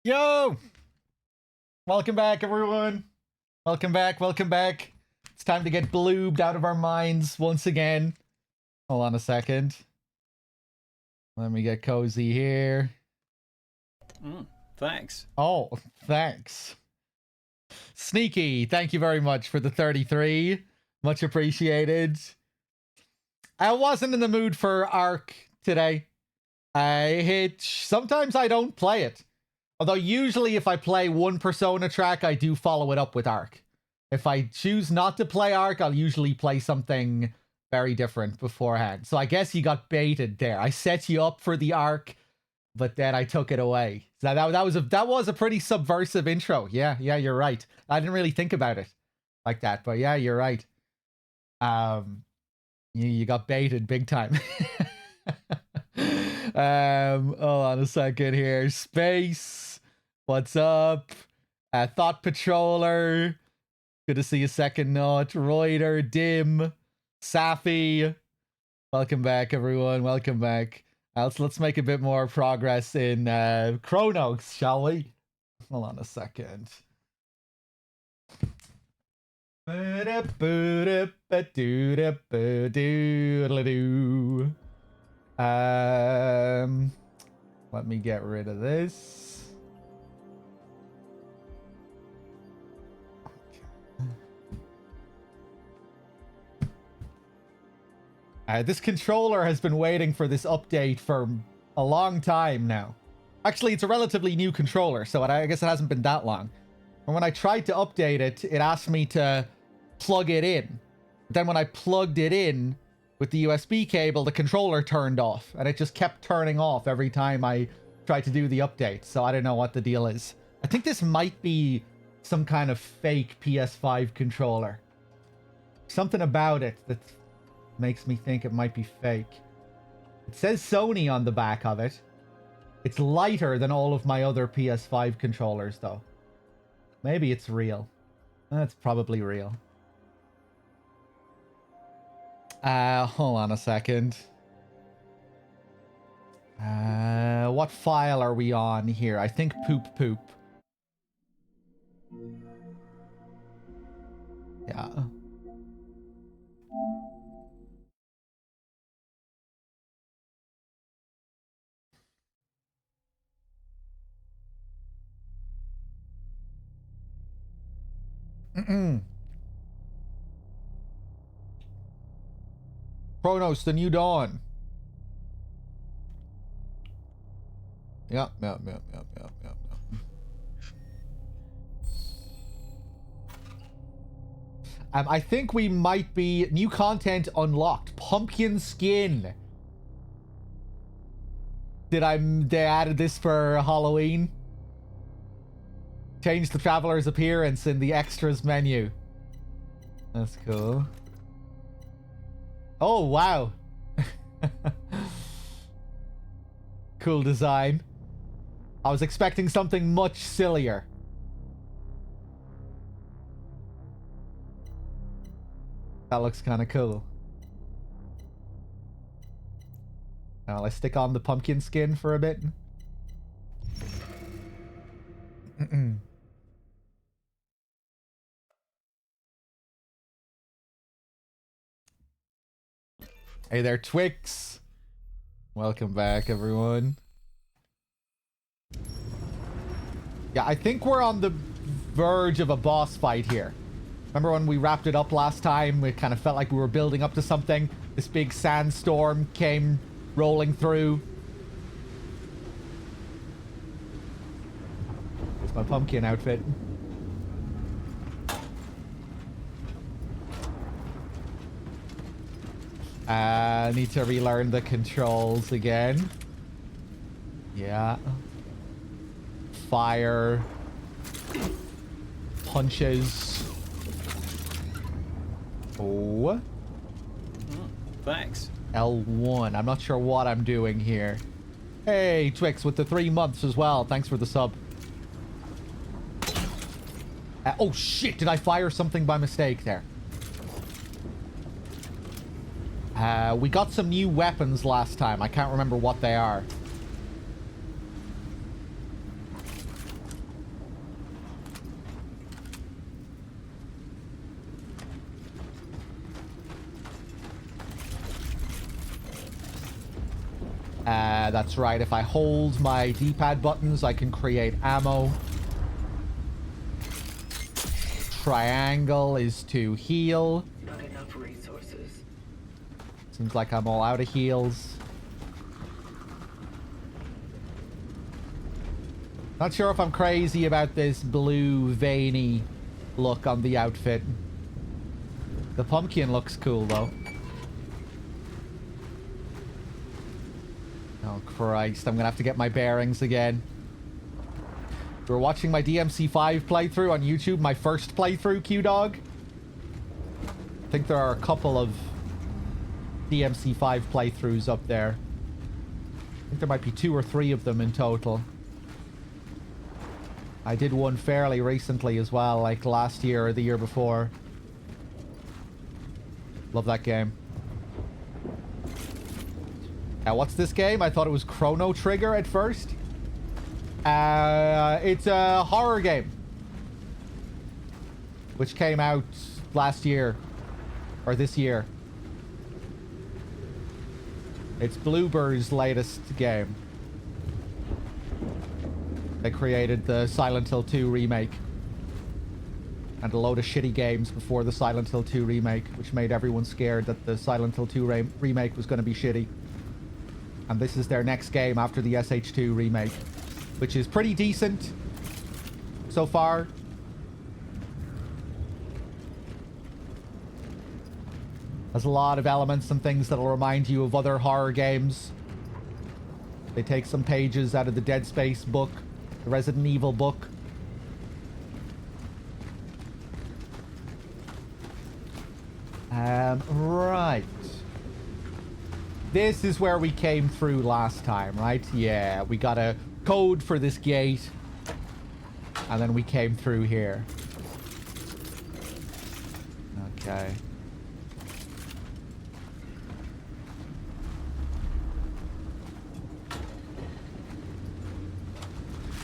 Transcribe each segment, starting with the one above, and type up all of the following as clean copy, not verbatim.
Yo! Welcome back, everyone. Welcome back, welcome back. It's time to get bloobed out of our minds once again. Hold on a second. Let me get cozy here. Thanks. Oh, thanks. Sneaky, thank you very much for the 33. Much appreciated. I wasn't in the mood for Ark today. Sometimes I don't play it. Although usually if I play one Persona track, I do follow it up with Ark. If I choose not to play Ark, I'll usually play something very different beforehand. So I guess you got baited there. I set you up for the Ark, but then I took it away. So that was a pretty subversive intro. Yeah, you're right. I didn't really think about it like that, but yeah, you're right. You got baited big time. Hold on a second here. Space, what's up? Thought Patroller, good to see you. Second Note, Reuter, Dim, Safi, welcome back, everyone. Welcome back. Let's make a bit more progress in Chronos, shall we? Hold on a second. Let me get rid of this. This controller has been waiting for this update for a long time now. Actually, it's a relatively new controller, so I guess it hasn't been that long. And when I tried to update it, it asked me to plug it in. Then when I plugged it in with the USB cable, the controller turned off, and it just kept turning off every time I tried to do the update. So I don't know what the deal is. I think this might be some kind of fake PS5 controller. Something about it that makes me think it might be fake. It says Sony on the back of it. It's lighter than all of my other PS5 controllers, though. Maybe it's real. That's probably real. Hold on a second. What file are we on here? I think poop. Yeah. Chronos, the New Dawn. Yep. I think we might be new content unlocked. Pumpkin skin. They added this for Halloween. Change the traveler's appearance in the extras menu. That's cool. Oh, wow. Cool design. I was expecting something much sillier. That looks kind of cool. Now let's stick on the pumpkin skin for a bit. Hey there, Twix. Welcome back, everyone. Yeah, I think we're on the verge of a boss fight here. Remember when we wrapped it up last time? It kind of felt like we were building up to something. This big sandstorm came rolling through. It's my pumpkin outfit. Need to relearn the controls again. Yeah. Fire. Punches. Oh. Thanks. L1. I'm not sure what I'm doing here. Hey, Twix with the 3 months as well. Thanks for the sub. Oh shit, did I fire something by mistake there? We got some new weapons last time. I can't remember what they are. That's right. If I hold my D-pad buttons, I can create ammo. Triangle is to heal. Not enough resources. Seems like I'm all out of heals. Not sure if I'm crazy about this blue veiny look on the outfit. The pumpkin looks cool though. Oh Christ, I'm gonna have to get my bearings again. You were watching my DMC5 playthrough on YouTube, my first playthrough, Threedogg. I think there are a couple of DMC5 playthroughs up there. I think there might be 2 or 3 of them in total. I did one fairly recently as well, like last year or the year before. Love that game. Now, what's this game? I thought it was Chrono Trigger at first. It's a horror game, which came out last year, or this year. It's Bloober's latest game. They created the Silent Hill 2 remake. And a load of shitty games before the Silent Hill 2 remake, which made everyone scared that the Silent Hill 2 remake was going to be shitty. And this is their next game after the SH2 remake, which is pretty decent so far. Has a lot of elements and things that'll remind you of other horror games. They take some pages out of the Dead Space book, the Resident Evil book. Right. This is where we came through last time, right? Yeah, we got a code for this gate. And then we came through here. Okay.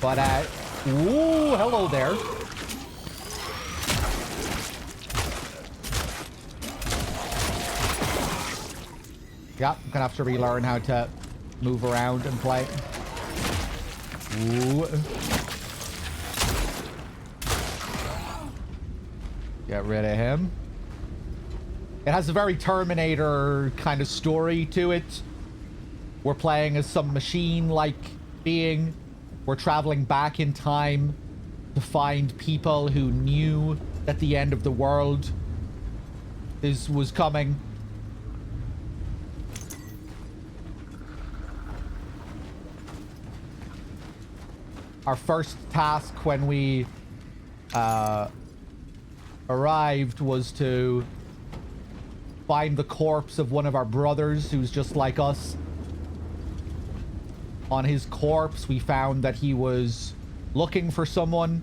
But, ooh, hello there. Yep, I'm gonna have to relearn how to move around and play. Ooh. Get rid of him. It has a very Terminator kind of story to it. We're playing as some machine-like being. We're traveling back in time to find people who knew that the end of the world was coming. Our first task when we arrived was to find the corpse of one of our brothers who's just like us. On his corpse, we found that he was looking for someone.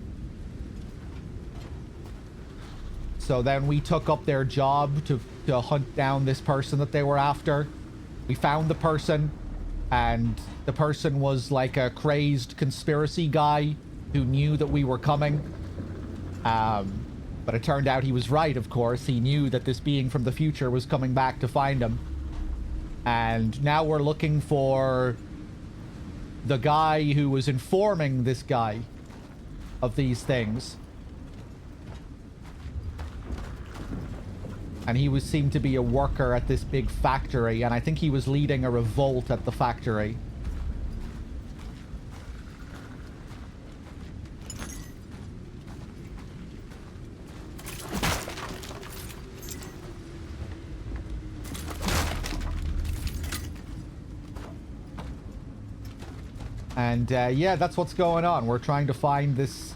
So then we took up their job to hunt down this person that they were after. We found the person. And the person was like a crazed conspiracy guy who knew that we were coming. But it turned out he was right, of course. He knew that this being from the future was coming back to find him. And now we're looking for the guy who was informing this guy of these things. And he seemed to be a worker at this big factory, and I think he was leading a revolt at the factory. And yeah, that's what's going on. We're trying to find this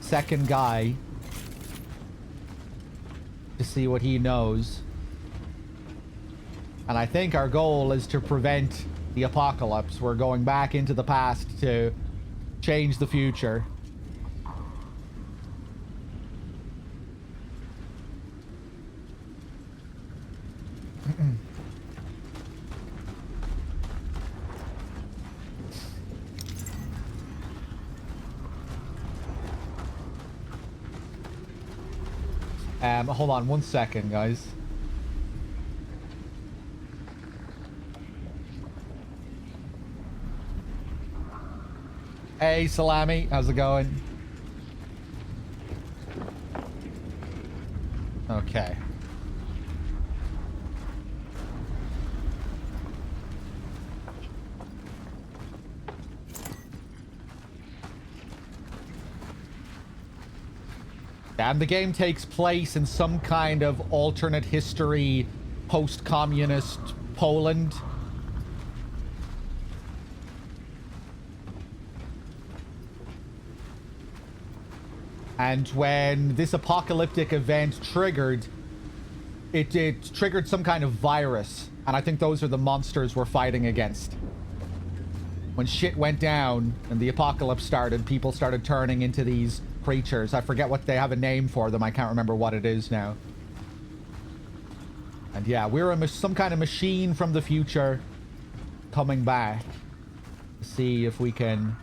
second guy to see what he knows. And I think our goal is to prevent the apocalypse. We're going back into the past to change the future. Hold on one second, guys. Hey, Salami. How's it going? Okay. And the game takes place in some kind of alternate history, post-communist Poland. And when this apocalyptic event triggered, it triggered some kind of virus. And I think those are the monsters we're fighting against. When shit went down and the apocalypse started, people started turning into these creatures. I forget what they have a name for them. I can't remember what it is now. And yeah, we're some kind of machine from the future coming back to see if we can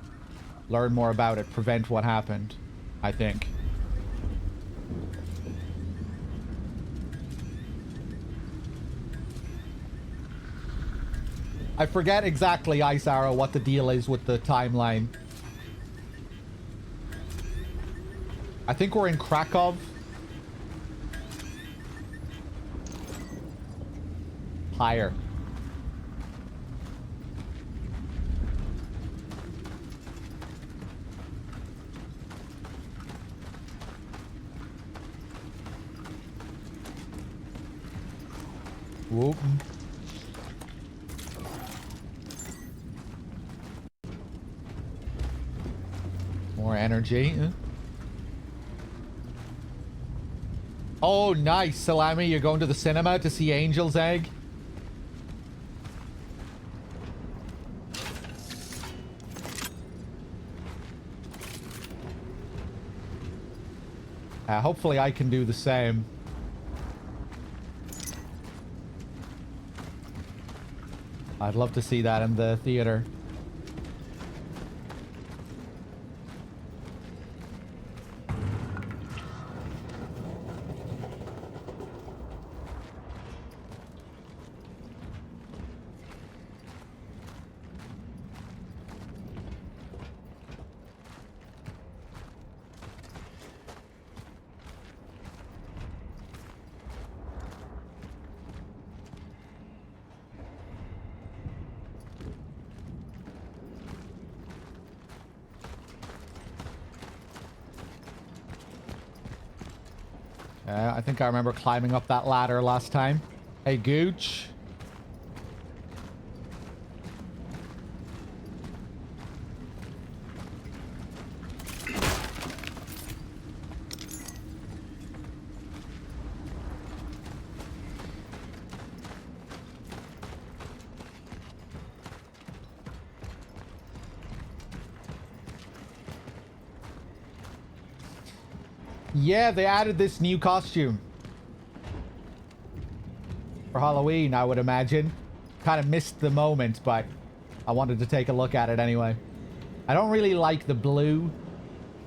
learn more about it, prevent what happened, I think. I forget exactly, Ice Arrow, what the deal is with the timeline. I think we're in Krakow. Higher. Whoop. More energy. Oh, nice, Salami. You're going to the cinema to see Angel's Egg? Hopefully I can do the same. I'd love to see that in the theater. I think I remember climbing up that ladder last time. Hey, Gooch. Yeah, they added this new costume for Halloween, I would imagine. Kind of missed the moment, but I wanted to take a look at it anyway. I don't really like the blue.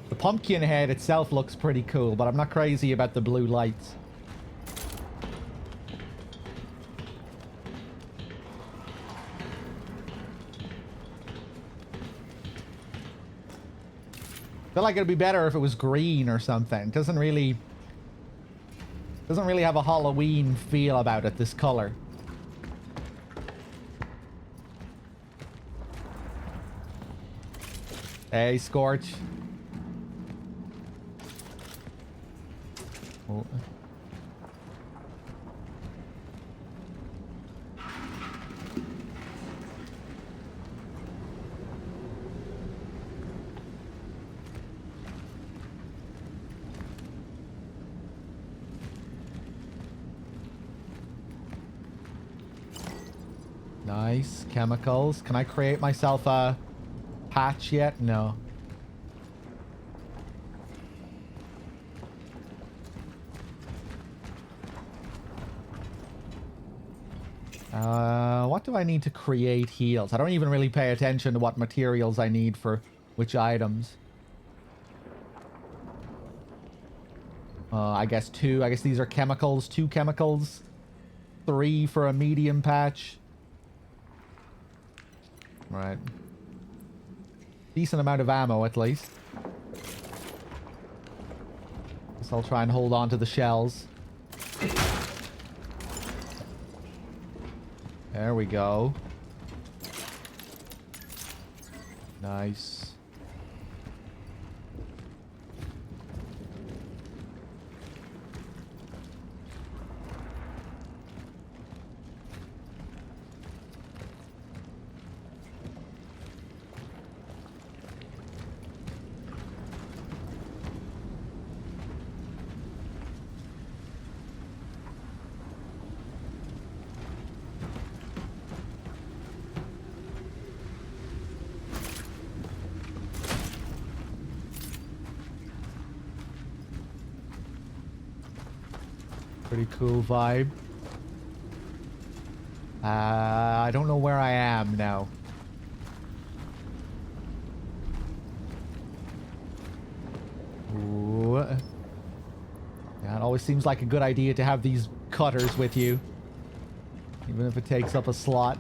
The pumpkin head itself looks pretty cool, but I'm not crazy about the blue lights. I feel like it'd be better if it was green or something. It doesn't really have a Halloween feel about it, this color. Hey, Scorch. Oh. Nice. Chemicals. Can I create myself a patch yet? No. What do I need to create heals? I don't even really pay attention to what materials I need for which items. I guess 2. I guess these are chemicals. 2 chemicals. 3 for a medium patch. Right. decent amount of ammo, at least. Guess I'll try and hold on to the shells. There we go. Nice. Pretty cool vibe. I don't know where I am now. Ooh. Yeah, it always seems like a good idea to have these cutters with you. Even if it takes up a slot.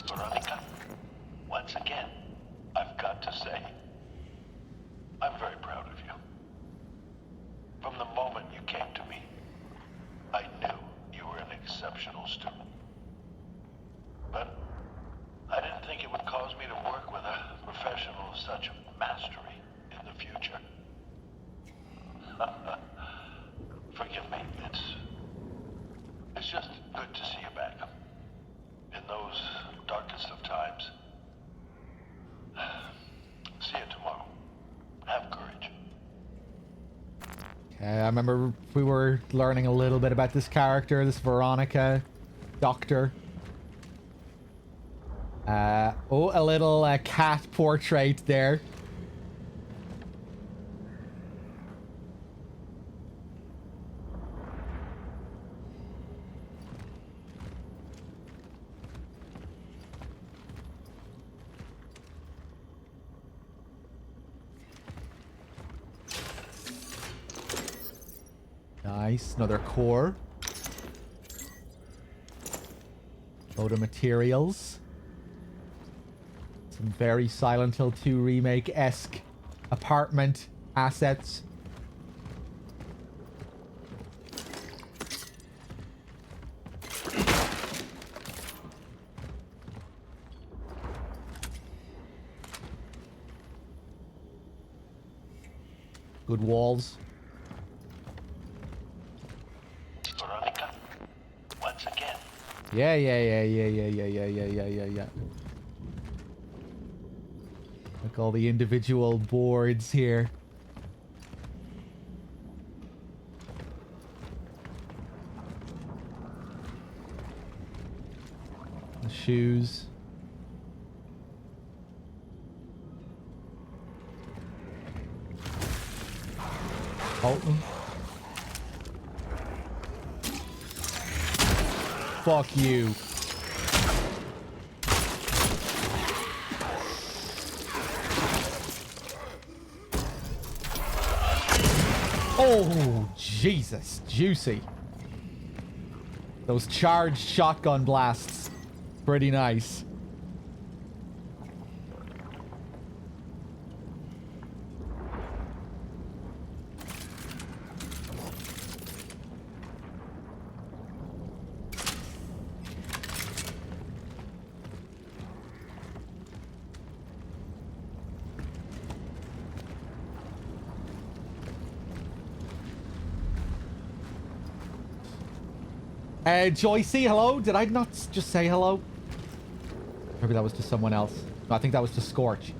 Veronica, once again, I've got to say, I'm very proud of you. From the moment you came to me, I knew you were an exceptional student. But I didn't think it would cause me to work with a professional of such mastery in the future. Forgive me, it's just good to see you back. In those darkest of times. See you tomorrow. Have courage. Okay, I remember we were learning a little bit about this character, this Veronica doctor. Oh, a little cat portrait there. Nice, another core. Load of materials. Some very Silent Hill 2 remake-esque apartment assets. Good walls. Veronica, once again. Yeah. Like all the individual boards here. The shoes. Colton. Fuck you. Oh, Jesus. Juicy. Those charged shotgun blasts. Pretty nice. Joycey, hello? Did I not just say hello? Maybe that was to someone else. No, I think that was to Scorch.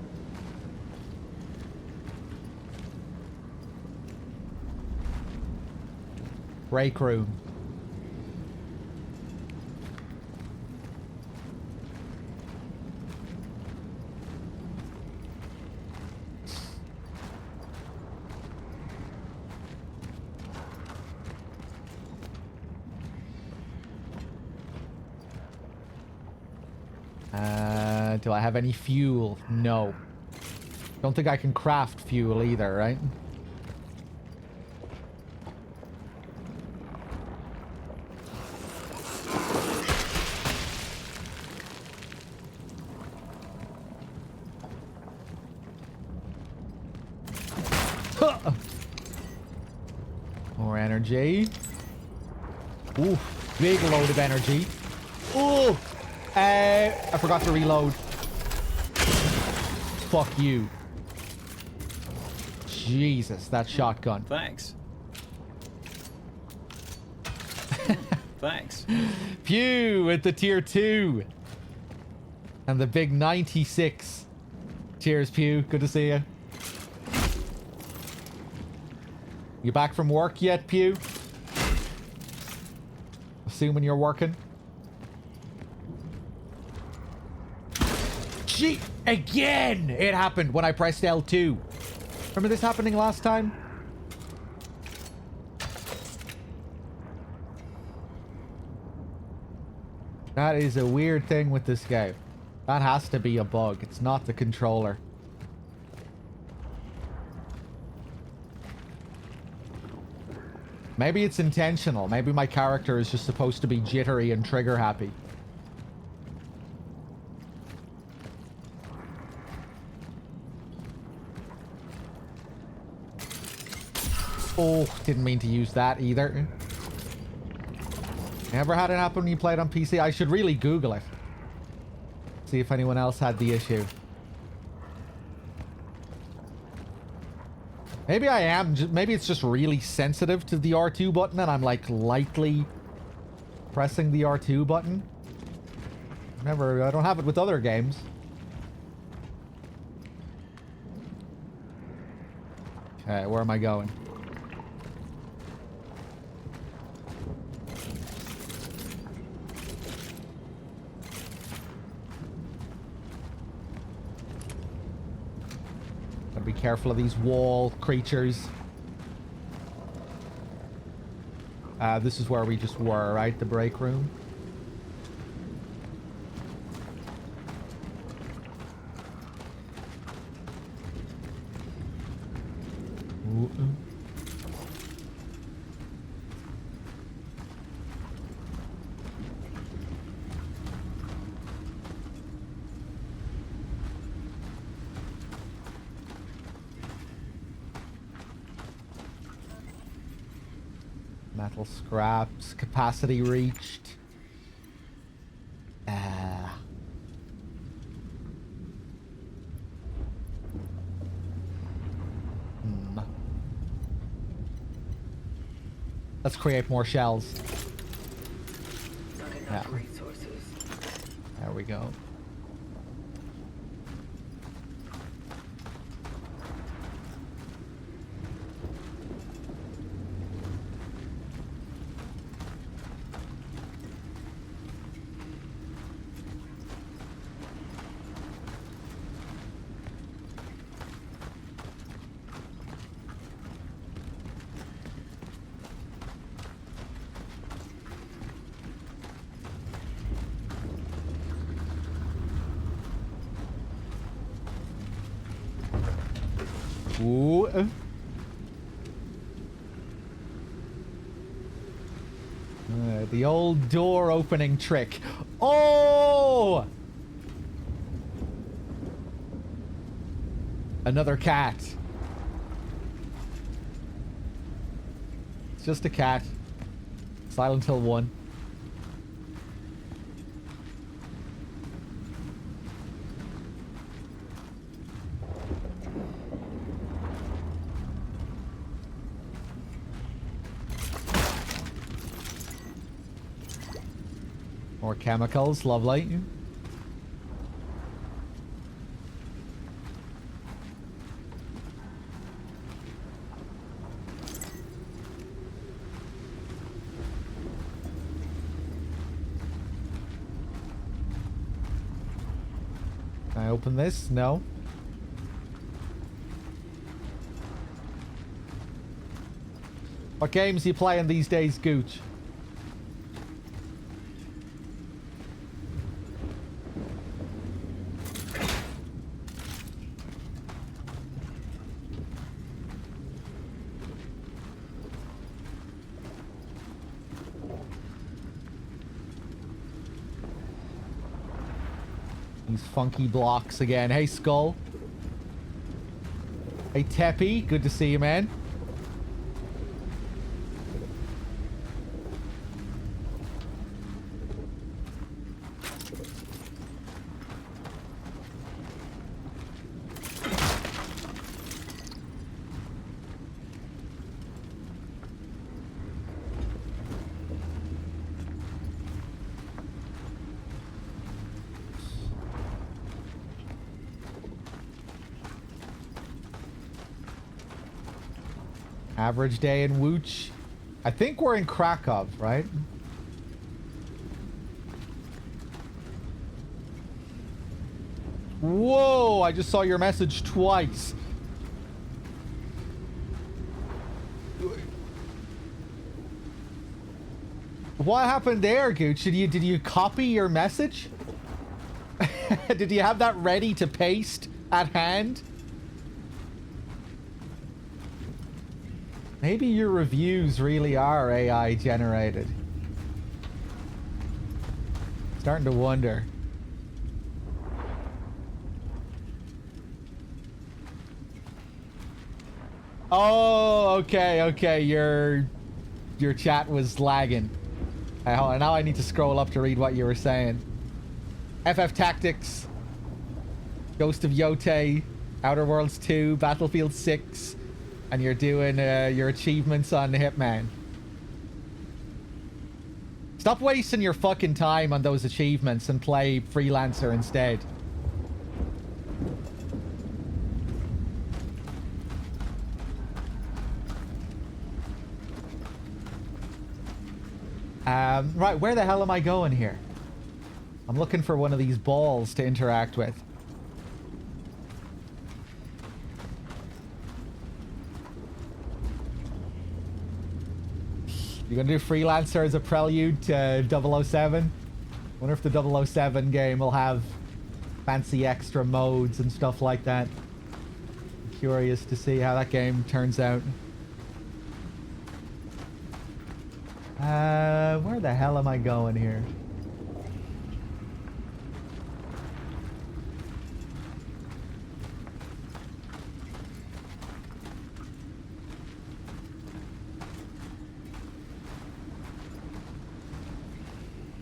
Break room. Do I have any fuel? No. Don't think I can craft fuel either, right? More energy. Ooh, big load of energy. Ooh! I forgot to reload. Fuck you. Jesus, that shotgun. Thanks. Thanks. Pew with the tier 2. And the big 96. Cheers, Pew. Good to see you. You back from work yet, Pew? Assuming you're working. Gee, again! It happened when I pressed L2. Remember this happening last time? That is a weird thing with this game. That has to be a bug. It's not the controller. Maybe it's intentional. Maybe my character is just supposed to be jittery and trigger happy. Oh, didn't mean to use that either. Ever had it happen when you played on PC? I should really Google it. See if anyone else had the issue. Maybe I am. Maybe it's just really sensitive to the R2 button and I'm like lightly pressing the R2 button. I don't have it with other games. Okay, where am I going? Gotta be careful of these wall creatures. This is where we just were, right? The break room. Ooh. Metal scraps, capacity reached. Let's create more shells. Not enough resources. There we go. Ooh. The old door opening trick. Oh! Another cat. It's just a cat. Silent Hill 1. More chemicals, lovely. Can I open this? No. What games are you playing these days, Gooch? These funky blocks again. Hey, Skull. Hey, Teppy. Good to see you, man. Average day in Łódź. I think we're in Krakow, right? Whoa, I just saw your message twice. What happened there, Gooch? Did you copy your message? Did you have that ready to paste at hand? Maybe your reviews really are AI generated. Starting to wonder. Oh, okay. Your chat was lagging. Now I need to scroll up to read what you were saying. FF Tactics, Ghost of Yote, Outer Worlds 2, Battlefield 6, and you're doing your achievements on Hitman. Stop wasting your fucking time on those achievements and play Freelancer instead. Right, where the hell am I going here? I'm looking for one of these balls to interact with. You gonna do Freelancer as a prelude to 007? Wonder if the 007 game will have fancy extra modes and stuff like that. I'm curious to see how that game turns out. Where the hell am I going here?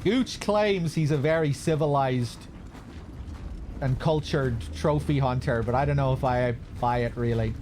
Gooch claims he's a very civilized and cultured trophy hunter, but I don't know if I buy it really.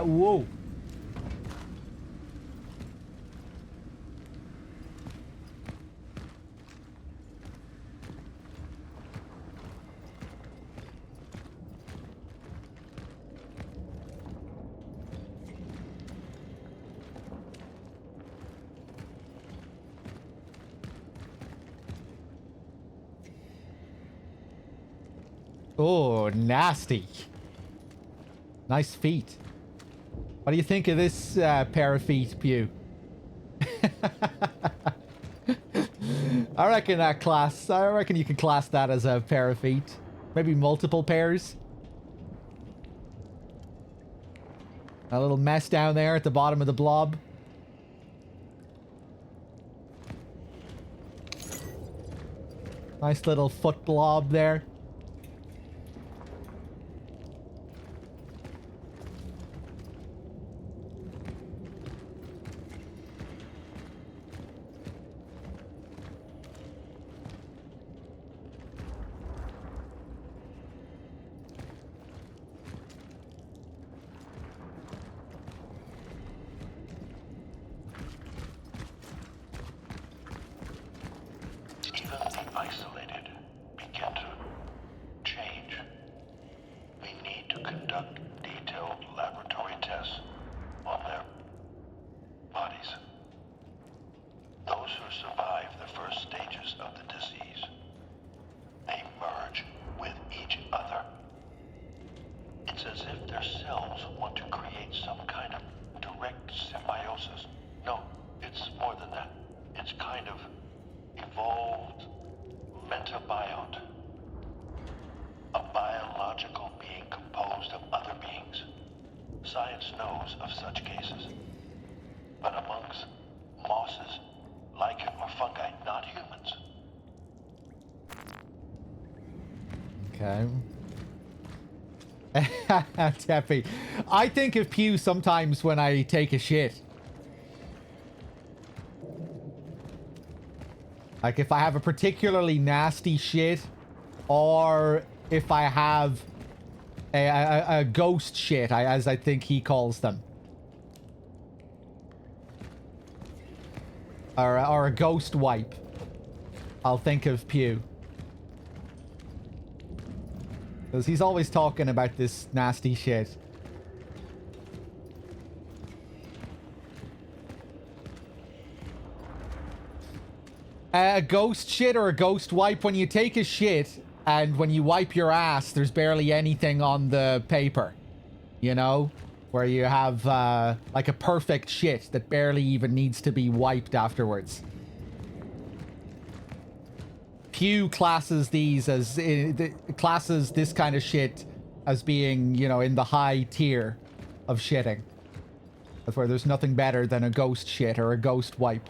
Whoa. Oh, nasty. Nice feet. What do you think of this pair of feet, Pew? I reckon you can class that as a pair of feet. Maybe multiple pairs. A little mess down there at the bottom of the blob. Nice little foot blob there. Want to create some kind of direct symbiosis. No, it's more than that. Okay. Teppy. I think of Pew sometimes when I take a shit. Like if I have a particularly nasty shit, or if I have a ghost shit, as I think he calls them. Or a ghost wipe. I'll think of Pew. Because he's always talking about this nasty shit. A ghost shit or a ghost wipe, when you take a shit and when you wipe your ass, there's barely anything on the paper. You know? Where you have like a perfect shit that barely even needs to be wiped afterwards. Pew classes these as classes this kind of shit as being, you know, in the high tier of shitting. That's where there's nothing better than a ghost shit or a ghost wipe.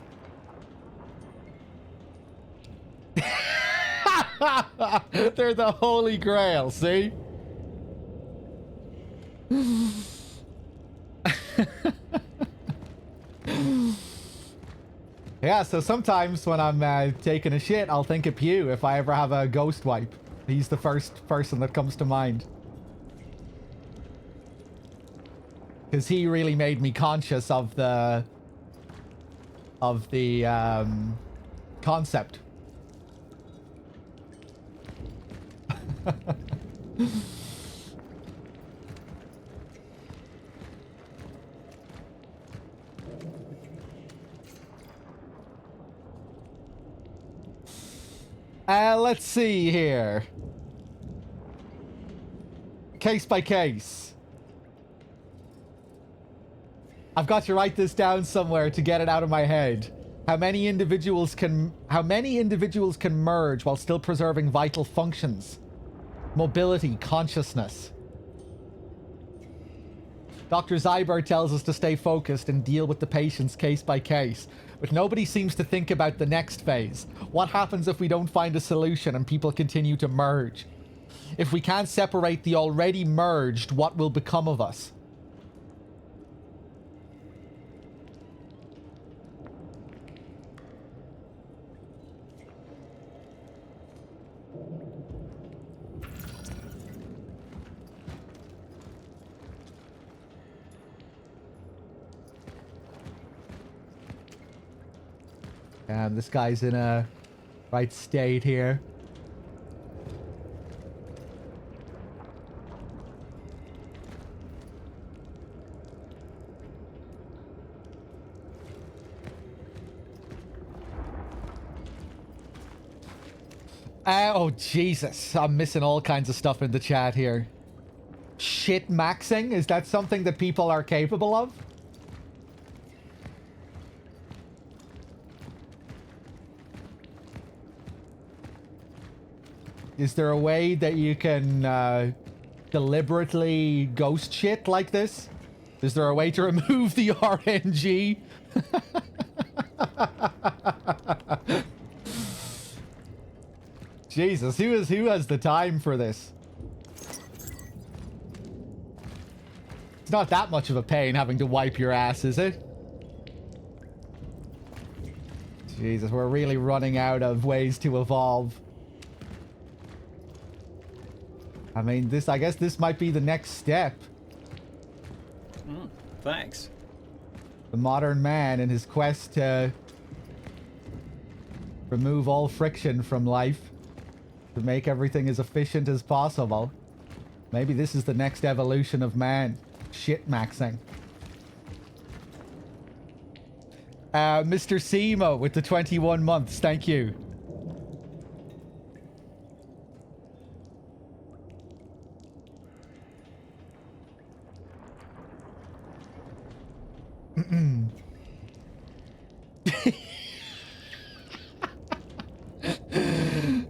They're the holy grail, see? Yeah, so sometimes when I'm taking a shit, I'll think of Pew if I ever have a ghost wipe. He's the first person that comes to mind. Because he really made me conscious of the concept. Let's see here. Case by case. I've got to write this down somewhere to get it out of my head. How many individuals can merge while still preserving vital functions? Mobility, consciousness. Dr. Zyber tells us to stay focused and deal with the patients case by case. But nobody seems to think about the next phase. What happens if we don't find a solution and people continue to merge? If we can't separate the already merged, what will become of us? This guy's in a right state here. Oh, Jesus. I'm missing all kinds of stuff in the chat here. Shit maxing? Is that something that people are capable of? Is there a way that you can deliberately ghost shit like this? Is there a way to remove the RNG? Jesus, who has the time for this? It's not that much of a pain having to wipe your ass, is it? Jesus, we're really running out of ways to evolve. I mean, I guess this might be the next step. Thanks. The modern man in his quest to remove all friction from life, to make everything as efficient as possible. Maybe this is the next evolution of man. Shit maxing. Mr. Simo with the 21 months. Thank you.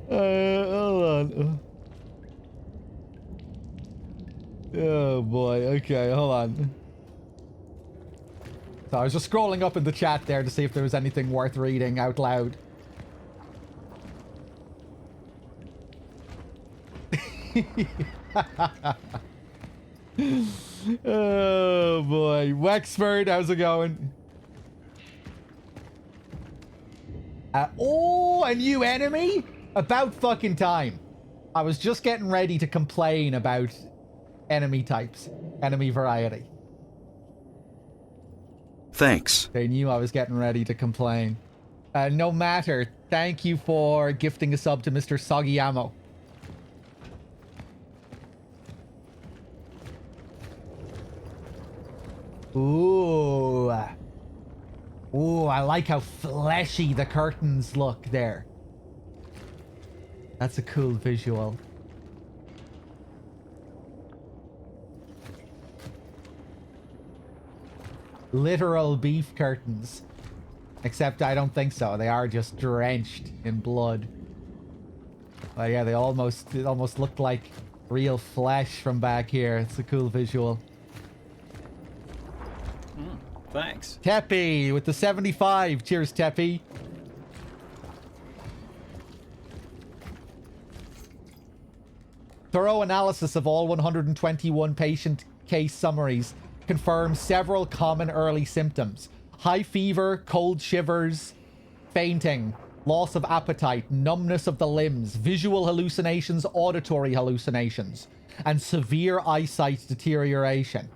Hold on. Oh boy. Okay, hold on. So I was just scrolling up in the chat there to see if there was anything worth reading out loud. Oh boy. Wexford, how's it going? Oh, a new enemy? About fucking time. I was just getting ready to complain about enemy types, enemy variety. Thanks. They knew I was getting ready to complain. No matter. Thank you for gifting a sub to Mr. Soggy Ammo. Ooh. Ooh, I like how fleshy the curtains look there. That's a cool visual. Literal beef curtains. Except I don't think so. They are just drenched in blood. But yeah, it almost looked like real flesh from back here. It's a cool visual. Thanks. Teppy with the 75. Cheers, Teppy. Thorough analysis of all 121 patient case summaries confirms several common early symptoms. High fever, cold shivers, fainting, loss of appetite, numbness of the limbs, visual hallucinations, auditory hallucinations, and severe eyesight deterioration.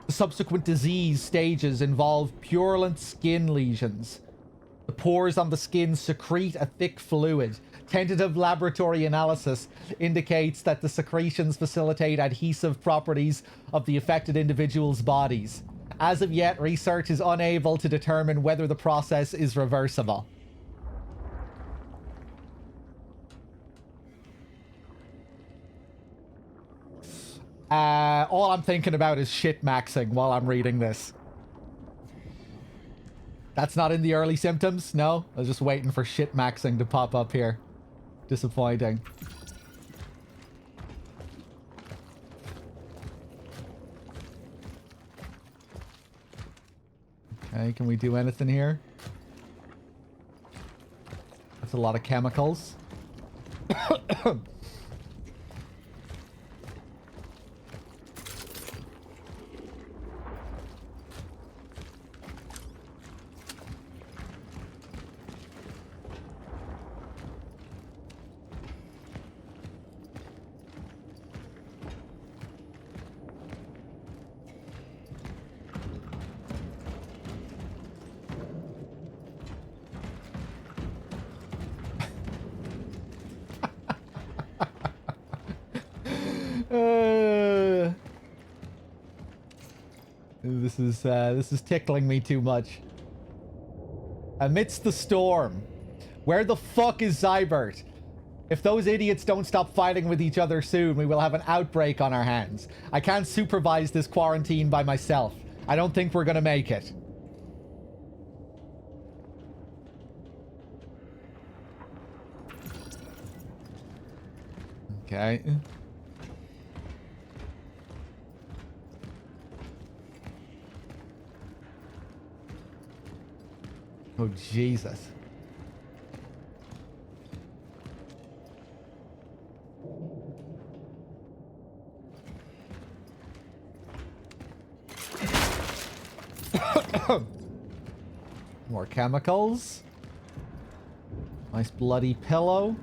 The subsequent disease stages involve purulent skin lesions. The pores on the skin secrete a thick fluid. Tentative laboratory analysis indicates that the secretions facilitate adhesive properties of the affected individual's bodies. As of yet, research is unable to determine whether the process is reversible. All I'm thinking about is shit maxing while I'm reading this. That's not in the early symptoms? No? I was just waiting for shit maxing to pop up here. Disappointing. Okay, can we do anything here? That's a lot of chemicals. This is tickling me too much. Amidst the storm. Where the fuck is Zybert? If those idiots don't stop fighting with each other soon, we will have an outbreak on our hands. I can't supervise this quarantine by myself. I don't think we're gonna make it. Okay. Oh, Jesus. More chemicals. Nice bloody pillow.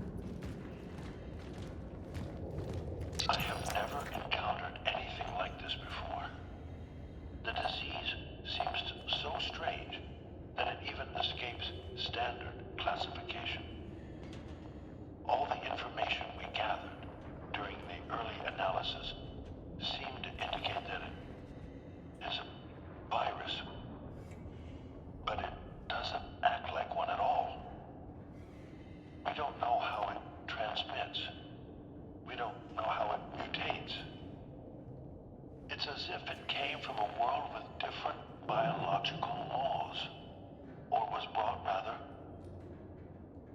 I have never encountered anything like this before. The disease seems so strange that it even escapes standard classification. All the information we gathered during the early analysis seemed to indicate that it is a virus, but it doesn't act like one at all. We don't know how it transmits. We don't know how it mutates. It's as if it came from a world with different biological laws. Or was brought, rather.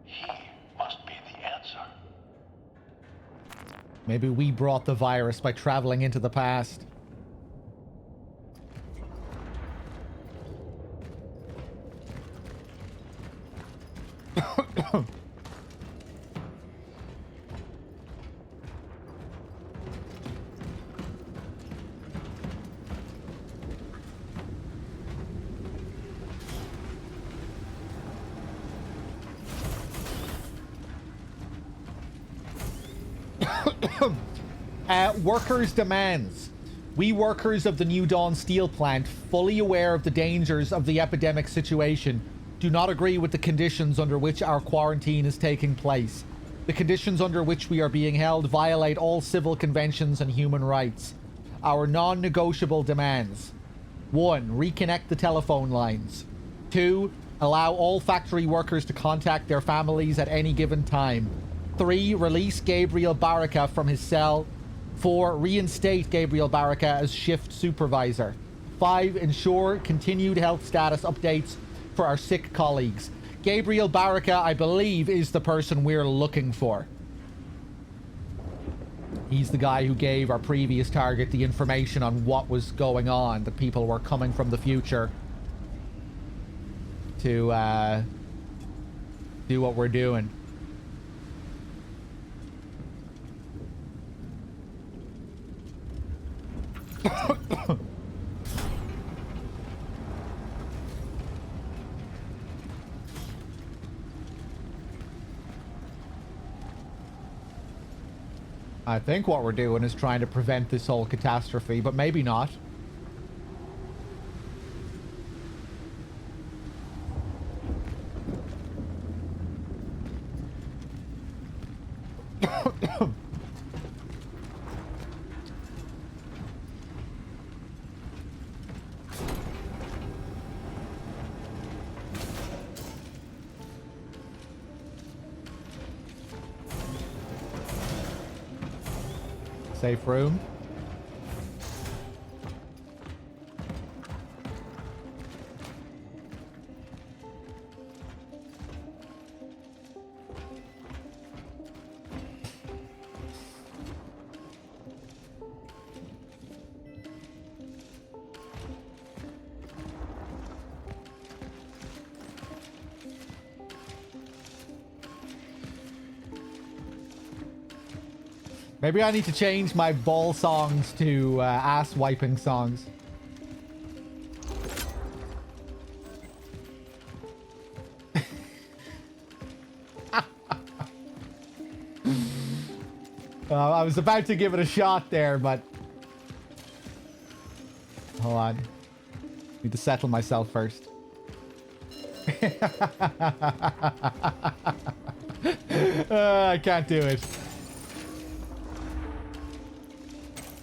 He must be the answer. Maybe we brought the virus by traveling into the past. Workers' demands. We workers of the New Dawn steel plant, fully aware of the dangers of the epidemic situation, do not agree with the conditions under which our quarantine is taking place. The conditions under which we are being held violate all civil conventions and human rights. Our non-negotiable demands. 1. Reconnect the telephone lines. 2. Allow all factory workers to contact their families at any given time. 3. Release Gabriel Baraka from his cell. 4. Reinstate Gabriel Baraka as shift supervisor. 5. Ensure continued health status updates for our sick colleagues. Gabriel Baraka, I believe, is the person we're looking for. He's the guy who gave our previous target the information on what was going on. The people were coming from the future to do what we're doing. I think what we're doing is trying to prevent this whole catastrophe, but maybe not. Safe room. Maybe I need to change my ball songs to ass wiping songs. I was about to give it a shot there, but... Hold on. Need to settle myself first. I can't do it.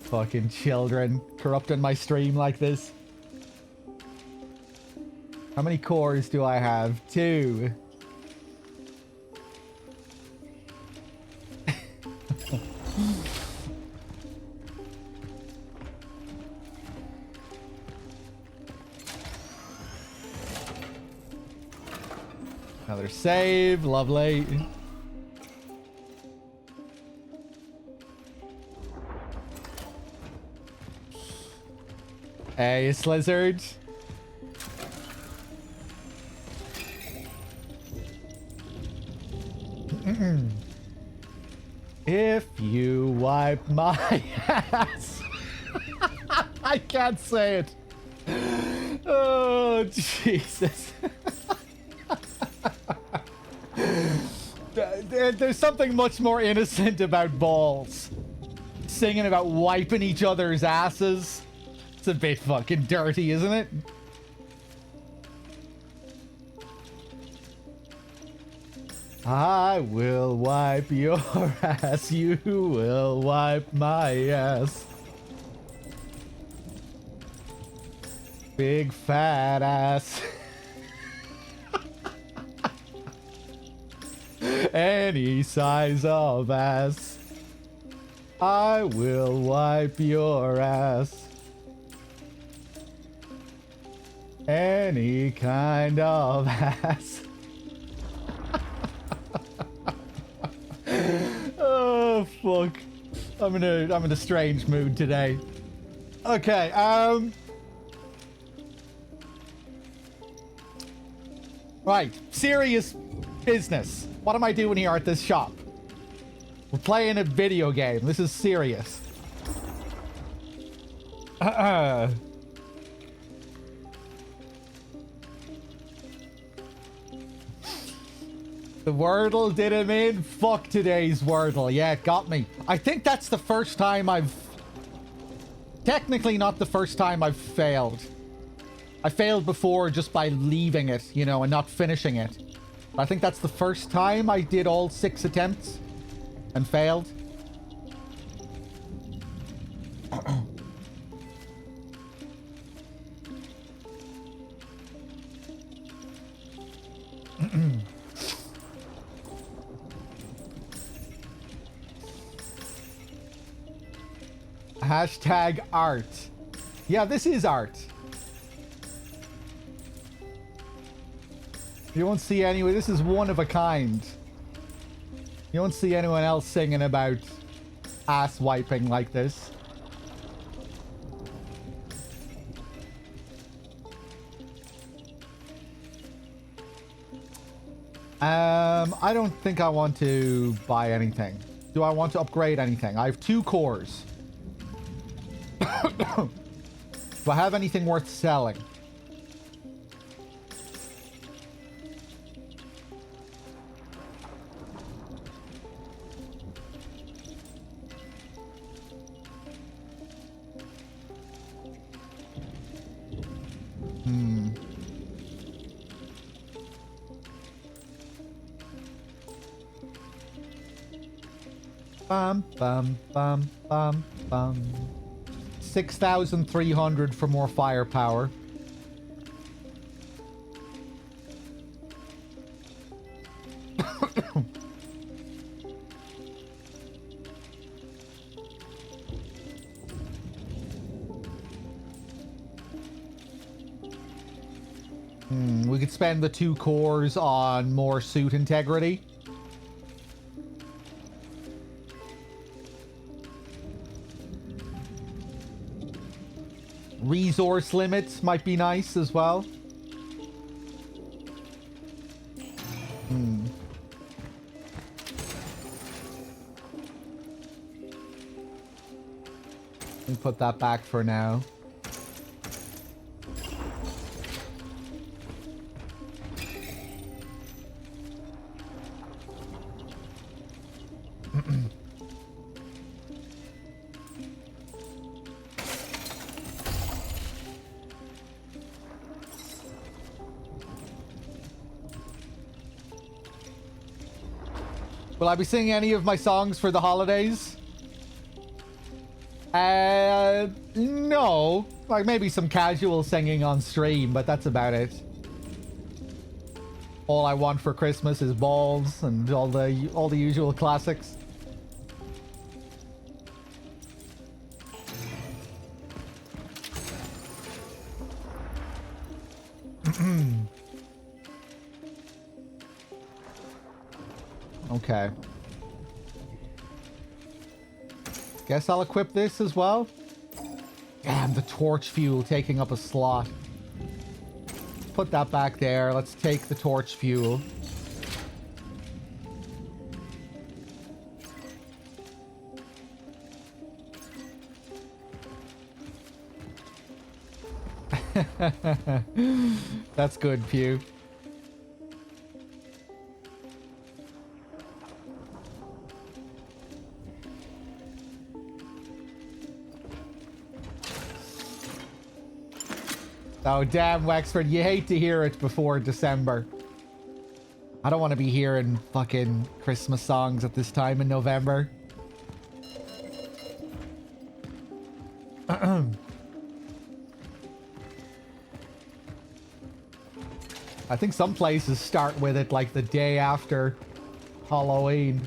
Fucking children corrupting my stream like this. How many cores do I have? 2. Another save, lovely. Hey, Slizzard. If you wipe my ass. I can't say it. Oh, Jesus. There's something much more innocent about balls. Singing about wiping each other's asses. It's a bit fucking dirty, isn't it? I will wipe your ass. You will wipe my ass. Big fat ass. Any size of ass. I will wipe your ass. Any kind of ass. Oh fuck. I'm in a strange mood today. Okay, right, serious business. What am I doing here at this shop? We're playing a video game. This is serious. The Wordle did him in. Fuck today's Wordle. Yeah, it got me. I think that's the first time I've... Technically not the first time I've failed. I failed before just by leaving it, you know, and not finishing it. I think that's the first time I did all 6 attempts and failed. Hashtag art. Yeah, this is art. You won't see anyway. This is one of a kind. You won't see anyone else singing about ass wiping like this. I don't think I want to buy anything. Do I want to upgrade anything? I have 2 cores. Do I have anything worth selling? Bum, bum, bum, bum, bum. 6,300 for more firepower. We could spend the 2 cores on more suit integrity. Resource limits might be nice as well. We'll put that back for now. Will I be singing any of my songs for the holidays? No. Like maybe some casual singing on stream, but that's about it. All I want for Christmas is balls and all the usual classics. Okay. Guess I'll equip this as well. Damn, the torch fuel taking up a slot. Put that back there. Let's take the torch fuel. That's good, Pew. Oh, damn, Wexford, you hate to hear it before December. I don't want to be hearing fucking Christmas songs at this time in November. I think some places start with it like the day after Halloween.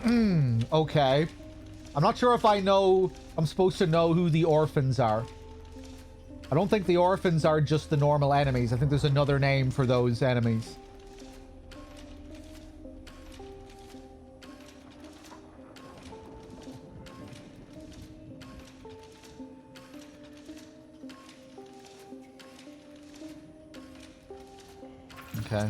Okay. I'm not sure if I know... I'm supposed to know who the orphans are. I don't think the orphans are just the normal enemies. I think there's another name for those enemies. Okay.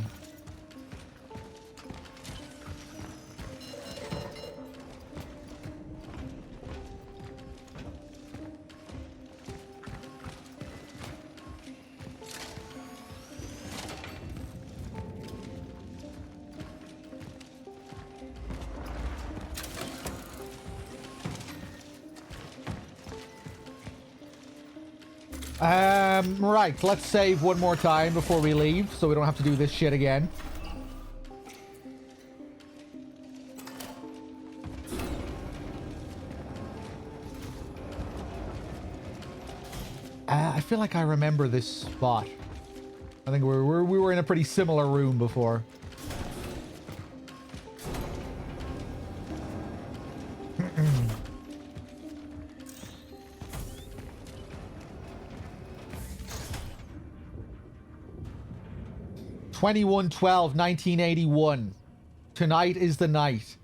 Right, let's save one more time before we leave, so we don't have to do this shit again. I feel like I remember this spot. I think we were in a pretty similar room before. 21/12/1981. Tonight is the night.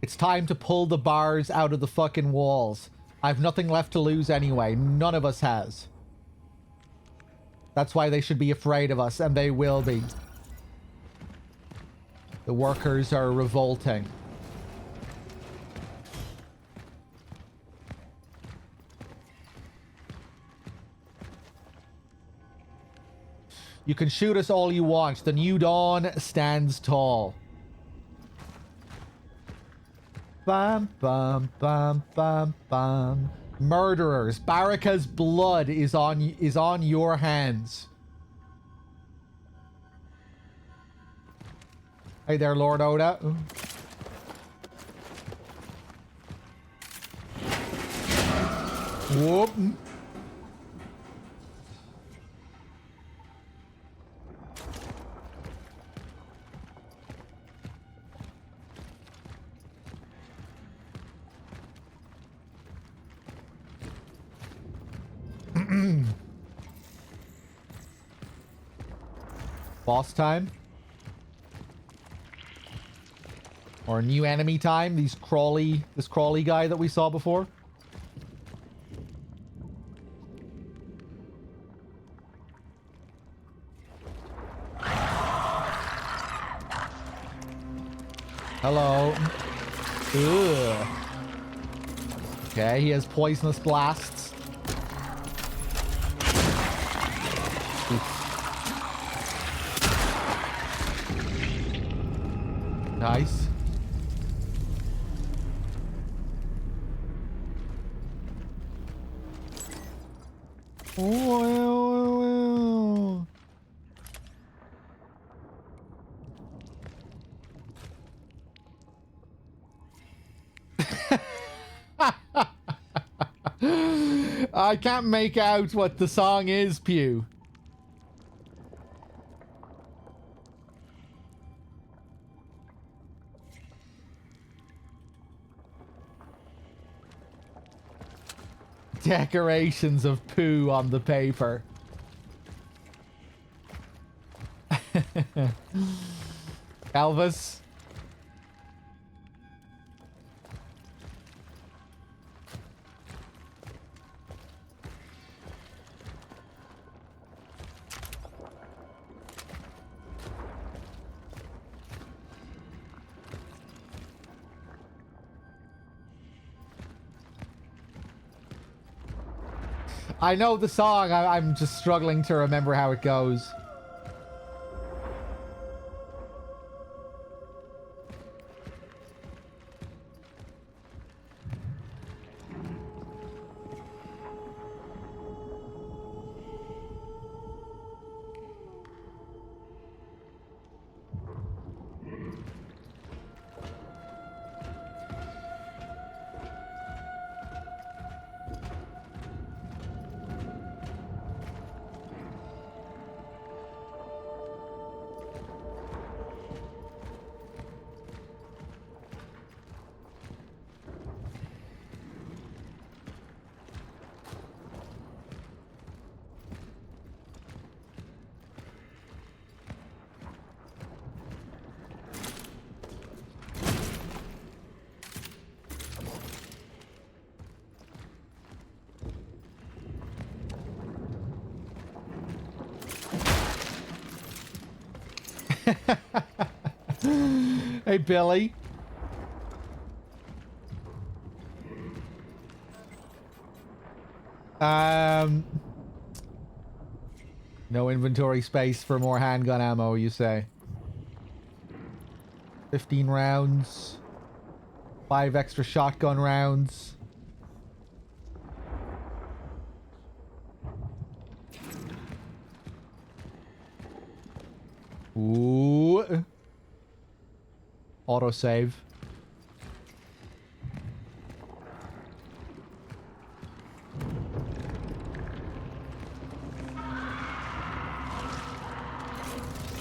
It's time to pull the bars out of the fucking walls. I've nothing left to lose anyway. None of us has. That's why they should be afraid of us, and they will be. The workers are revolting. You can shoot us all you want. The new dawn stands tall. Bam, bam, bam, bam, bam. Murderers. Baraka's blood is on your hands. Hey there, Lord Oda. Whoop. Boss time? Or new enemy time? This crawly guy that we saw before? Hello. Ugh. Okay, he has poisonous blasts. Oof. Nice. Oh. I can't make out what the song is, Pew. Decorations of poo on the paper. Elvis. I know the song, I'm just struggling to remember how it goes. Hey, Billy. No inventory space for more handgun ammo, you say? 15 rounds. 5 extra shotgun rounds. Ooh. Autosave.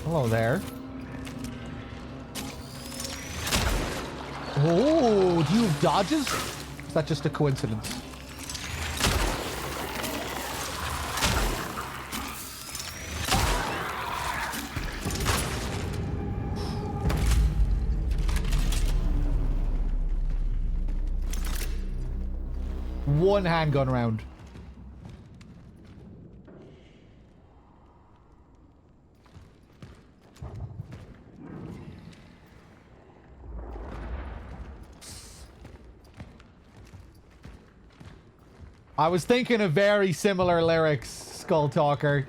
Hello there. Oh, do you have dodges? Is that just a coincidence? One handgun round. I was thinking of very similar lyrics, Skull Talker.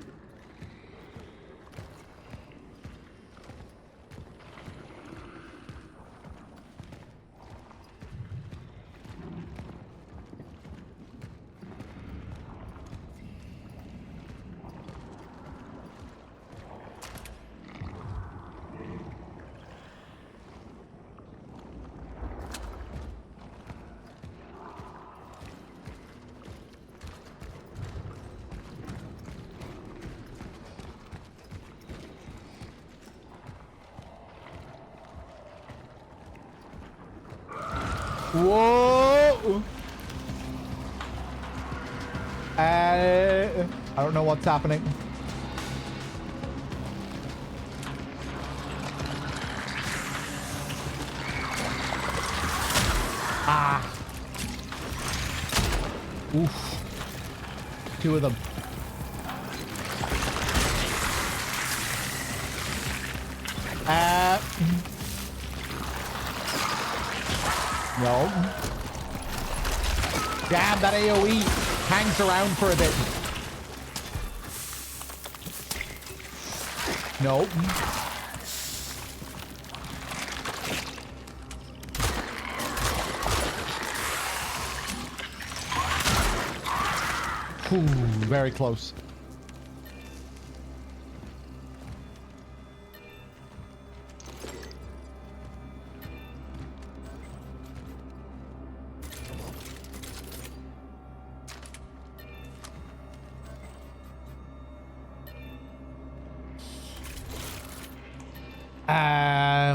Whoa! I don't know what's happening. Ah. Oof. 2 of them. No. Damn, that AoE hangs around for a bit. Nope. Ooh, very close.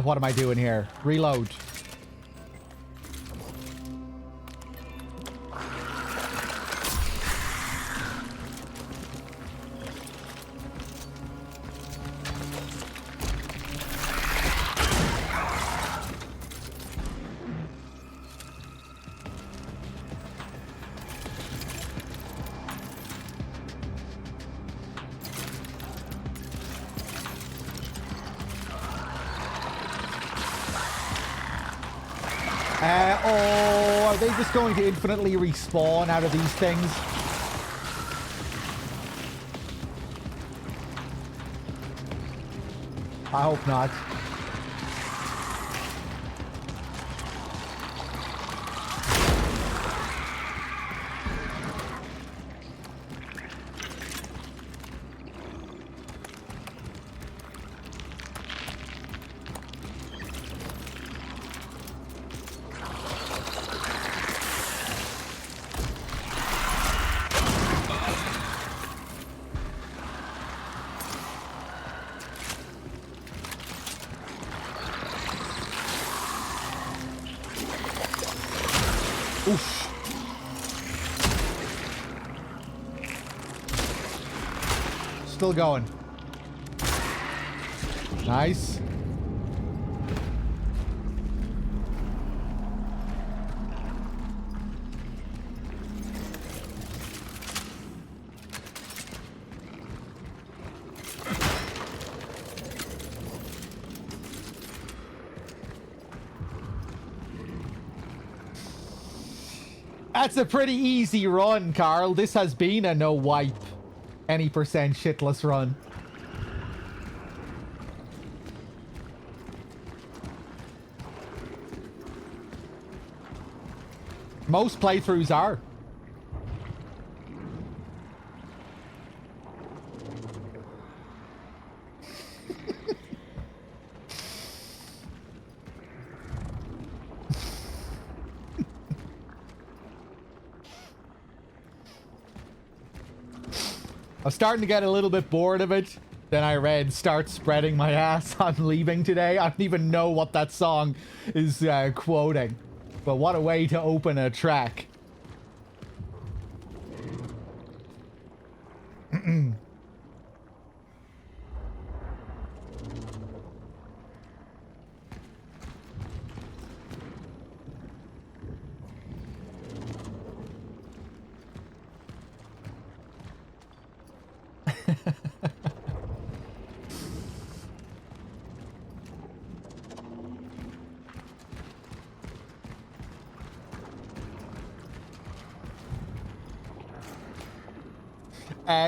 What am I doing here? Reload. Oh, are they just going to infinitely respawn out of these things? I hope not. Oof. Still going. Nice. That's a pretty easy run, Carl. This has been a no wipe any percent shitless run. Most playthroughs are. I was starting to get a little bit bored of it. Then I read "Start Spreading My Ass, I'm Leaving Today." I don't even know what that song is quoting. But what a way to open a track.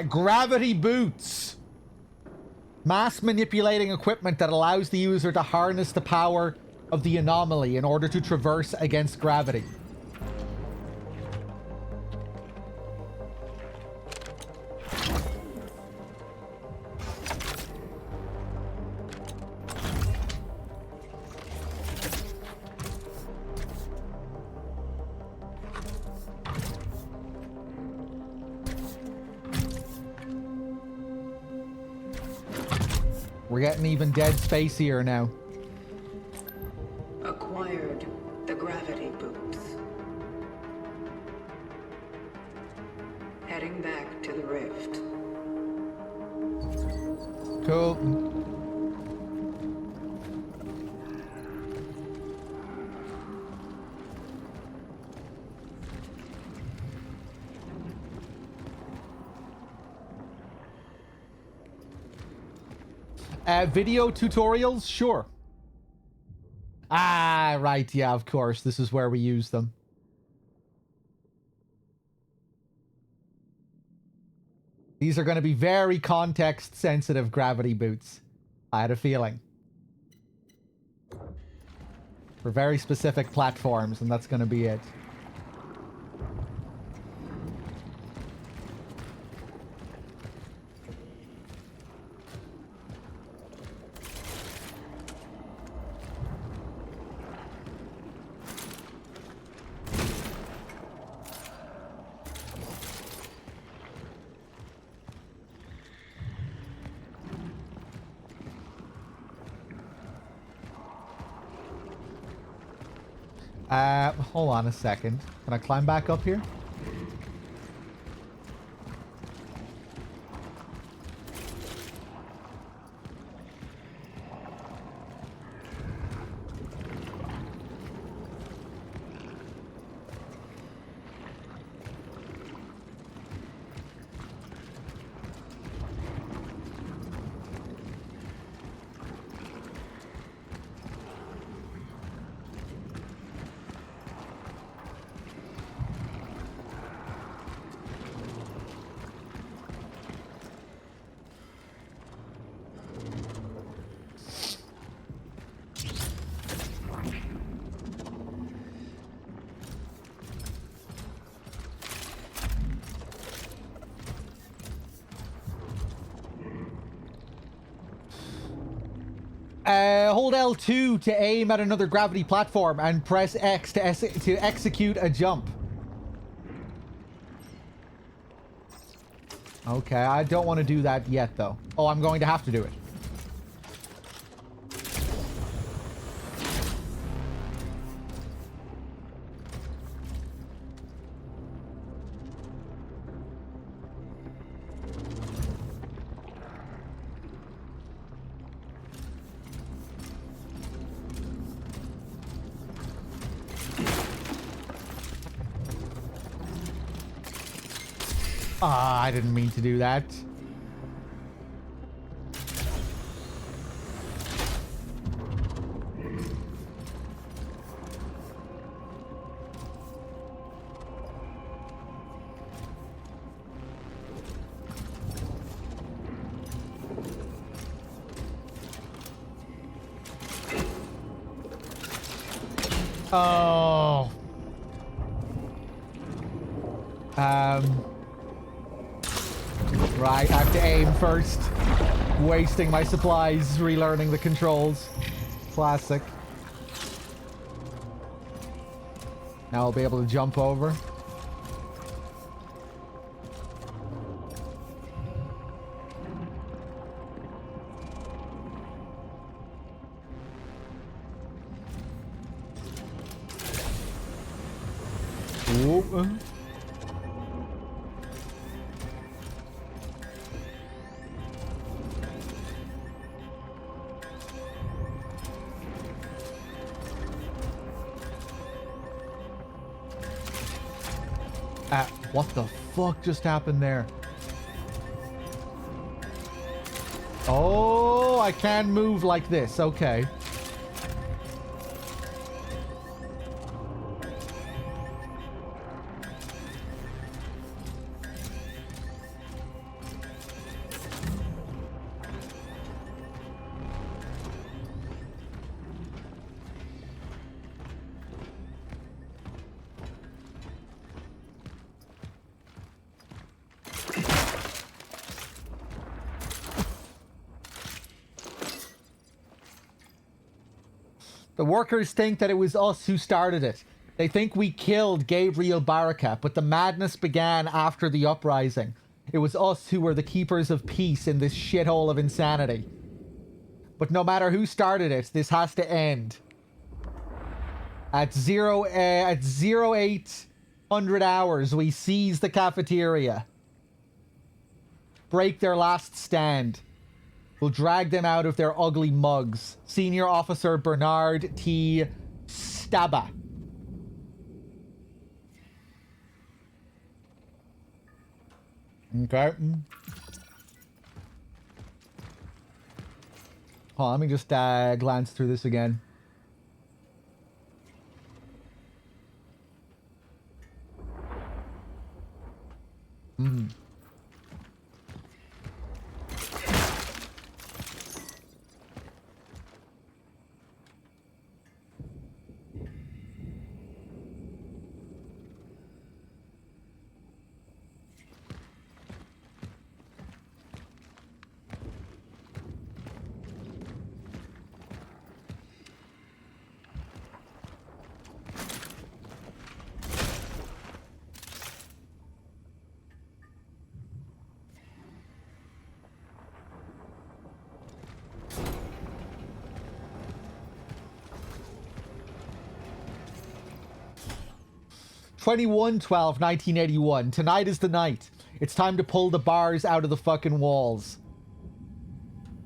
Gravity boots. Mass manipulating equipment that allows the user to harness the power of the anomaly in order to traverse against gravity. We're getting even dead spacier now. Acquired the gravity boots. Heading back to the rift. Cool. Video tutorials? Sure. Ah, right. Yeah, of course. This is where we use them. These are going to be very context-sensitive gravity boots. I had a feeling. For very specific platforms, and that's going to be it. Hold on a second. Can I climb back up here? Hold L2 to aim at another gravity platform and press X to execute a jump. Okay, I don't want to do that yet, though. Oh, I'm going to have to do it. Ah, I didn't mean to do that. Oh. Right, I have to aim first. Wasting my supplies, relearning the controls. Classic. Now I'll be able to jump over. Whoop. What the fuck just happened there? Oh, I can move like this. Okay. The workers think that it was us who started it. They think we killed Gabriel Baraka, but the madness began after the uprising. It was us who were the keepers of peace in this shithole of insanity. But no matter who started it, this has to end. At 0800 hours, we seize the cafeteria. Break their last stand. We'll drag them out of their ugly mugs. Senior Officer Bernard T. Staba. Okay. Hold on, let me just glance through this again. Hmm. (21/12/1981). Tonight is the night. It's time to pull the bars out of the fucking walls.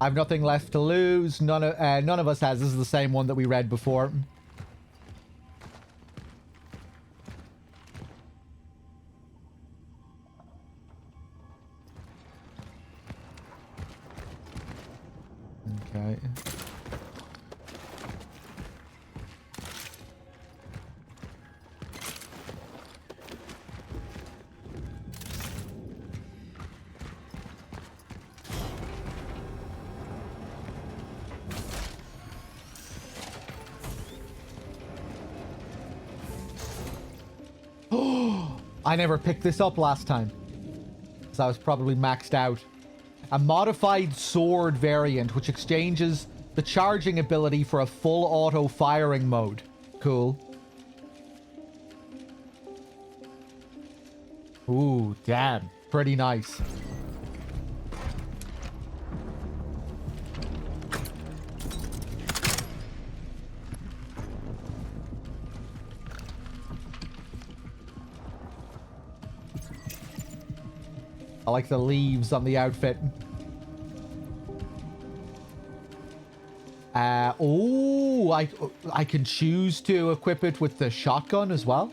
I've nothing left to lose. None of us has. This is the same one that we read before. Okay. I never picked this up last time, so I was probably maxed out. A modified sword variant, which exchanges the charging ability for a full auto firing mode. Cool. Ooh, damn. Pretty nice. I like the leaves on the outfit. Oh, I can choose to equip it with the shotgun as well.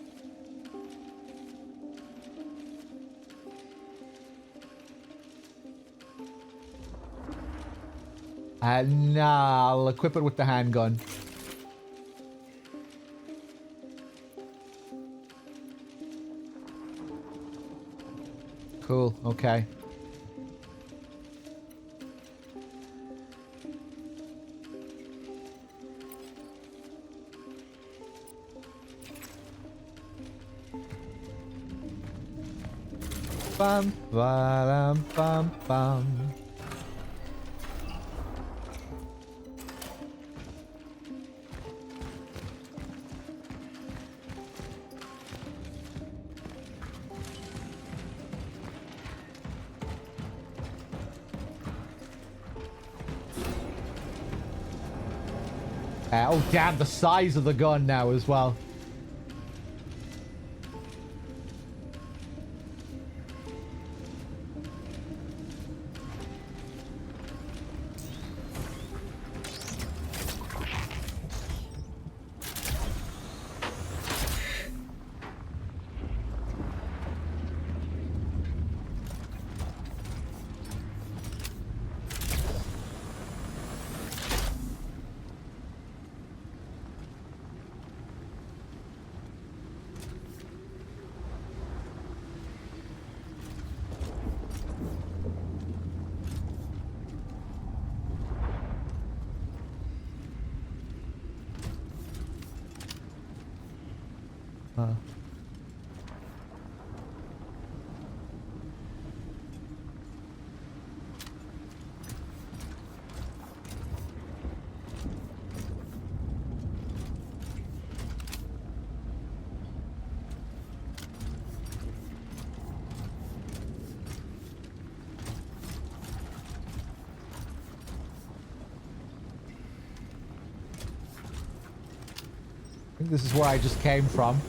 Nah, I'll equip it with the handgun. Cool, okay. Bum, ba-dum, bum, bum. Oh, damn, the size of the gun now as well. I think this is where I just came from.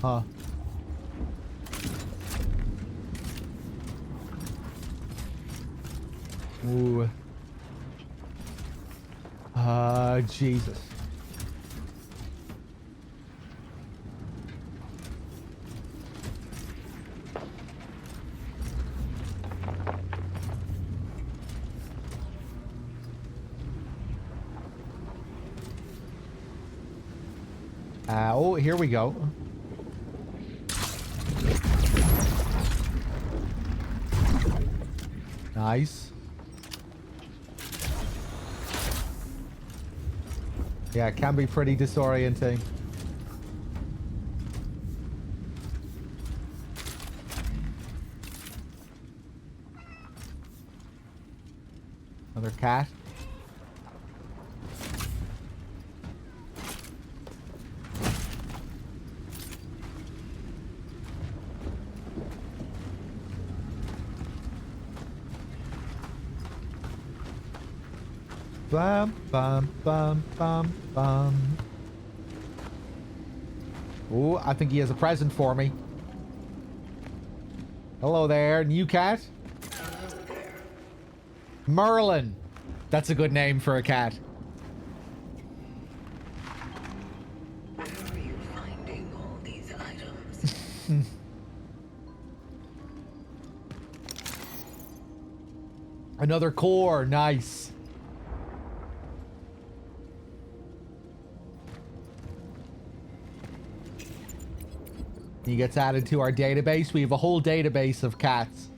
Huh. Ooh. Jesus. Oh, here we go. Nice. Yeah, it can be pretty disorienting. Another cat. Bum, bum, bum, bum, bum. Oh, I think he has a present for me. Hello there, new cat. Merlin. That's a good name for a cat. Where are you finding all these items? Another core, nice. He gets added to our database. We have a whole database of cats.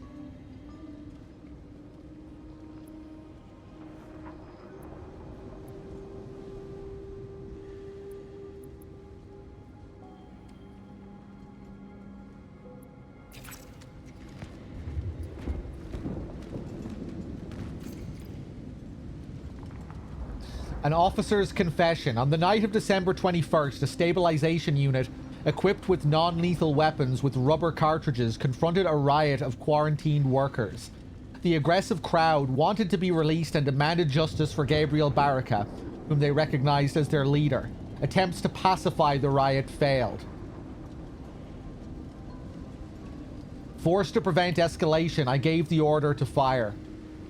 An officer's confession. On the night of December 21st, a stabilization unit equipped with non-lethal weapons with rubber cartridges confronted a riot of quarantined workers. The aggressive crowd wanted to be released and demanded justice for Gabriel Baraka, whom they recognized as their leader. Attempts to pacify the riot failed. Forced to prevent escalation, I gave the order to fire.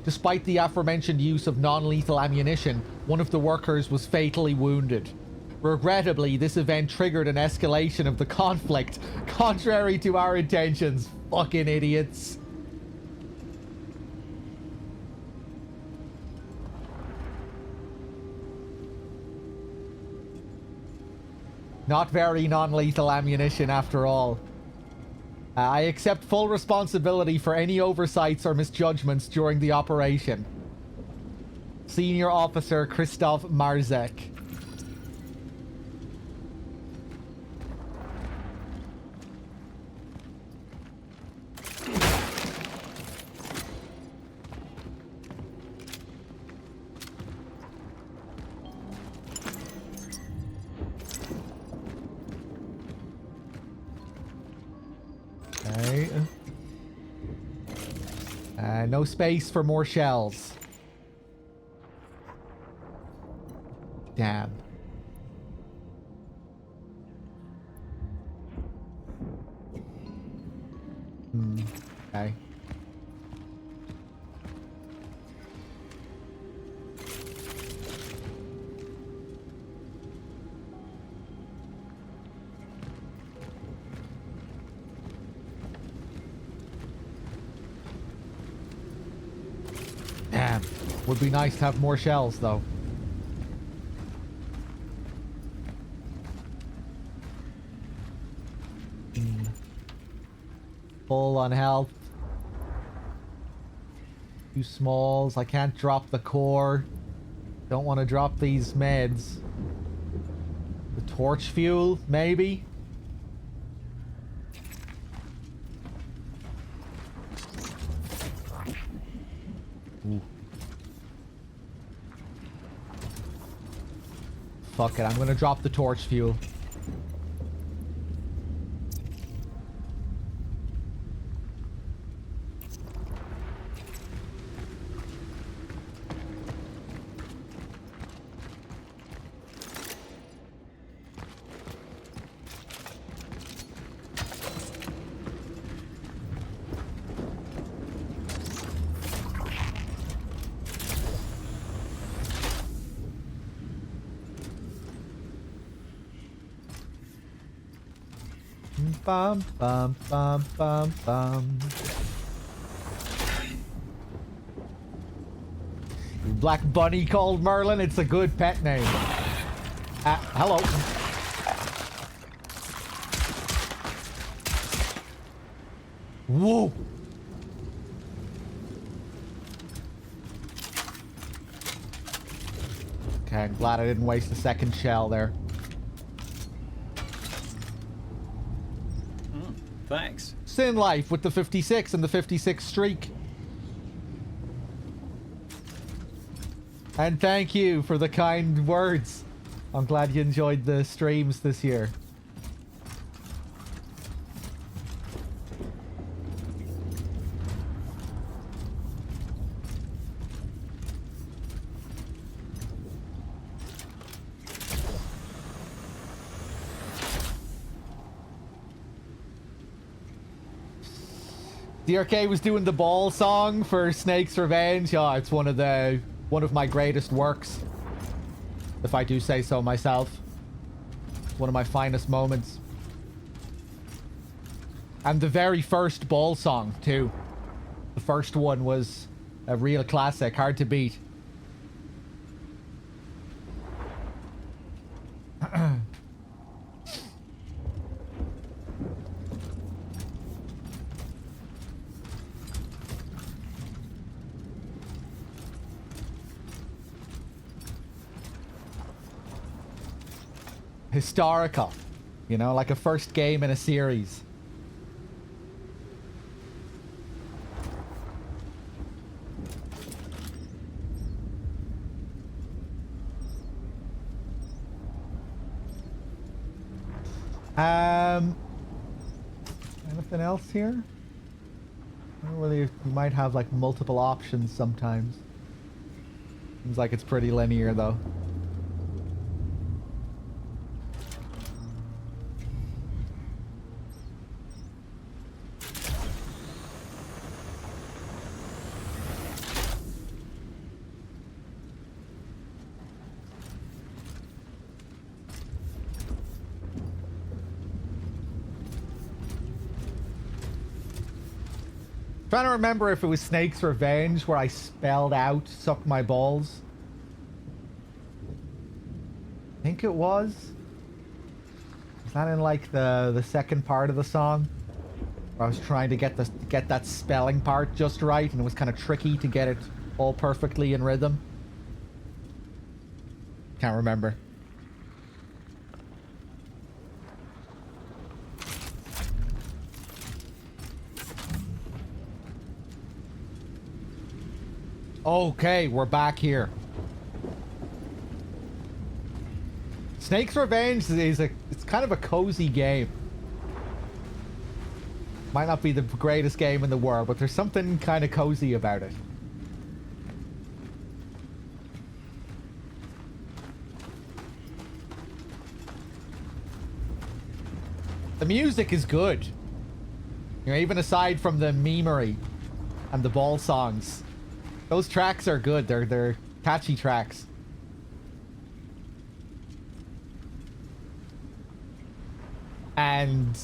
Despite the aforementioned use of non-lethal ammunition, one of the workers was fatally wounded. Regrettably, this event triggered an escalation of the conflict, contrary to our intentions. Fucking idiots. Not very non-lethal ammunition after all. I accept full responsibility for any oversights or misjudgments during the operation. Senior Officer Christoph Marzek. Okay. No space for more shells. Damn. Okay. Damn. Would be nice to have more shells, though. Full on health. Two smalls. I can't drop the core. Don't want to drop these meds. The torch fuel, maybe? Ooh. Fuck it, I'm gonna drop the torch fuel. Bum bum bum bum bum. Black Bunny called Merlin. It's a good pet name. Hello. Whoa. Okay, I'm glad I didn't waste a second shell there. Thanks. Sin Life with the 56 and the 56 streak. And thank you for the kind words. I'm glad you enjoyed the streams this year. DRK was doing the ball song for Snake's Revenge. Yeah, it's one of my greatest works, if I do say so myself. It's one of my finest moments. And the very first ball song too. The first one was a real classic, hard to beat. Historical, you know, like a first game in a series. Anything else here? I don't really, you might have like multiple options sometimes. Seems like it's pretty linear though. Trying to remember if it was Snake's Revenge where I spelled out "suck my balls." I think it was. Not in like the second part of the song. Where I was trying to get that spelling part just right, and it was kind of tricky to get it all perfectly in rhythm. Can't remember. Okay, we're back here. Snake's Revenge it's kind of a cozy game. Might not be the greatest game in the world, but there's something kind of cozy about it. The music is good. You know, even aside from the memery and the ball songs. Those tracks are good. They're catchy tracks. And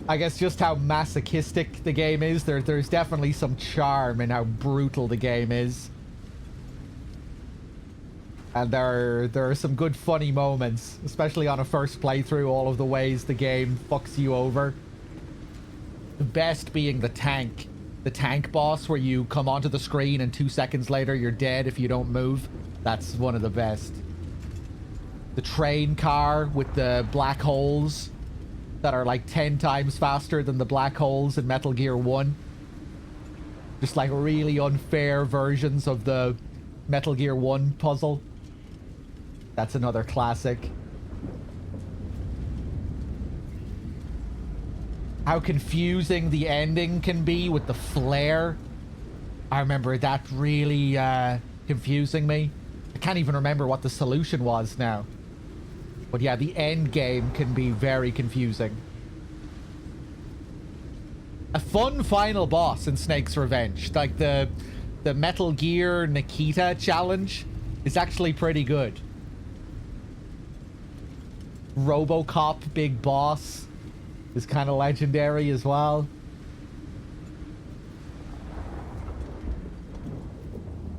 I guess just how masochistic the game is. There's definitely some charm in how brutal the game is. And there are some good funny moments, especially on a first playthrough, all of the ways the game fucks you over. The best being the tank boss, where you come onto the screen and 2 seconds later you're dead if you don't move. That's one of the best. The train car with the black holes that are like 10 times faster than the black holes in Metal Gear 1. Just like really unfair versions of the Metal Gear 1 puzzle. That's another classic. How confusing the ending can be with the flare. I remember that really confusing me. I can't even remember what the solution was now. But yeah, the end game can be very confusing. A fun final boss in Snake's Revenge. Like the Metal Gear Nikita challenge is actually pretty good. RoboCop Big Boss is kind of legendary as well.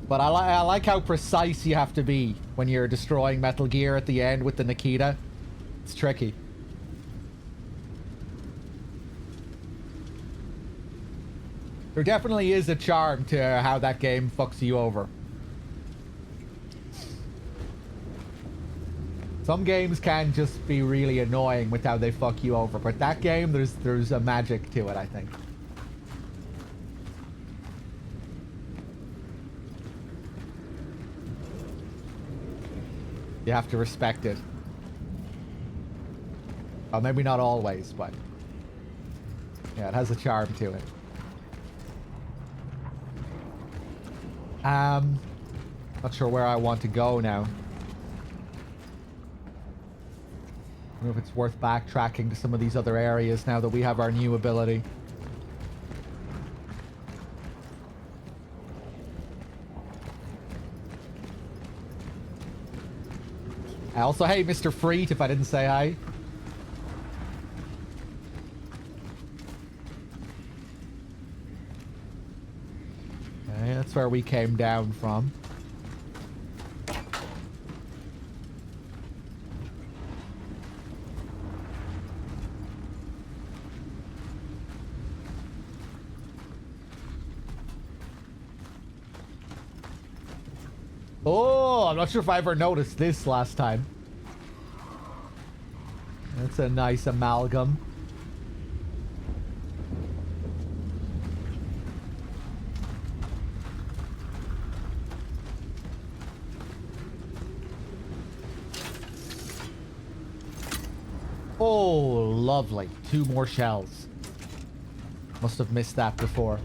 But I like how precise you have to be when you're destroying Metal Gear at the end with the Nikita. It's tricky. There definitely is a charm to how that game fucks you over. Some games can just be really annoying with how they fuck you over, but that game, there's a magic to it, I think. You have to respect it. Well, maybe not always, but yeah, it has a charm to it. Not sure where I want to go now. I don't know if it's worth backtracking to some of these other areas now that we have our new ability. Also, hey, Mr. Freet, if I didn't say hi. Okay, that's where we came down from. Oh, I'm not sure if I ever noticed this last time. That's a nice amalgam. Oh, lovely. 2 more shells. Must have missed that before.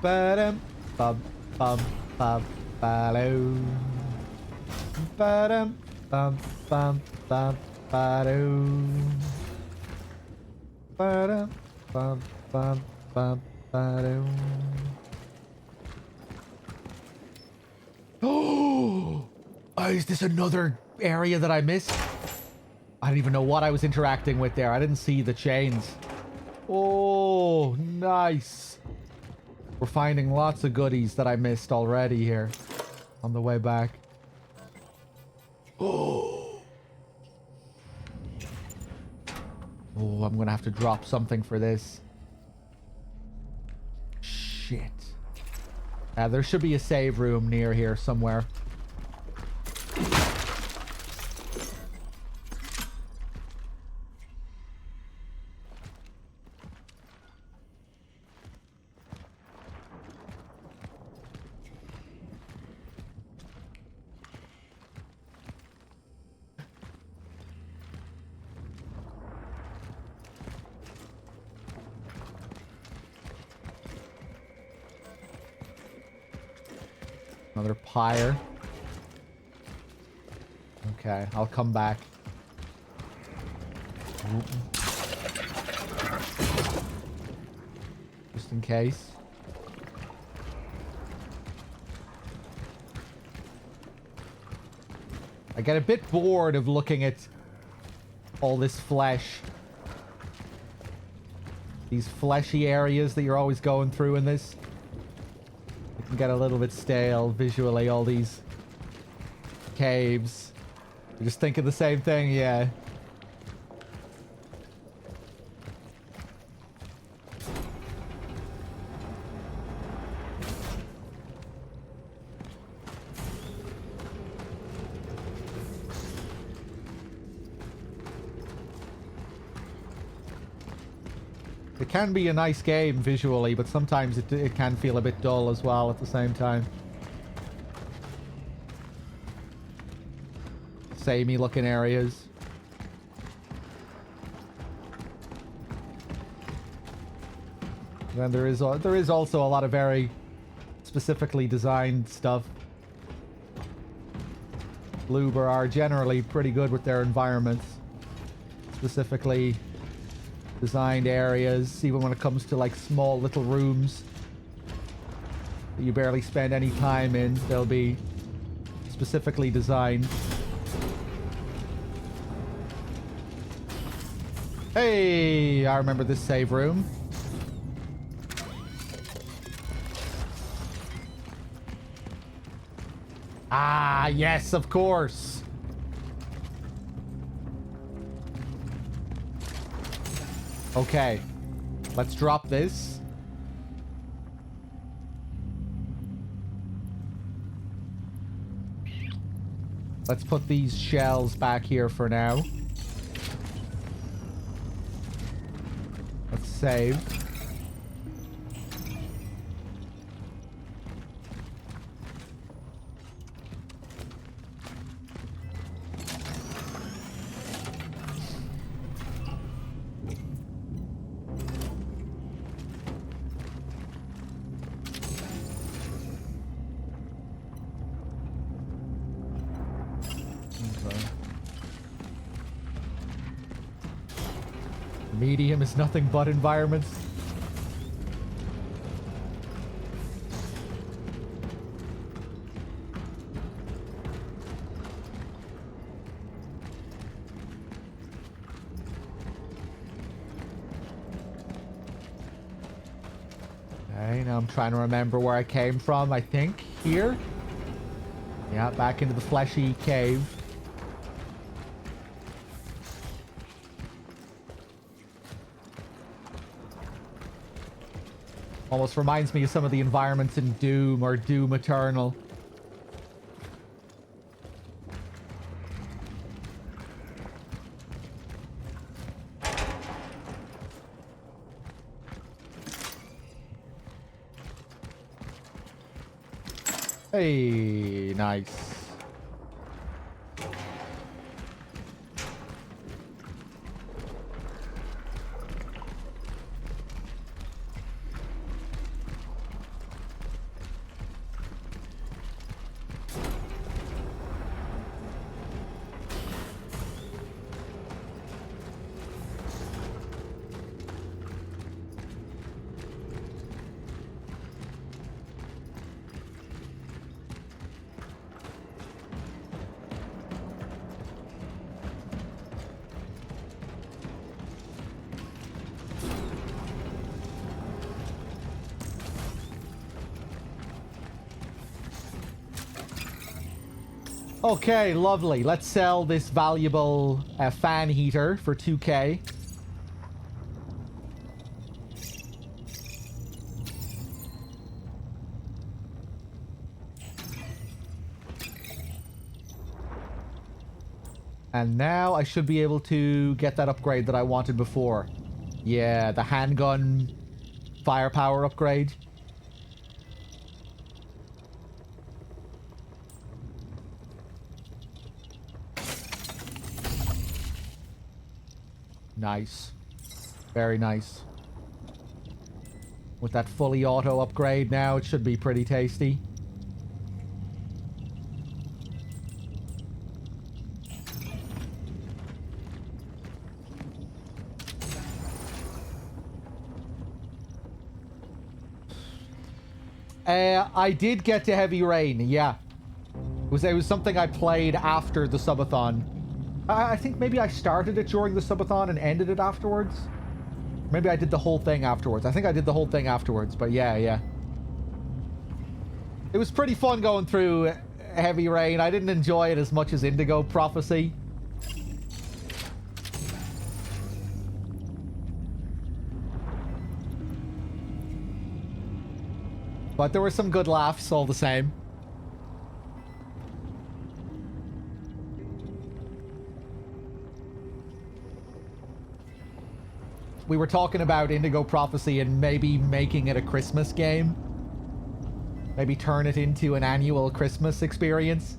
Ba-dum, bum, bum, bum, ba-doo. Ba-dum, bum, bum, bum, ba-doo. Ba-dum, bum, bum, bum, ba-doo. Oh, is this another area that I missed? I don't even know what I was interacting with there. I didn't see the chains. Oh, nice. We're finding lots of goodies that I missed already here on the way back. Oh, I'm gonna have to drop something for this. Shit. There should be a save room near here somewhere. Another pyre. Okay, I'll come back. Just in case. I get a bit bored of looking at all this flesh. These fleshy areas that you're always going through in this. It can get a little bit stale visually, all these caves. You're just thinking the same thing, yeah. It can be a nice game visually, but sometimes it can feel a bit dull as well at the same time. Samey looking areas. Then there is also a lot of very specifically designed stuff. Bloober are generally pretty good with their environments. Specifically designed areas, even when it comes to like small little rooms that you barely spend any time in, they'll be specifically designed. Hey, I remember this save room. Ah, yes, of course. Okay, let's drop this. Let's put these shells back here for now. Let's save. Medium is nothing but environments. Okay, now I'm trying to remember where I came from. I think here. Yeah, back into the fleshy cave. Almost reminds me of some of the environments in Doom or Doom Eternal. Hey, nice. Okay, lovely. Let's sell this valuable fan heater for 2k. And now I should be able to get that upgrade that I wanted before. Yeah, the handgun firepower upgrade. Nice. Very nice. With that fully auto upgrade now, it should be pretty tasty. I did get to Heavy Rain, yeah. It was something I played after the subathon. I think maybe I started it during the subathon and ended it afterwards. Maybe I did the whole thing afterwards. I think I did the whole thing afterwards, but yeah. It was pretty fun going through Heavy Rain. I didn't enjoy it as much as Indigo Prophecy. But there were some good laughs all the same. We were talking about Indigo Prophecy and maybe making it a Christmas game. Maybe turn it into an annual Christmas experience.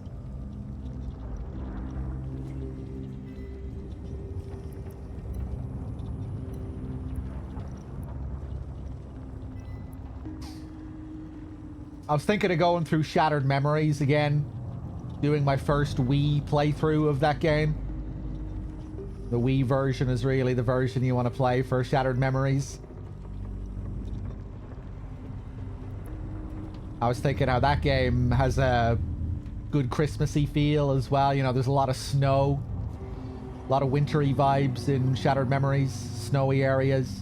I was thinking of going through Shattered Memories again. Doing my first Wii playthrough of that game. The Wii version is really the version you want to play for Shattered Memories. I was thinking how that game has a good Christmassy feel as well. You know, there's a lot of snow. A lot of wintry vibes in Shattered Memories. Snowy areas.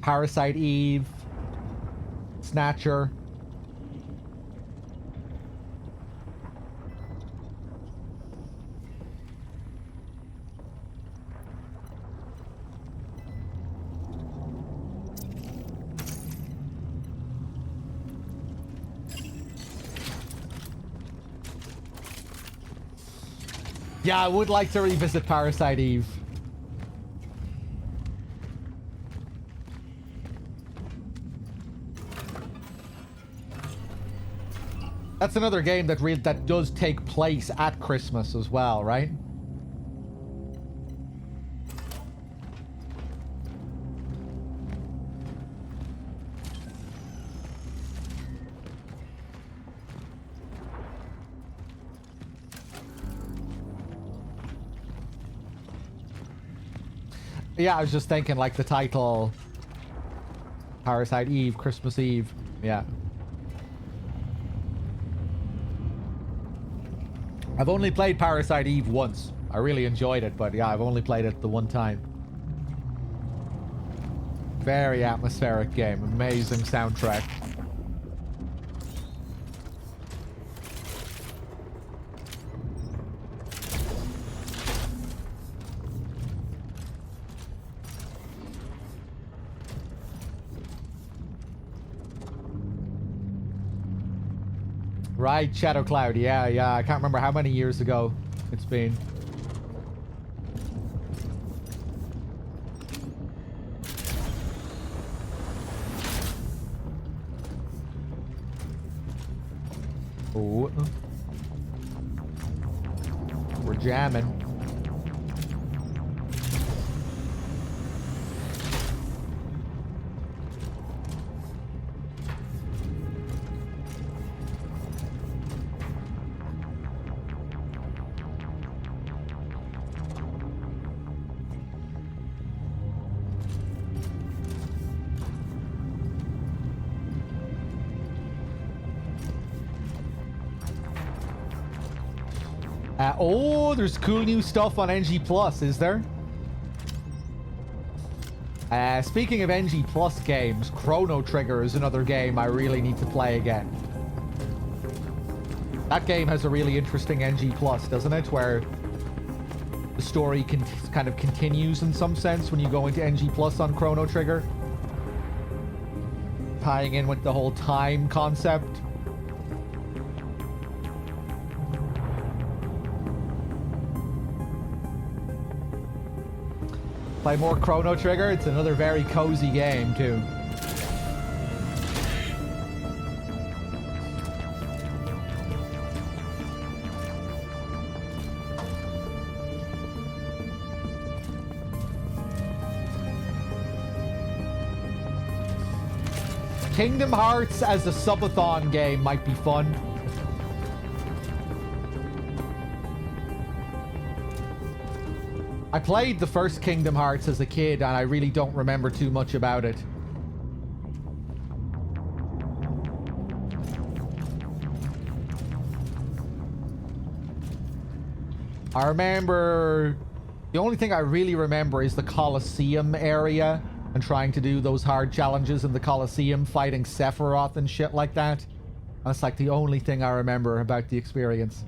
Parasite Eve. Snatcher. Yeah, I would like to revisit Parasite Eve. That's another game that does take place at Christmas as well, right? Yeah, I was just thinking like the title Parasite Eve, Christmas Eve. Yeah. I've only played Parasite Eve once. I really enjoyed it, but yeah, I've only played it the one time. Very atmospheric game. Amazing soundtrack. Right, Shadow Cloud. Yeah. I can't remember how many years ago it's been. Oh. We're jamming. Oh, there's cool new stuff on NG Plus, is there? Speaking of NG Plus games, Chrono Trigger is another game I really need to play again. That game has a really interesting NG Plus, doesn't it? Where the story kind of continues in some sense when you go into NG Plus on Chrono Trigger. Tying in with the whole time concept. Play more Chrono Trigger. It's another very cozy game, too. Kingdom Hearts as a subathon game might be fun. I played the first Kingdom Hearts as a kid, and I really don't remember too much about it. I remember... The only thing I really remember is the Colosseum area and trying to do those hard challenges in the Colosseum, fighting Sephiroth and shit like that. That's like the only thing I remember about the experience.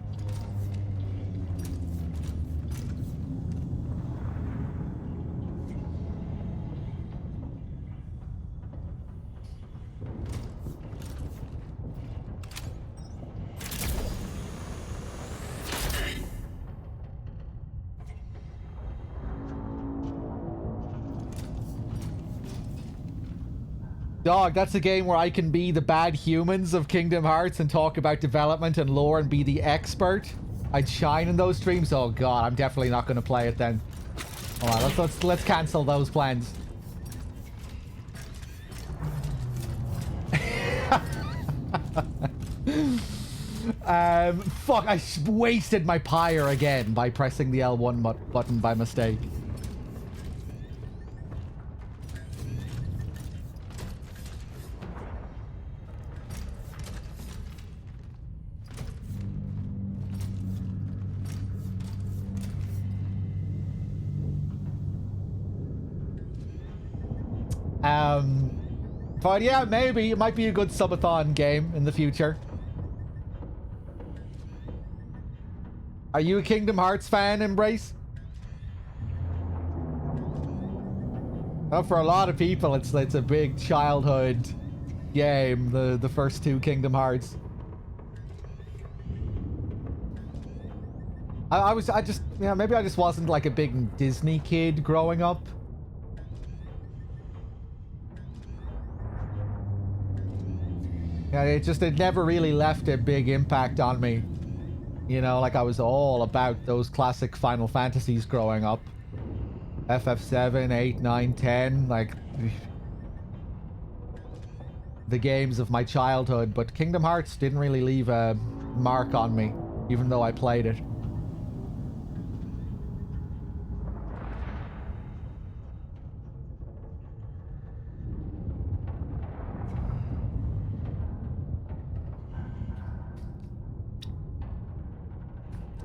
Dog, that's a game where I can be the bad humans of Kingdom Hearts and talk about development and lore and be the expert. I'd shine in those streams. Oh god, I'm definitely not going to play it then. Hold on, let's cancel those plans. Fuck, I wasted my pyre again by pressing the L1 button by mistake. But yeah, maybe it might be a good subathon game in the future. Are you a Kingdom Hearts fan, Embrace? Well, for a lot of people, it's a big childhood game. The first two Kingdom Hearts. Maybe I just wasn't like a big Disney kid growing up. Yeah, it never really left a big impact on me. You know, like I was all about those classic Final Fantasies growing up. FF7, 8, 9, 10, like the games of my childhood, but Kingdom Hearts didn't really leave a mark on me, even though I played it.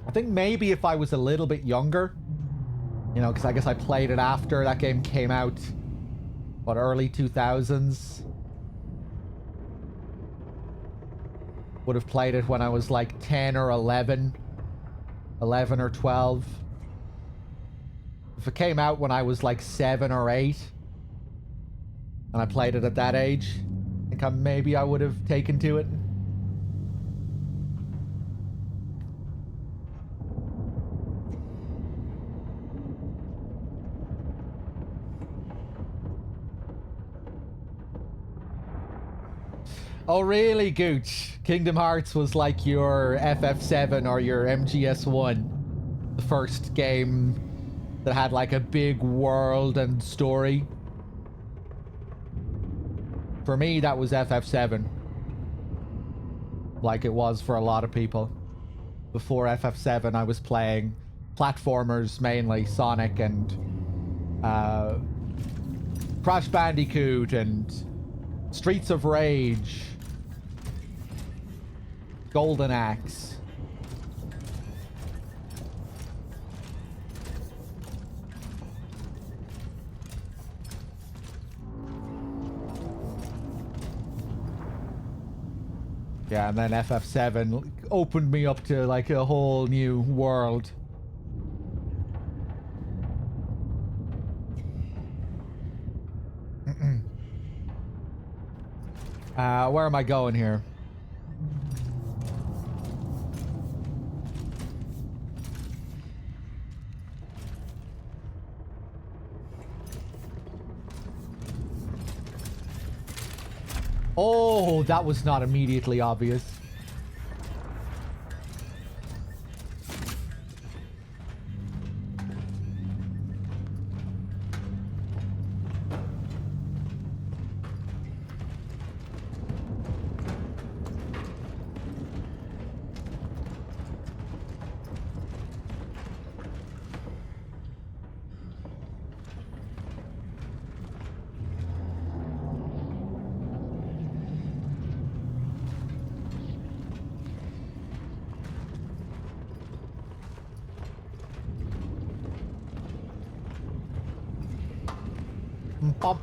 I think maybe if I was a little bit younger, you know, because I guess I played it after that game came out, what, early 2000s? Would have played it when I was like 10 or 11 or 12. If it came out when I was like 7 or 8, and I played it at that age, I think maybe I would have taken to it. Oh really, Gooch? Kingdom Hearts was like your FF7 or your MGS1. The first game that had like a big world and story. For me, that was FF7. Like it was for a lot of people. Before FF7, I was playing platformers mainly, Sonic and Crash Bandicoot and Streets of Rage, Golden Axe. Yeah, and then FF7 opened me up to like a whole new world. Where am I going here? Oh, that was not immediately obvious. Pop.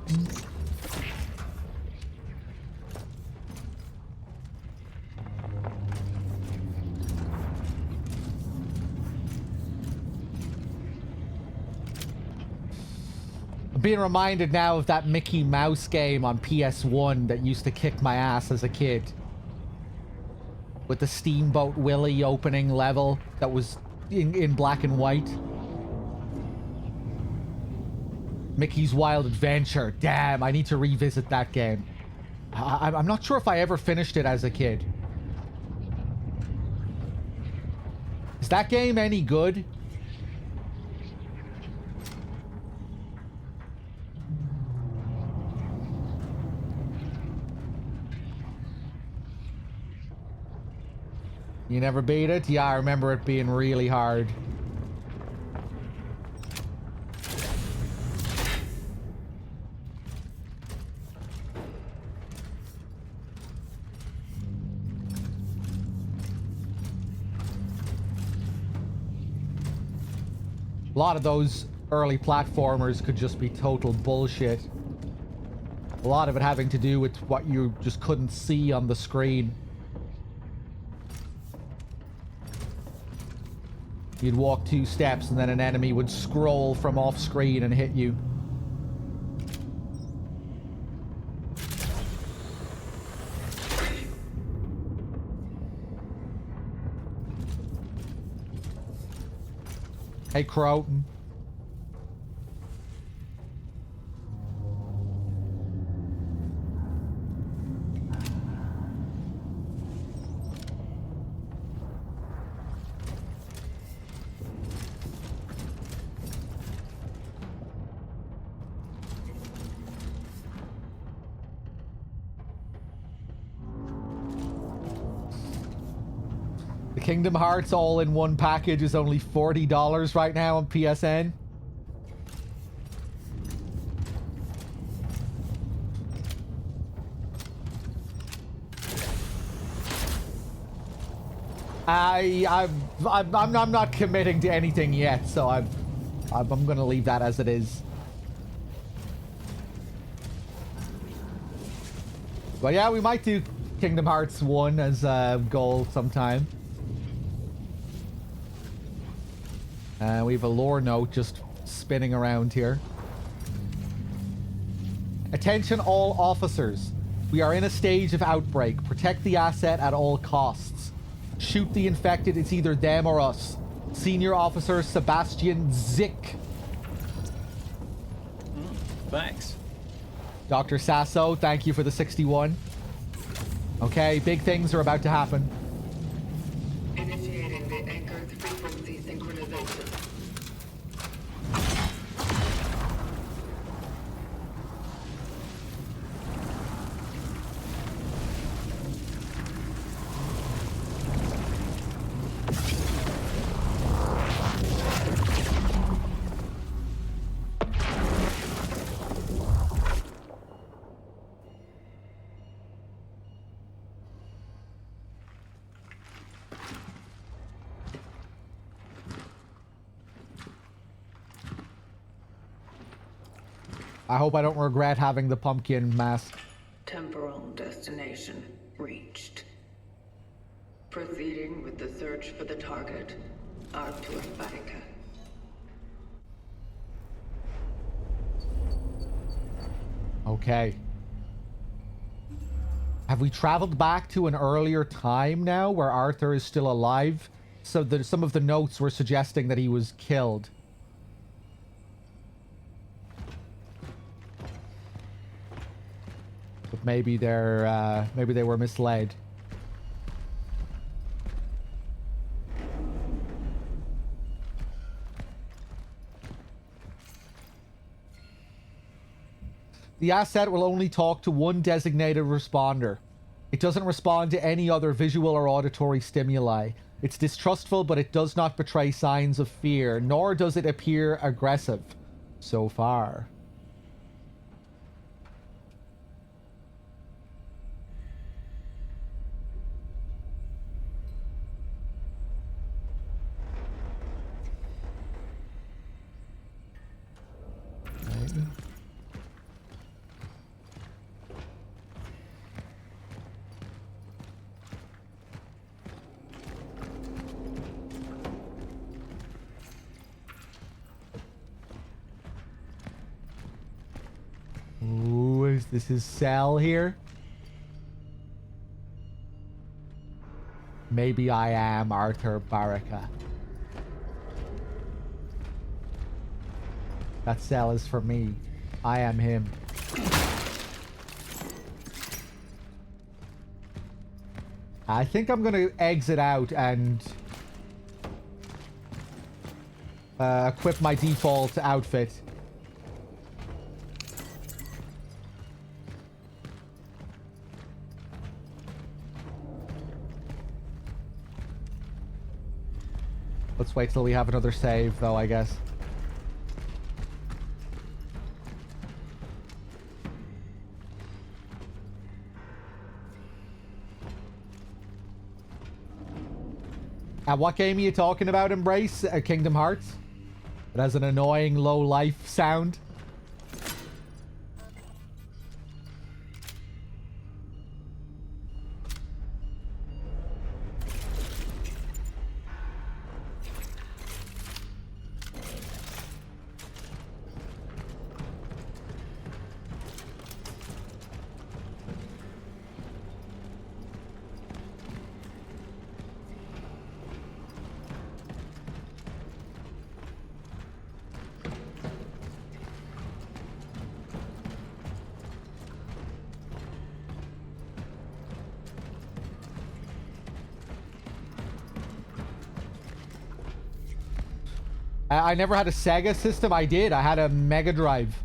I'm being reminded now of that Mickey Mouse game on PS1 that used to kick my ass as a kid. With the Steamboat Willie opening level that was in black and white. Mickey's Wild Adventure. Damn, I need to revisit that game. I'm not sure if I ever finished it as a kid. Is that game any good? You never beat it? Yeah, I remember it being really hard. A lot of those early platformers could just be total bullshit. A lot of it having to do with what you just couldn't see on the screen. You'd walk 2 steps and then an enemy would scroll from off screen and hit you. Hey, Crow. The Kingdom Hearts all-in-one package is only $40 right now on PSN. I'm not committing to anything yet, so I'm gonna leave that as it is. But yeah, we might do Kingdom Hearts 1 as a goal sometime. We have a lore note just spinning around here. Attention all officers. We are in a stage of outbreak. Protect the asset at all costs. Shoot the infected. It's either them or us. Senior Officer Sebastian Zick. Thanks. Dr. Sasso, thank you for the 61. Okay, big things are about to happen. Initiating the anchored frequency synchronization. I hope I don't regret having the pumpkin mask. Temporal destination reached. Proceeding with the search for the target, Artur Barika. Okay. Have we traveled back to an earlier time now where Arthur is still alive? So that some of the notes were suggesting that he was killed. But maybe maybe they were misled. The asset will only talk to one designated responder. It doesn't respond to any other visual or auditory stimuli. It's distrustful, but it does not betray signs of fear, nor does it appear aggressive. So far. Right. Ooh, is this his cell here? Maybe I am Arthur Barika. That cell is for me. I am him. I think I'm gonna exit out and equip my default outfit. Let's wait till we have another save, though, I guess. What game are you talking about, Embrace? Kingdom Hearts? It has an annoying low life sound. I never had a Sega system. I did. I had a Mega Drive.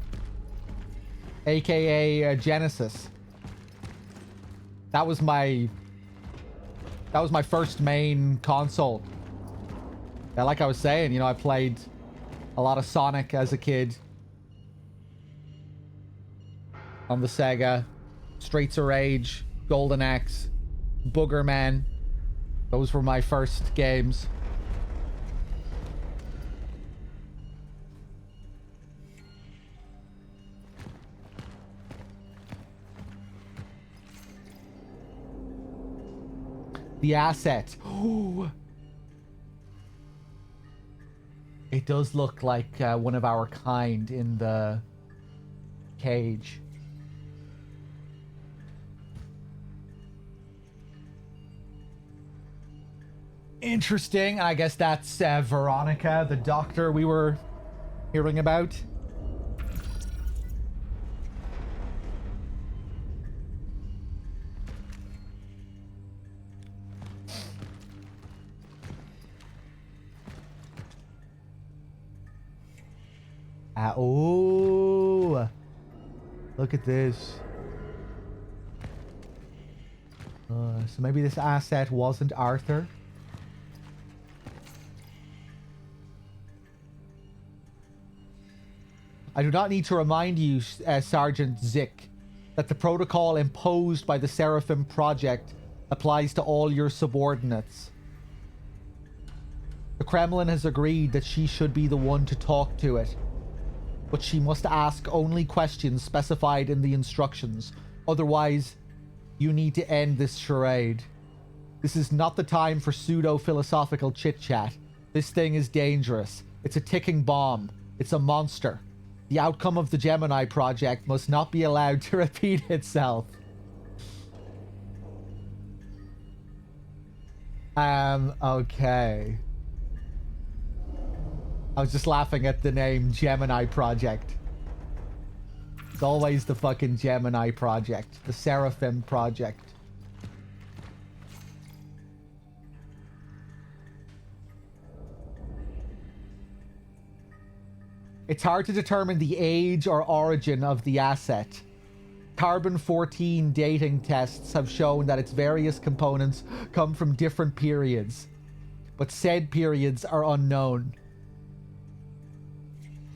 AKA Genesis. That was my first main console. Yeah, like I was saying, you know, I played a lot of Sonic as a kid. On the Sega. Streets of Rage. Golden Axe. Boogerman. Those were my first games. The asset. Ooh. It does look like one of our kind in the cage. Interesting. I guess that's Veronica, the doctor we were hearing about. Oh, look at this. So maybe this asset wasn't Arthur. I do not need to remind you, Sergeant Zick, that the protocol imposed by the Seraphim Project applies to all your subordinates. The Kremlin has agreed that she should be the one to talk to it, but she must ask only questions specified in the instructions. Otherwise, you need to end this charade. This is not the time for pseudo-philosophical chit-chat. This thing is dangerous. It's a ticking bomb. It's a monster. The outcome of the Gemini project must not be allowed to repeat itself. Okay. I was just laughing at the name Gemini Project. It's always the fucking Gemini Project. The Seraphim Project. It's hard to determine the age or origin of the asset. Carbon-14 dating tests have shown that its various components come from different periods, but said periods are unknown.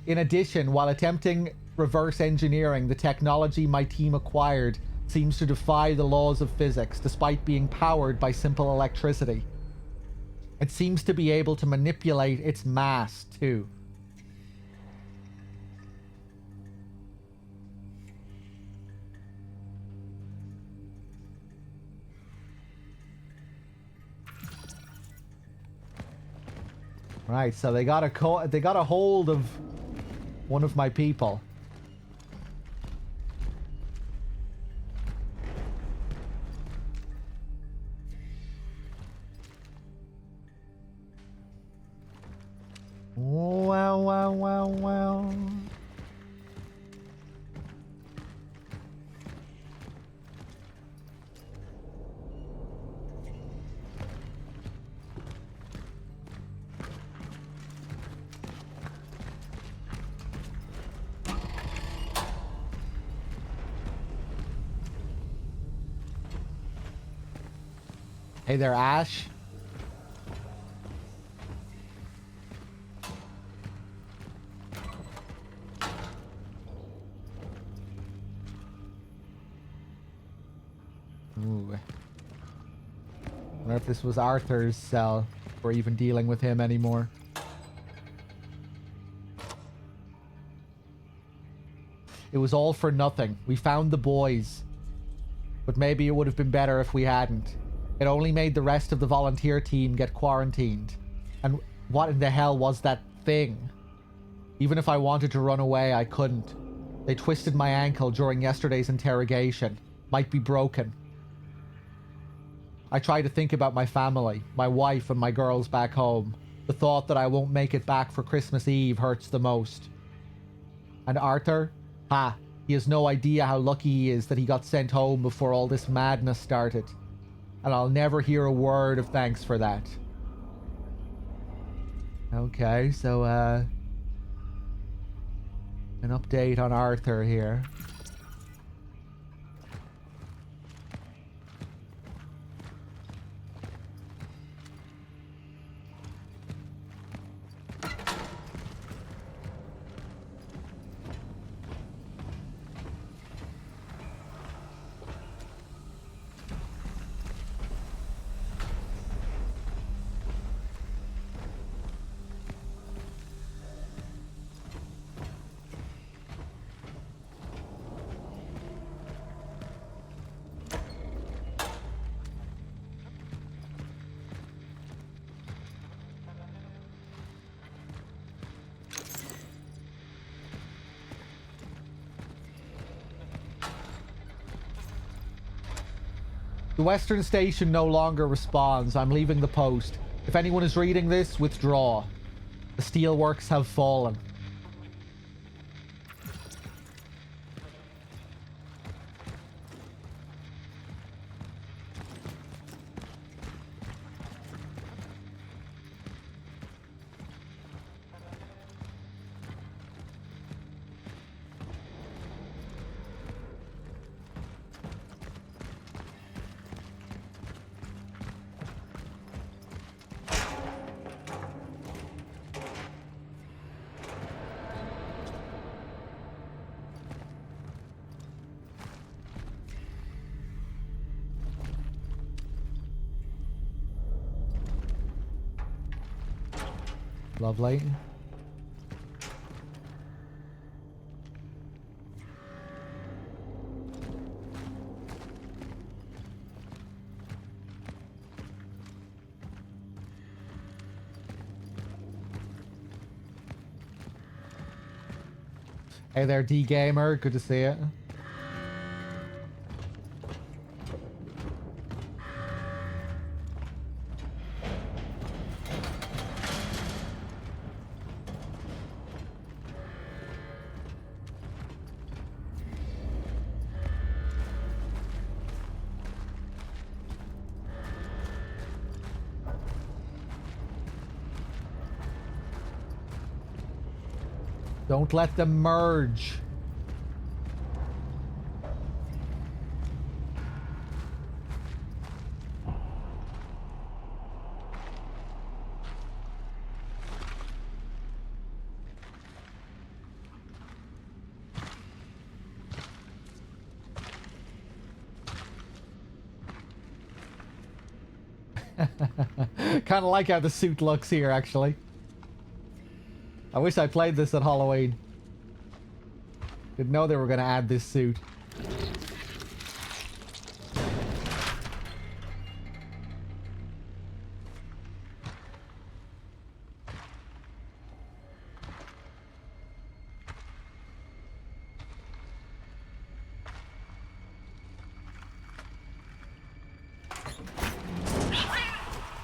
In addition, while attempting reverse engineering, the technology my team acquired seems to defy the laws of physics despite being powered by simple electricity. It seems to be able to manipulate its mass, too. Right, so they got a hold of one of my people. Wow, wow, wow, wow. Hey there, Ash. Ooh. I wonder if this was Arthur's cell. We're even dealing with him anymore. It was all for nothing. We found the boys. But maybe it would have been better if we hadn't. It only made the rest of the volunteer team get quarantined. And what in the hell was that thing? Even if I wanted to run away, I couldn't. They twisted my ankle during yesterday's interrogation. Might be broken. I try to think about my family, my wife and my girls back home. The thought that I won't make it back for Christmas Eve hurts the most. And Arthur? Ha, he has no idea how lucky he is that he got sent home before all this madness started. And I'll never hear a word of thanks for that. Okay, so, an update on Arthur here. The Western Station no longer responds. I'm leaving the post. If anyone is reading this, withdraw. The steelworks have fallen. Lovely. Hey there, D-Gamer. Good to see you. Don't let them merge. Kind of like how the suit looks here, actually. I wish I played this at Halloween. Didn't know they were going to add this suit.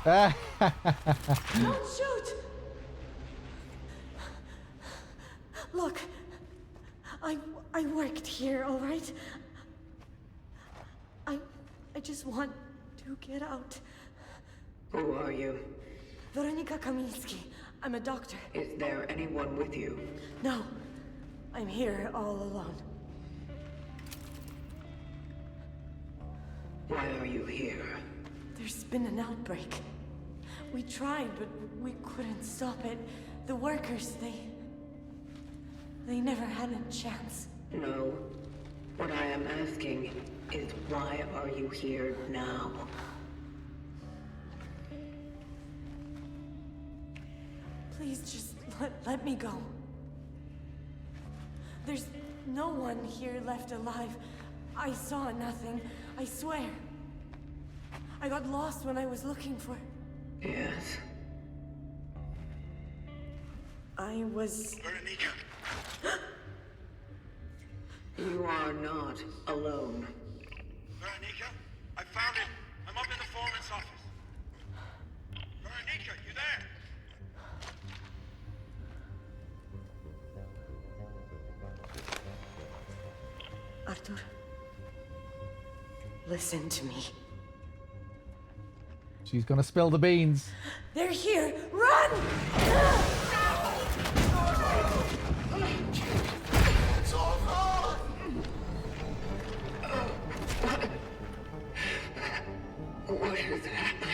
Don't shoot! Look, I worked here, all right? I just want to get out. Who are you? Weronika Kamiński. I'm a doctor. Is there anyone with you? No, I'm here all alone. Why are you here? There's been an outbreak. We tried, but we couldn't stop it. The workers, they never had a chance. No. What I am asking is why are you here now? Please just let me go. There's no one here left alive. I saw nothing, I swear. I got lost when I was looking for... Yes. I was... Veronica! You are not alone. Veronica? I found him! I'm up in the foreman's office. Veronica, you there? Arthur, listen to me. She's gonna spill the beans. They're here! Run! It's all wrong! What has happened?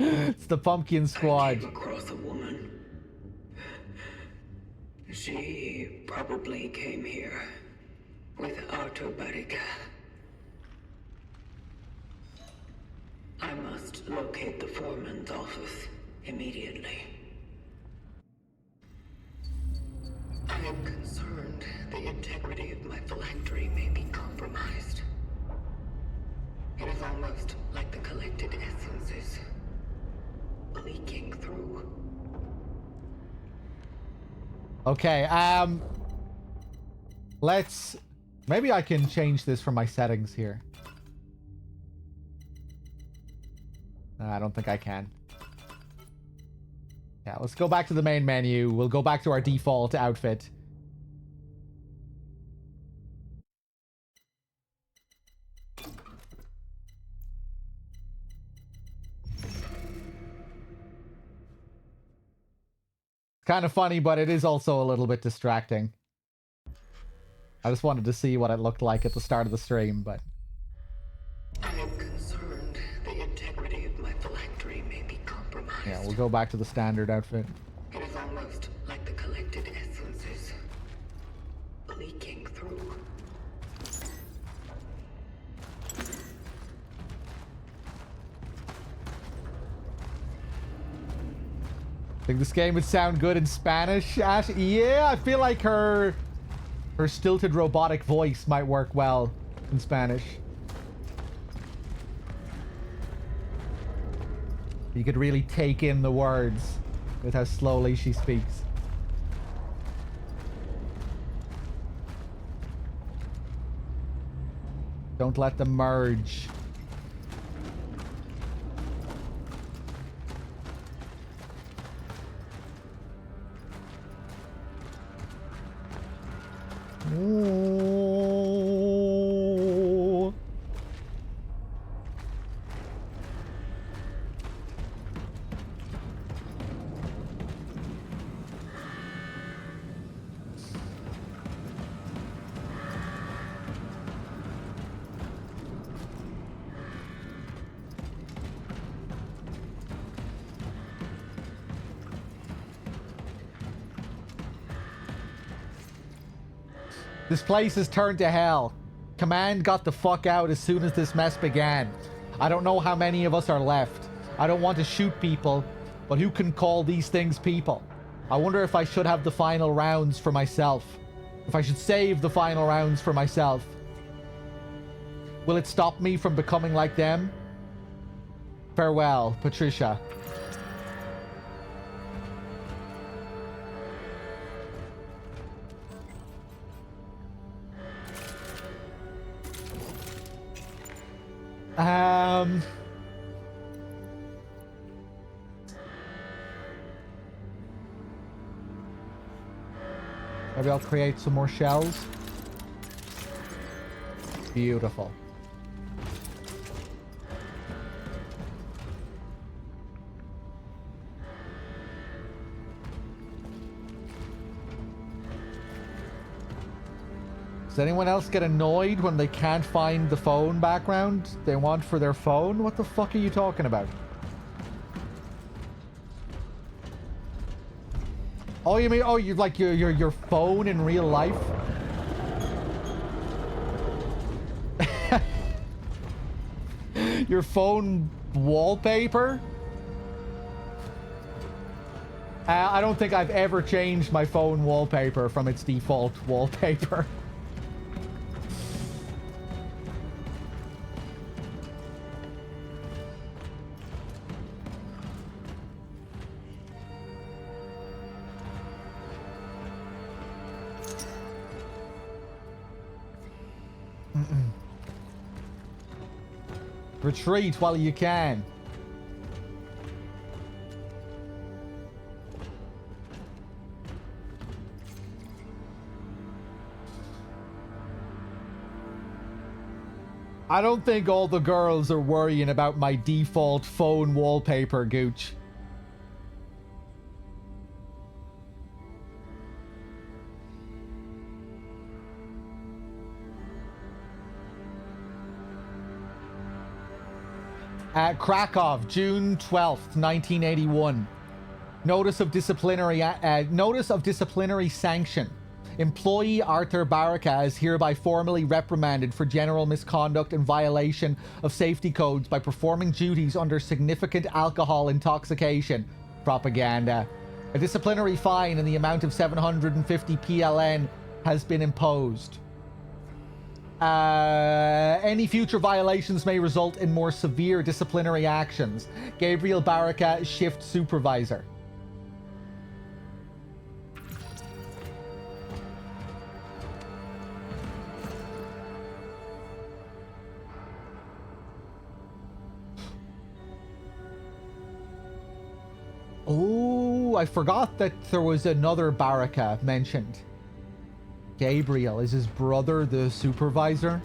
It's the Pumpkin I Squad. came across a woman. She probably came here with Artur Barriga. I must locate the foreman's office immediately. I am concerned the integrity of my phylactery may be compromised. It is almost like the collected essences leaking through. Okay, let's... Maybe I can change this from my settings here. I don't think I can. Yeah, let's go back to the main menu. We'll go back to our default outfit. Kind of funny, but it is also a little bit distracting. I just wanted to see what it looked like at the start of the stream, but... I am concerned the integrity of my phylactery may be compromised. Yeah, we'll go back to the standard outfit. It is almost like the collected essences leaking through. Think this game would sound good in Spanish, Ash? Yeah, I feel like her stilted robotic voice might work well in Spanish. You could really take in the words with how slowly she speaks. Don't let them merge. Ooh. This place has turned to hell. Command got the fuck out as soon as this mess began. I don't know how many of us are left. I don't want to shoot people, but who can call these things people? I wonder if I should have the final rounds for myself. If I should save the final rounds for myself. Will it stop me from becoming like them? Farewell, Patricia. Maybe I'll create some more shells. Beautiful. Does anyone else get annoyed when they can't find the phone background they want for their phone? What the fuck are you talking about? Oh, you mean, oh, you like your phone in real life? Your phone wallpaper? I don't think I've ever changed my phone wallpaper from its default wallpaper. Retreat while you can. I don't think all the girls are worrying about my default phone wallpaper, Gooch. Krakow, June 12th, 1981. Notice of disciplinary sanction. Employee Arthur Baraka is hereby formally reprimanded for general misconduct and violation of safety codes by performing duties under significant alcohol intoxication. Propaganda. A disciplinary fine in the amount of 750 PLN has been imposed. Any future violations may result in more severe disciplinary actions. Gabriel Baraka, shift supervisor. Oh, I forgot that there was another Baraka mentioned. Gabriel, is his brother the supervisor?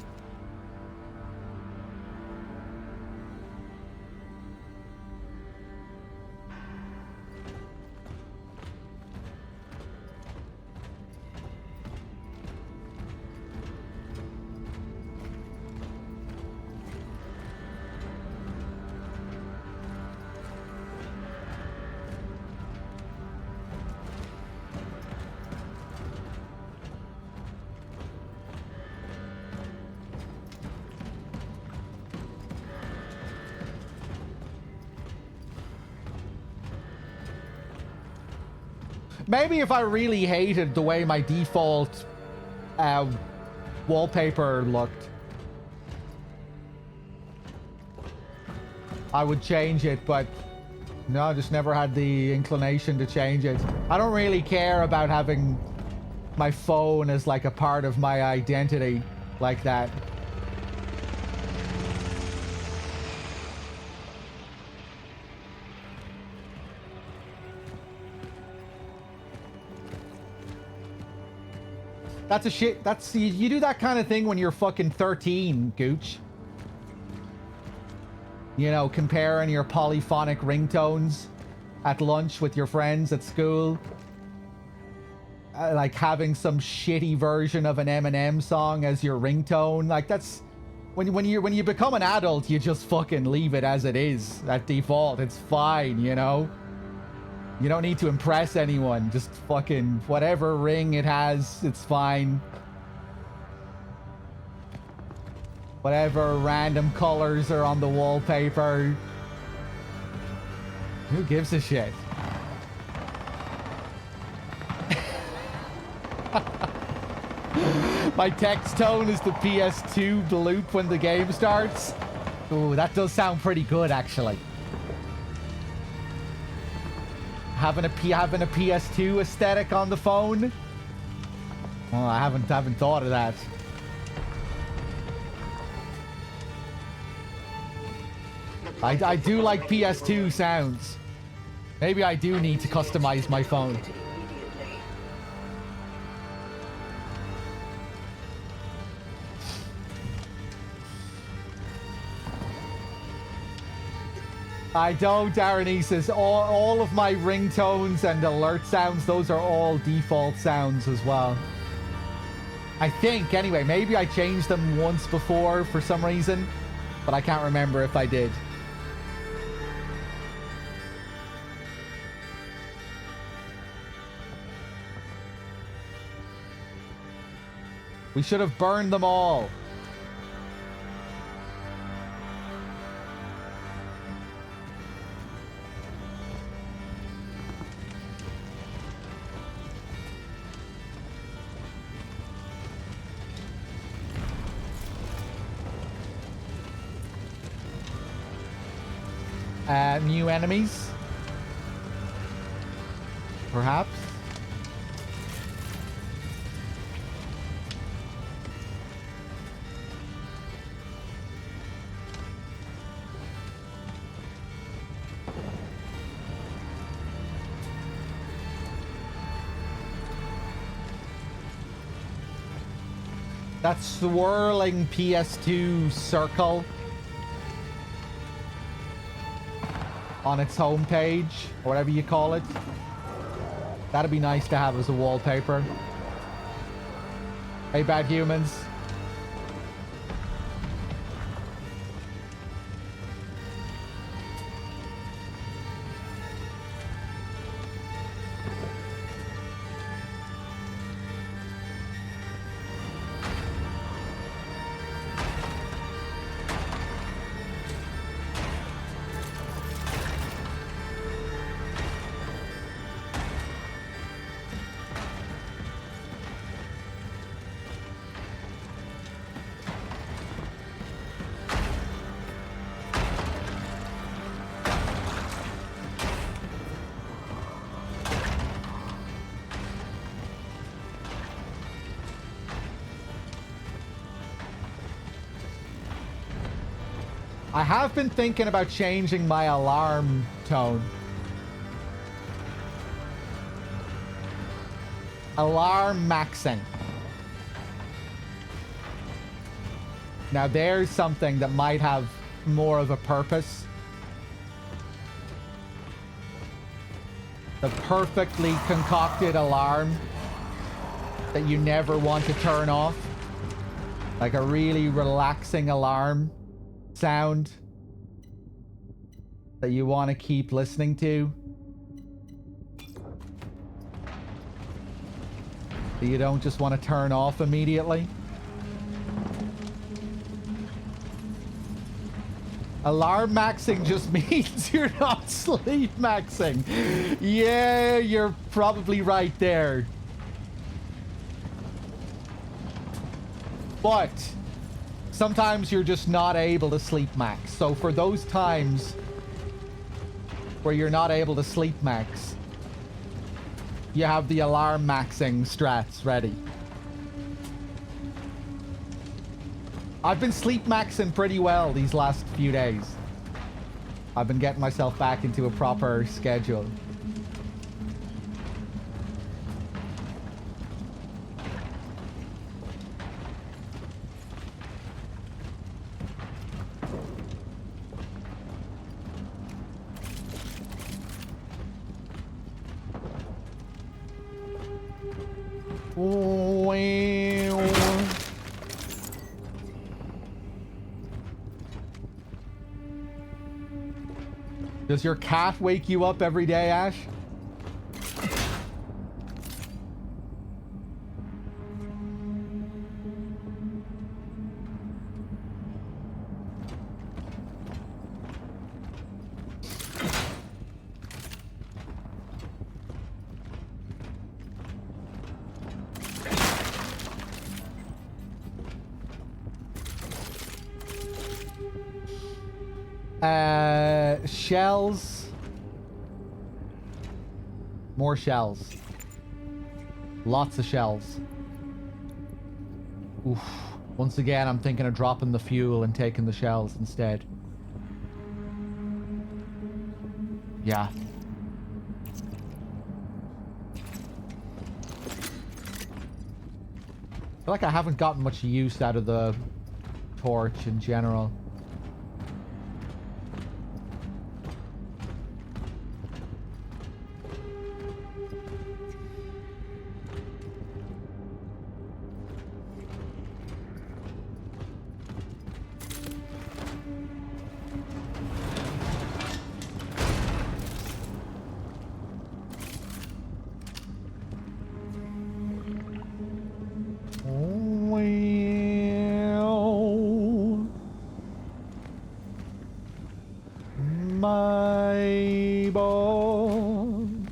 Maybe if I really hated the way my default wallpaper looked, I would change it, but no, I just never had the inclination to change it. I don't really care about having my phone as like a part of my identity like that. That's a shit. That's you do that kind of thing when you're fucking 13, Gooch. You know, comparing your polyphonic ringtones at lunch with your friends at school. Like having some shitty version of an Eminem song as your ringtone. Like that's when you become an adult, you just fucking leave it as it is at default. It's fine, you know. You don't need to impress anyone. Just fucking whatever ring it has, it's fine. Whatever random colors are on the wallpaper. Who gives a shit? My text tone is the PS2 loop when the game starts. Ooh, that does sound pretty good, actually. Having a PS2 aesthetic on the phone? Oh, I haven't thought of that. I do like PS2 sounds. Maybe I do need to customize my phone. I don't, Darren says. All of my ringtones and alert sounds, those are all default sounds as well. I think, anyway. Maybe I changed them once before for some reason, but I can't remember if I did. We should have burned them all. New enemies? Perhaps? That swirling PS2 circle on its homepage, or whatever you call it. That'd be nice to have as a wallpaper. Hey, bad humans. I have been thinking about changing my alarm tone. Alarm maxing. Now there's something that might have more of a purpose. The perfectly concocted alarm that you never want to turn off. Like a really relaxing alarm sound that you want to keep listening to, that you don't just want to turn off immediately. Alarm maxing just means you're not sleep maxing. Yeah, you're probably right there. But sometimes you're just not able to sleep max. So for those times where you're not able to sleep max, you have the alarm maxing strats ready. I've been sleep maxing pretty well these last few days. I've been getting myself back into a proper schedule. Does your cat wake you up every day, Ash? Shells. More shells. Lots of shells. Oof. Once again, I'm thinking of dropping the fuel and taking the shells instead. Yeah. I feel like I haven't gotten much use out of the torch in general. My bones.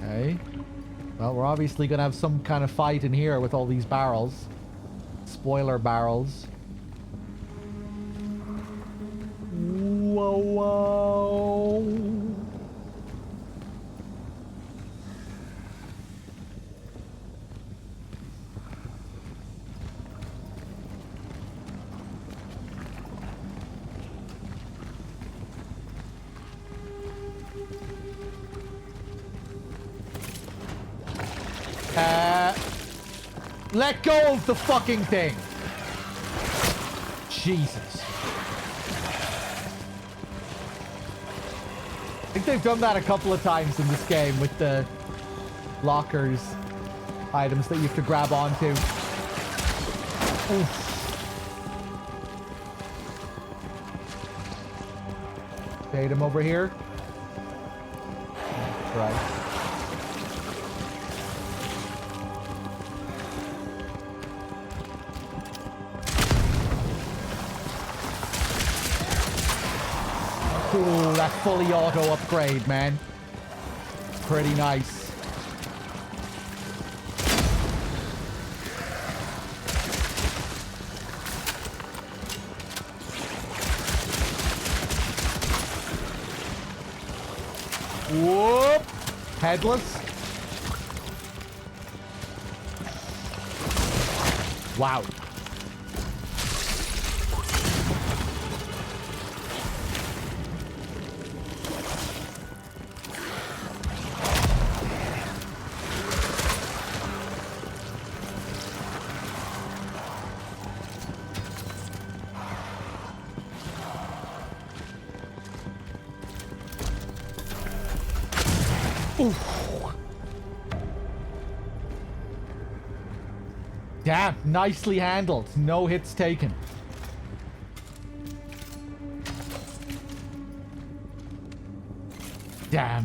Okay. Well, we're obviously gonna have some kind of fight in here with all these barrels. Spoiler barrels. Whoa, whoa. Let go of the fucking thing. Jesus. I think they've done that a couple of times in this game with the lockers items that you have to grab onto. Oof. Bait him over here. Right. Ooh, that fully auto upgrade, man. Pretty nice. Whoop! Headless. Wow. Damn, nicely handled. No hits taken. Damn.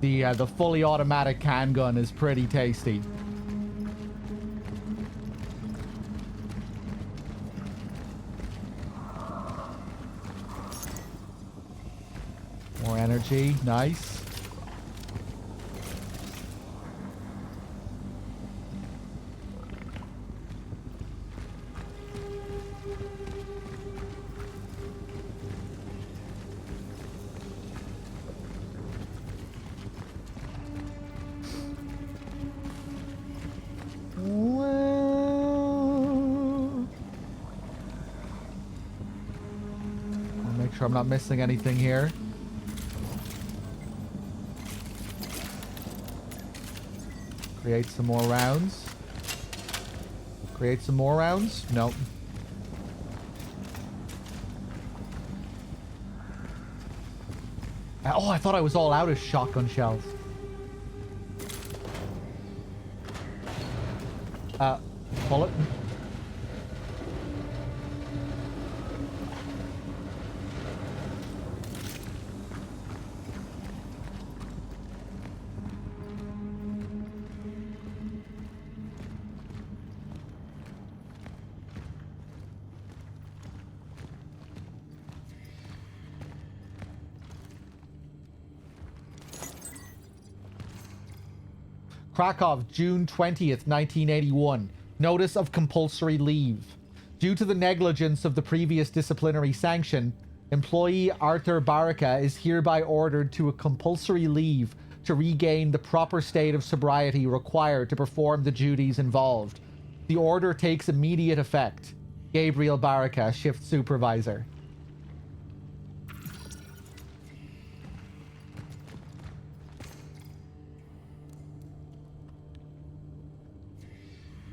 The fully automatic handgun is pretty tasty. More energy, nice. I'll make sure I'm not missing anything here. Create some more rounds. Create some more rounds? Nope. Oh, I thought I was all out of shotgun shells. Bullet. Krakow, June 20th, 1981. Notice of compulsory leave. Due to the negligence of the previous disciplinary sanction, employee Arthur Baraka is hereby ordered to a compulsory leave to regain the proper state of sobriety required to perform the duties involved. The order takes immediate effect. Gabriel Baraka, shift supervisor.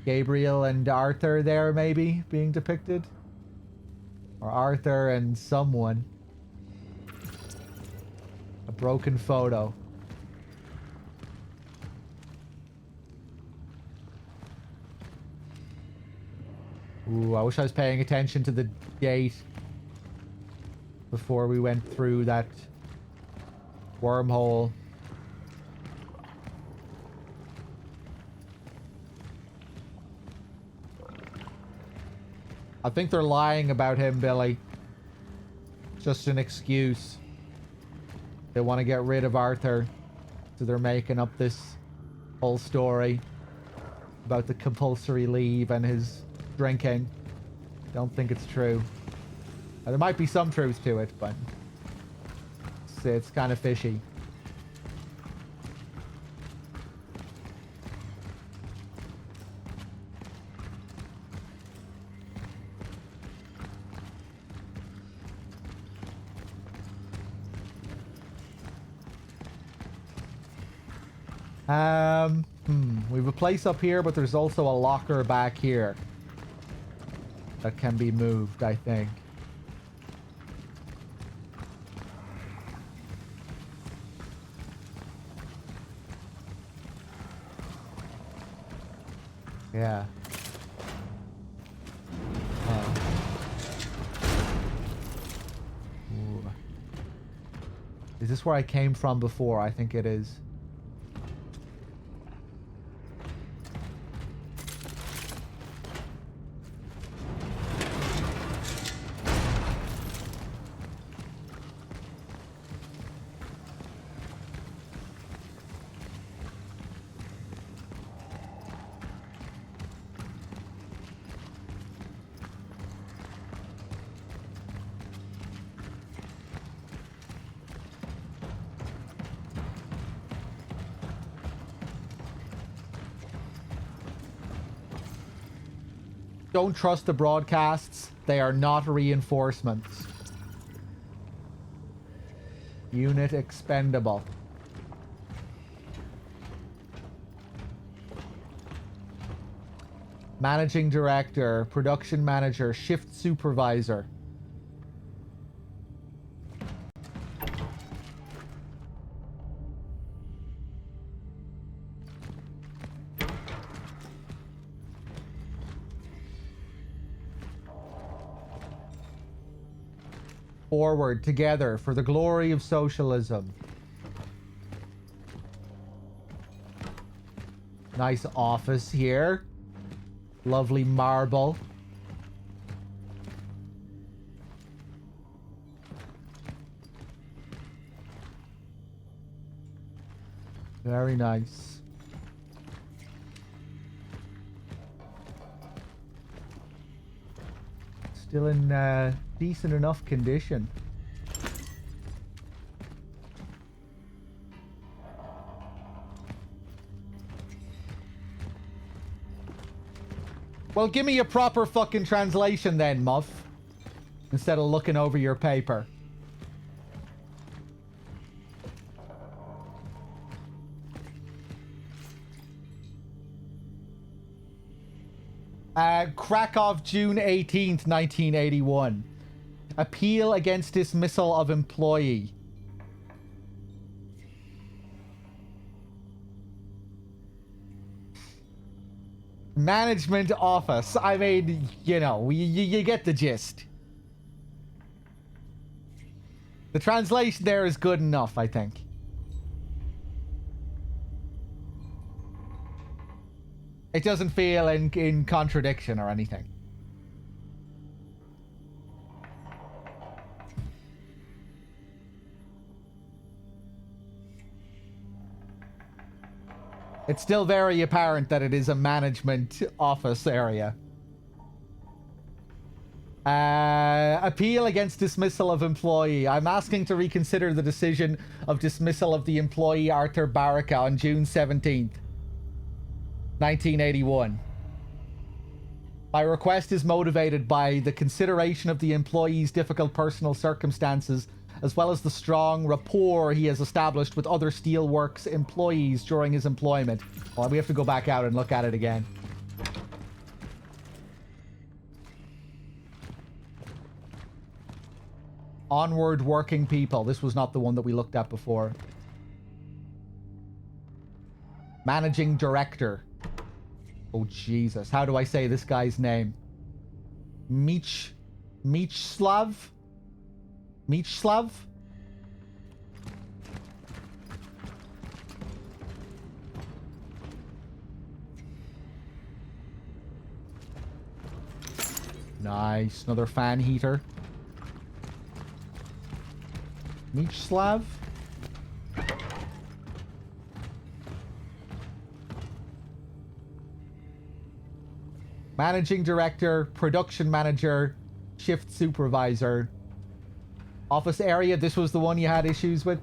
Gabriel and Arthur there, maybe, being depicted? Or Arthur and someone. A broken photo. Ooh, I wish I was paying attention to the date before we went through that wormhole. I think they're lying about him, Billy. Just an excuse. They want to get rid of Arthur. So they're making up this whole story about the compulsory leave and his drinking. Don't think it's true. There might be some truth to it, but it's kind of fishy. We have a place up here, but there's also a locker back here that can be moved, I think. Yeah. Ooh. Is this where I came from before? I think it is. Don't trust the broadcasts. They are not reinforcements. Unit expendable. Managing director, production manager, shift supervisor. Forward together for the glory of socialism. Nice office here. Lovely marble. Very nice. Still in decent enough condition. Well, give me a proper fucking translation then, Muff. Instead of looking over your paper. Krakow, June 18th, 1981. Appeal against dismissal of employee. Management office. I mean, you know, you get the gist. The translation there is good enough, I think. It doesn't feel in contradiction or anything. It's still very apparent that it is a management office area. Appeal against dismissal of employee. I'm asking to reconsider the decision of dismissal of the employee Arthur Baraka on June 17th, 1981. My request is motivated by the consideration of the employee's difficult personal circumstances, as well as the strong rapport he has established with other steelworks employees during his employment. Well, we have to go back out and look at it again. Onward working people. This was not the one that we looked at before. Managing director. Oh, Jesus. How do I say this guy's name? Mieczysław? Mieczysław? Nice. Another fan heater. Mieczysław? Managing director, production manager, shift supervisor. Office area, this was the one you had issues with?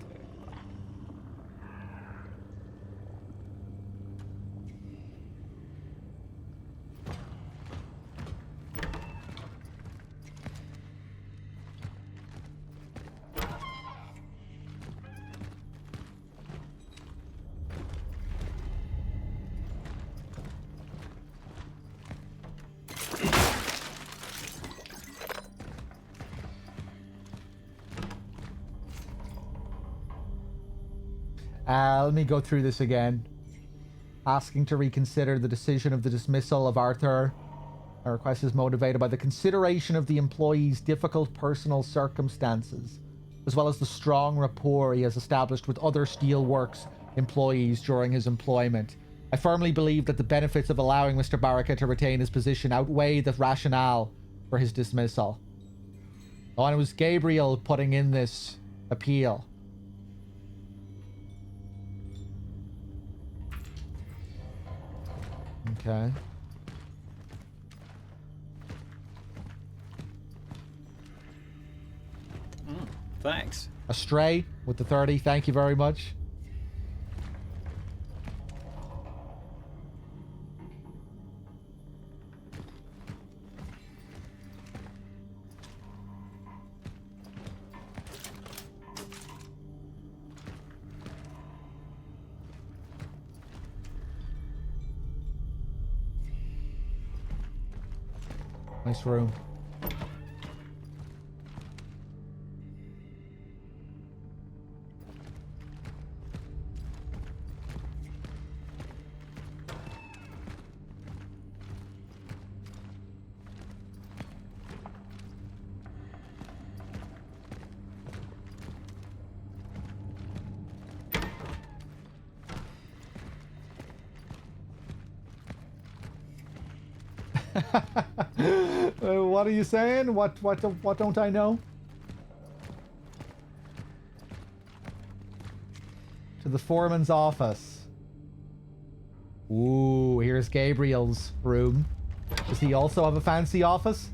Let me go through this again. Asking to reconsider the decision of the dismissal of Arthur. Our request is motivated by the consideration of the employee's difficult personal circumstances, as well as the strong rapport he has established with other steelworks employees during his employment. I firmly believe that the benefits of allowing Mr. Baraka to retain his position outweigh the rationale for his dismissal. Oh, and it was Gabriel putting in this appeal. Okay. Thanks. Astray with the 30. Thank you very much. Nice room. What are you saying? What don't I know? To the foreman's office. Ooh, here's Gabriel's room. Does he also have a fancy office?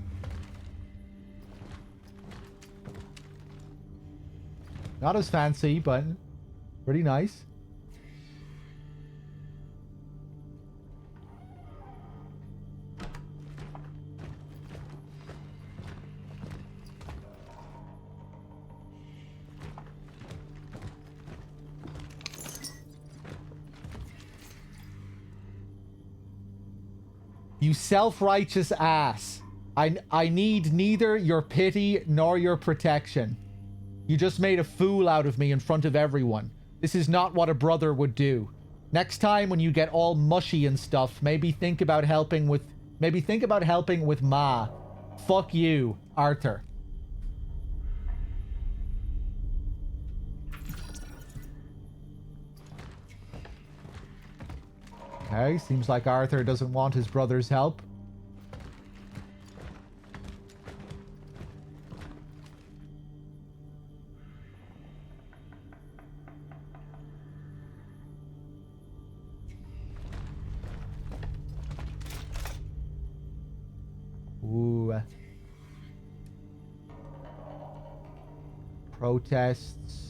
Not as fancy, but pretty nice. You self-righteous ass. I need neither your pity nor your protection. You just made a fool out of me in front of everyone. This is not what a brother would do. Next time when you get all mushy and stuff, maybe think about helping with Ma. Fuck you, Arthur. Okay, seems like Arthur doesn't want his brother's help. Ooh. Protests.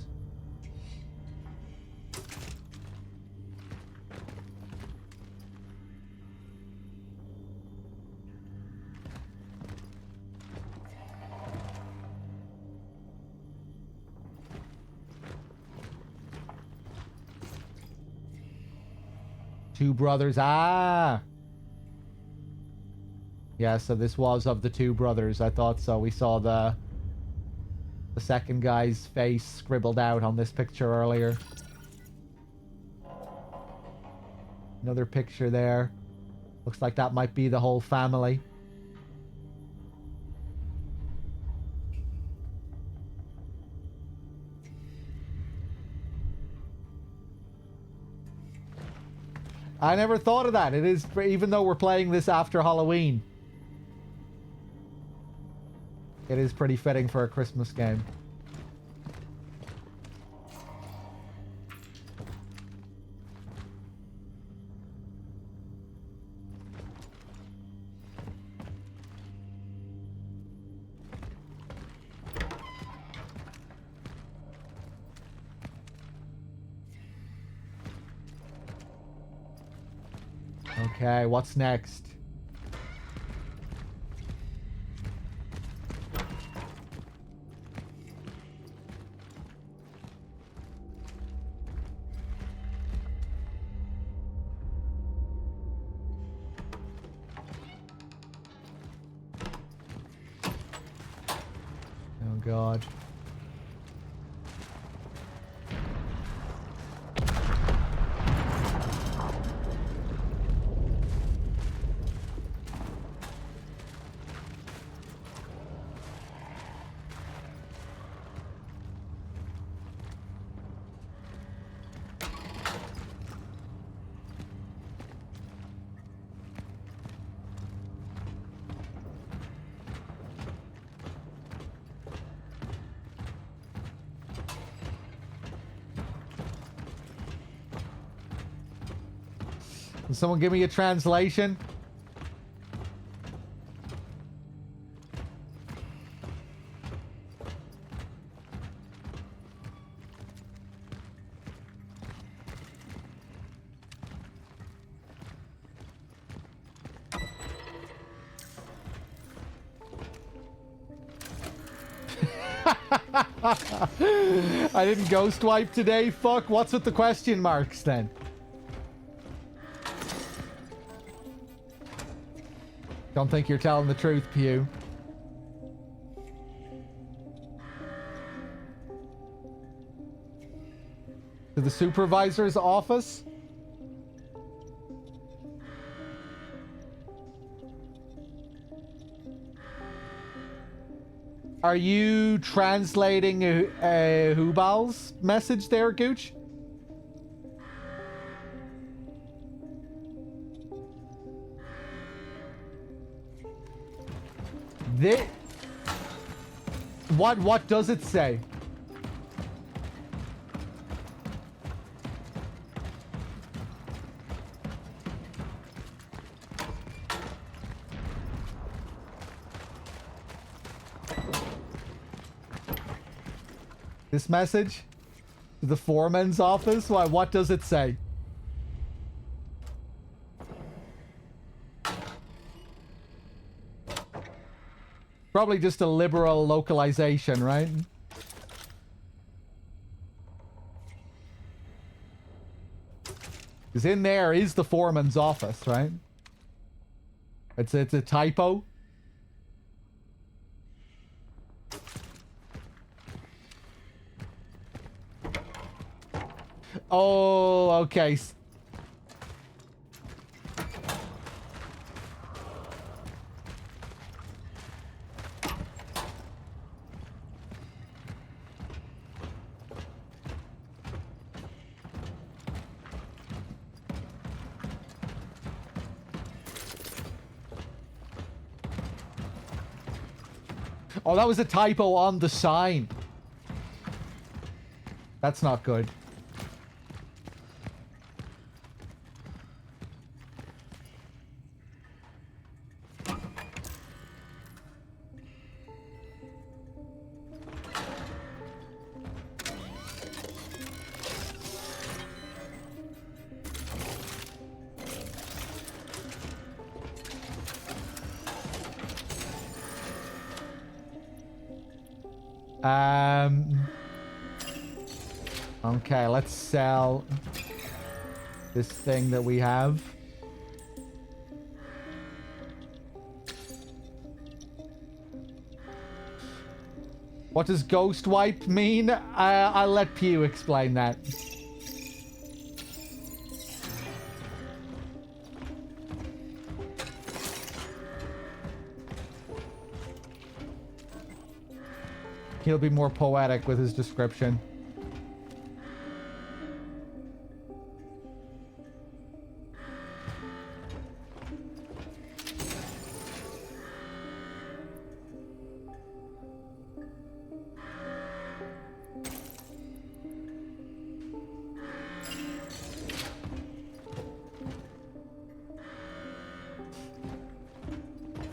Two brothers. Ah! Yeah, so this was of the two brothers. I thought so. We saw the second guy's face scribbled out on this picture earlier. Another picture there. Looks like that might be the whole family. I never thought of that. It is, even though we're playing this after Halloween, it is pretty fitting for a Christmas game. Okay, what's next? Oh God. Can someone give me a translation? I didn't ghost wipe today. Fuck, what's with the question marks then? Don't think you're telling the truth, Pew. To the supervisor's office? Are you translating Hubal's message there, Gooch? What does it say? This message? The foreman's office? Why, what does it say? Probably just a liberal localization, right? Because in there is the foreman's office, right? It's a typo. Oh, okay. Oh, that was a typo on the sign. That's not good. Okay, let's sell this thing that we have. What does ghost wipe mean? I'll let Pew explain that. He'll be more poetic with his description.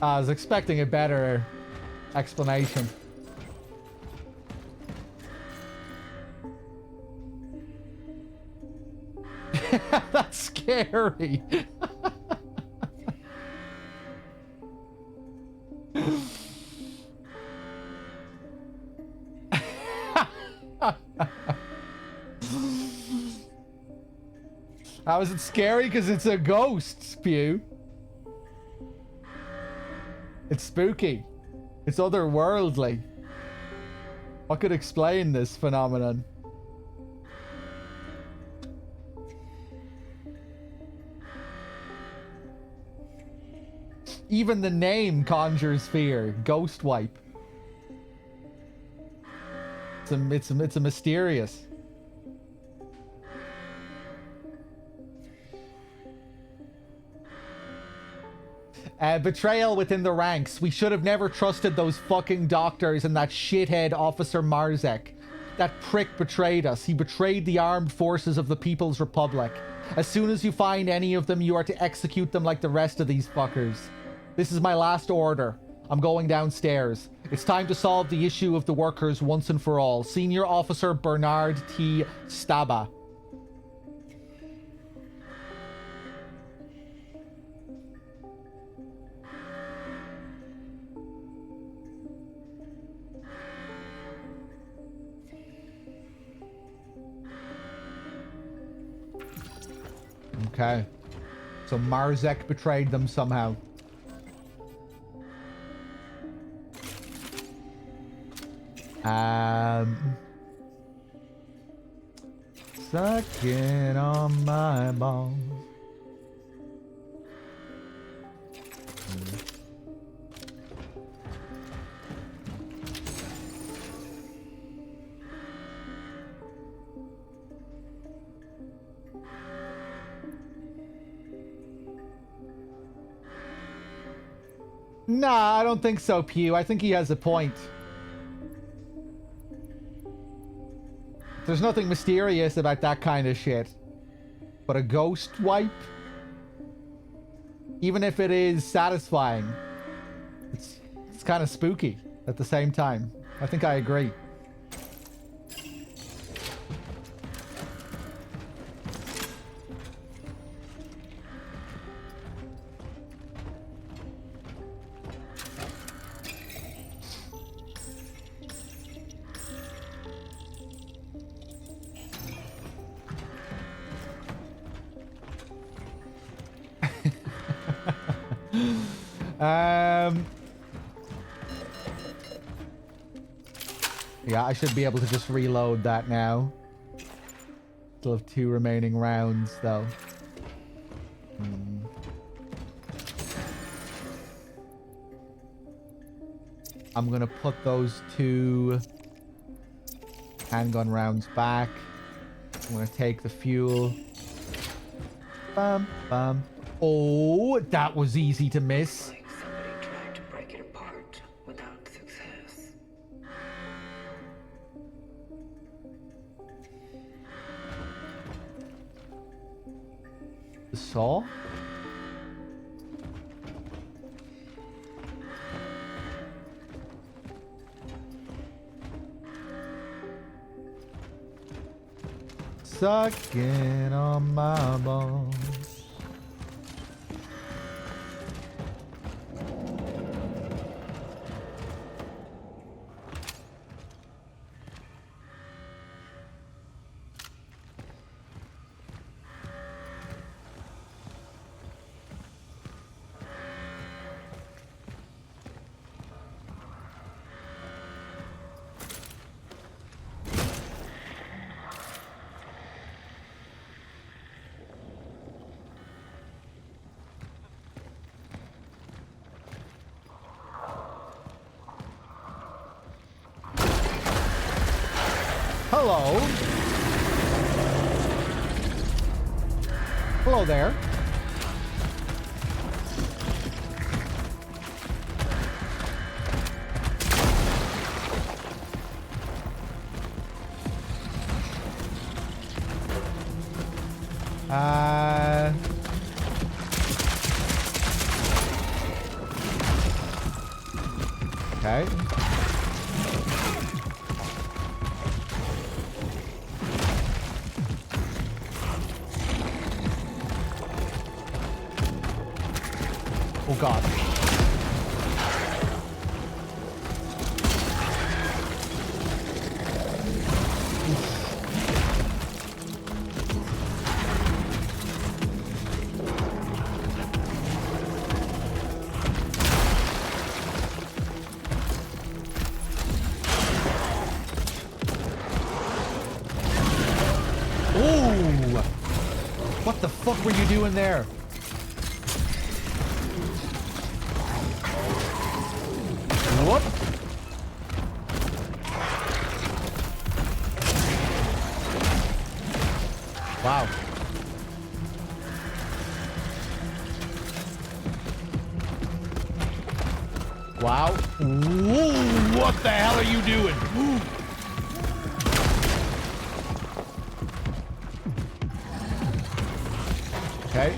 I was expecting a better explanation. That's scary. How is it scary? Because it's a ghost, Pew. It's spooky. It's otherworldly. What could explain this phenomenon? Even the name conjures fear. Ghost wipe. It's a mysterious. Betrayal within the ranks. We should have never trusted those fucking doctors and that shithead Officer Marzek. That prick betrayed us. He betrayed the armed forces of the People's Republic. As soon as you find any of them, you are to execute them like the rest of these fuckers. This is my last order. I'm going downstairs. It's time to solve the issue of the workers once and for all. Senior Officer Bernard T. Staba. Okay. So Marzek betrayed them somehow. Sucking on my balls. Nah, I don't think so, Pew. I think he has a point. There's nothing mysterious about that kind of shit. But a ghost wipe? Even if it is satisfying, it's kind of spooky at the same time. I think I agree. Yeah, I should be able to just reload that now. Still have 2 remaining rounds, though. I'm gonna put those 2 handgun rounds back. I'm gonna take the fuel. Bum, bum. Oh, that was easy to miss. Like somebody tried to break it apart without success. The saw? Sucking on my bones. Hello. Hello there. Okay. Oh God. Ooh! What the fuck were you doing there? Whoop! Wow. Wow. Ooh, what the hell are you doing? Ooh. Okay.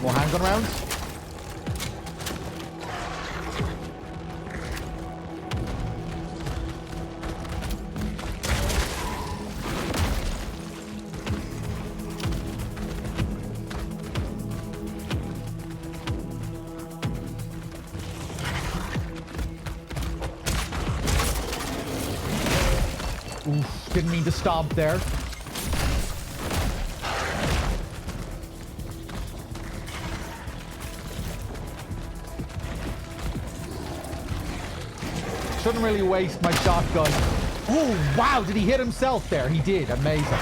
More handgun rounds. Oof, didn't mean to stomp there. Shouldn't really waste my shotgun. Oh, wow, did he hit himself there? He did, amazing.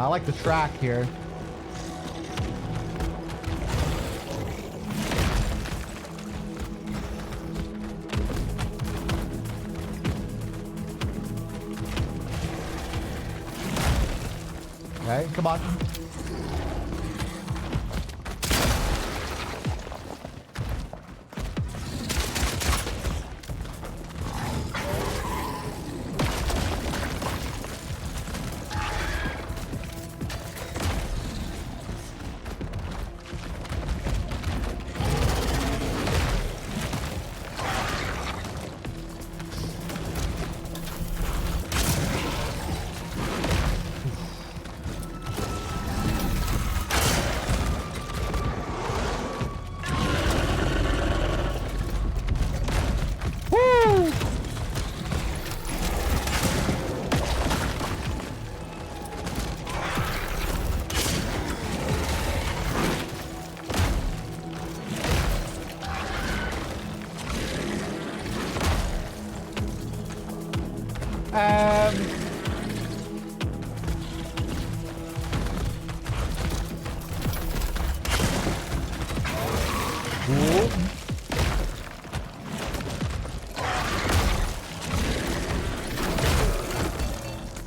I like the track here. Okay, come on.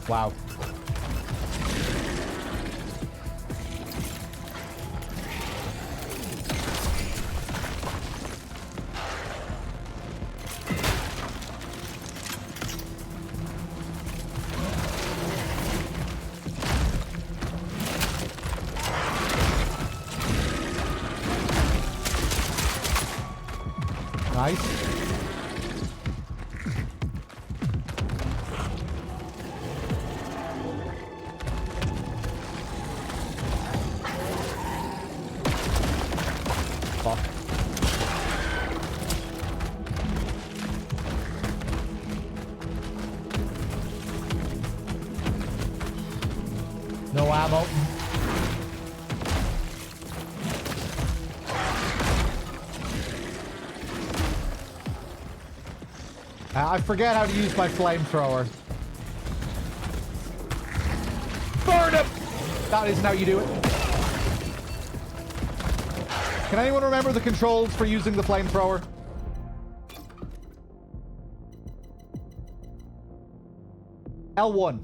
Wow. Nice. Fuck. No ammo. I forget how to use my flamethrower. Burn him! That isn't how you do it. Can anyone remember the controls for using the flamethrower? L1.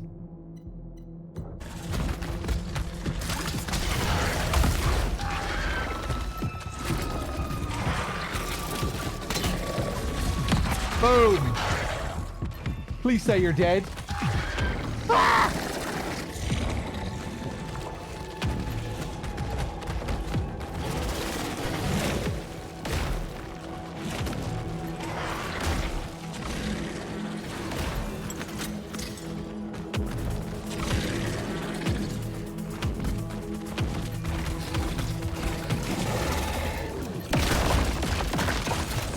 Boom! Please say you're dead. Ah!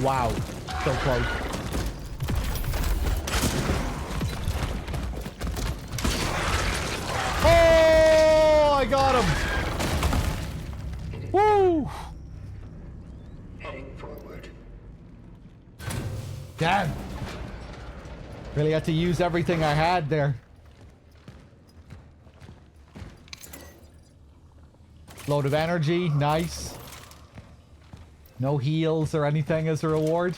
Wow, so close. Oh, I got him. Woo! Heading forward. Damn. Really had to use everything I had there. Load of energy, nice. No heals or anything as a reward.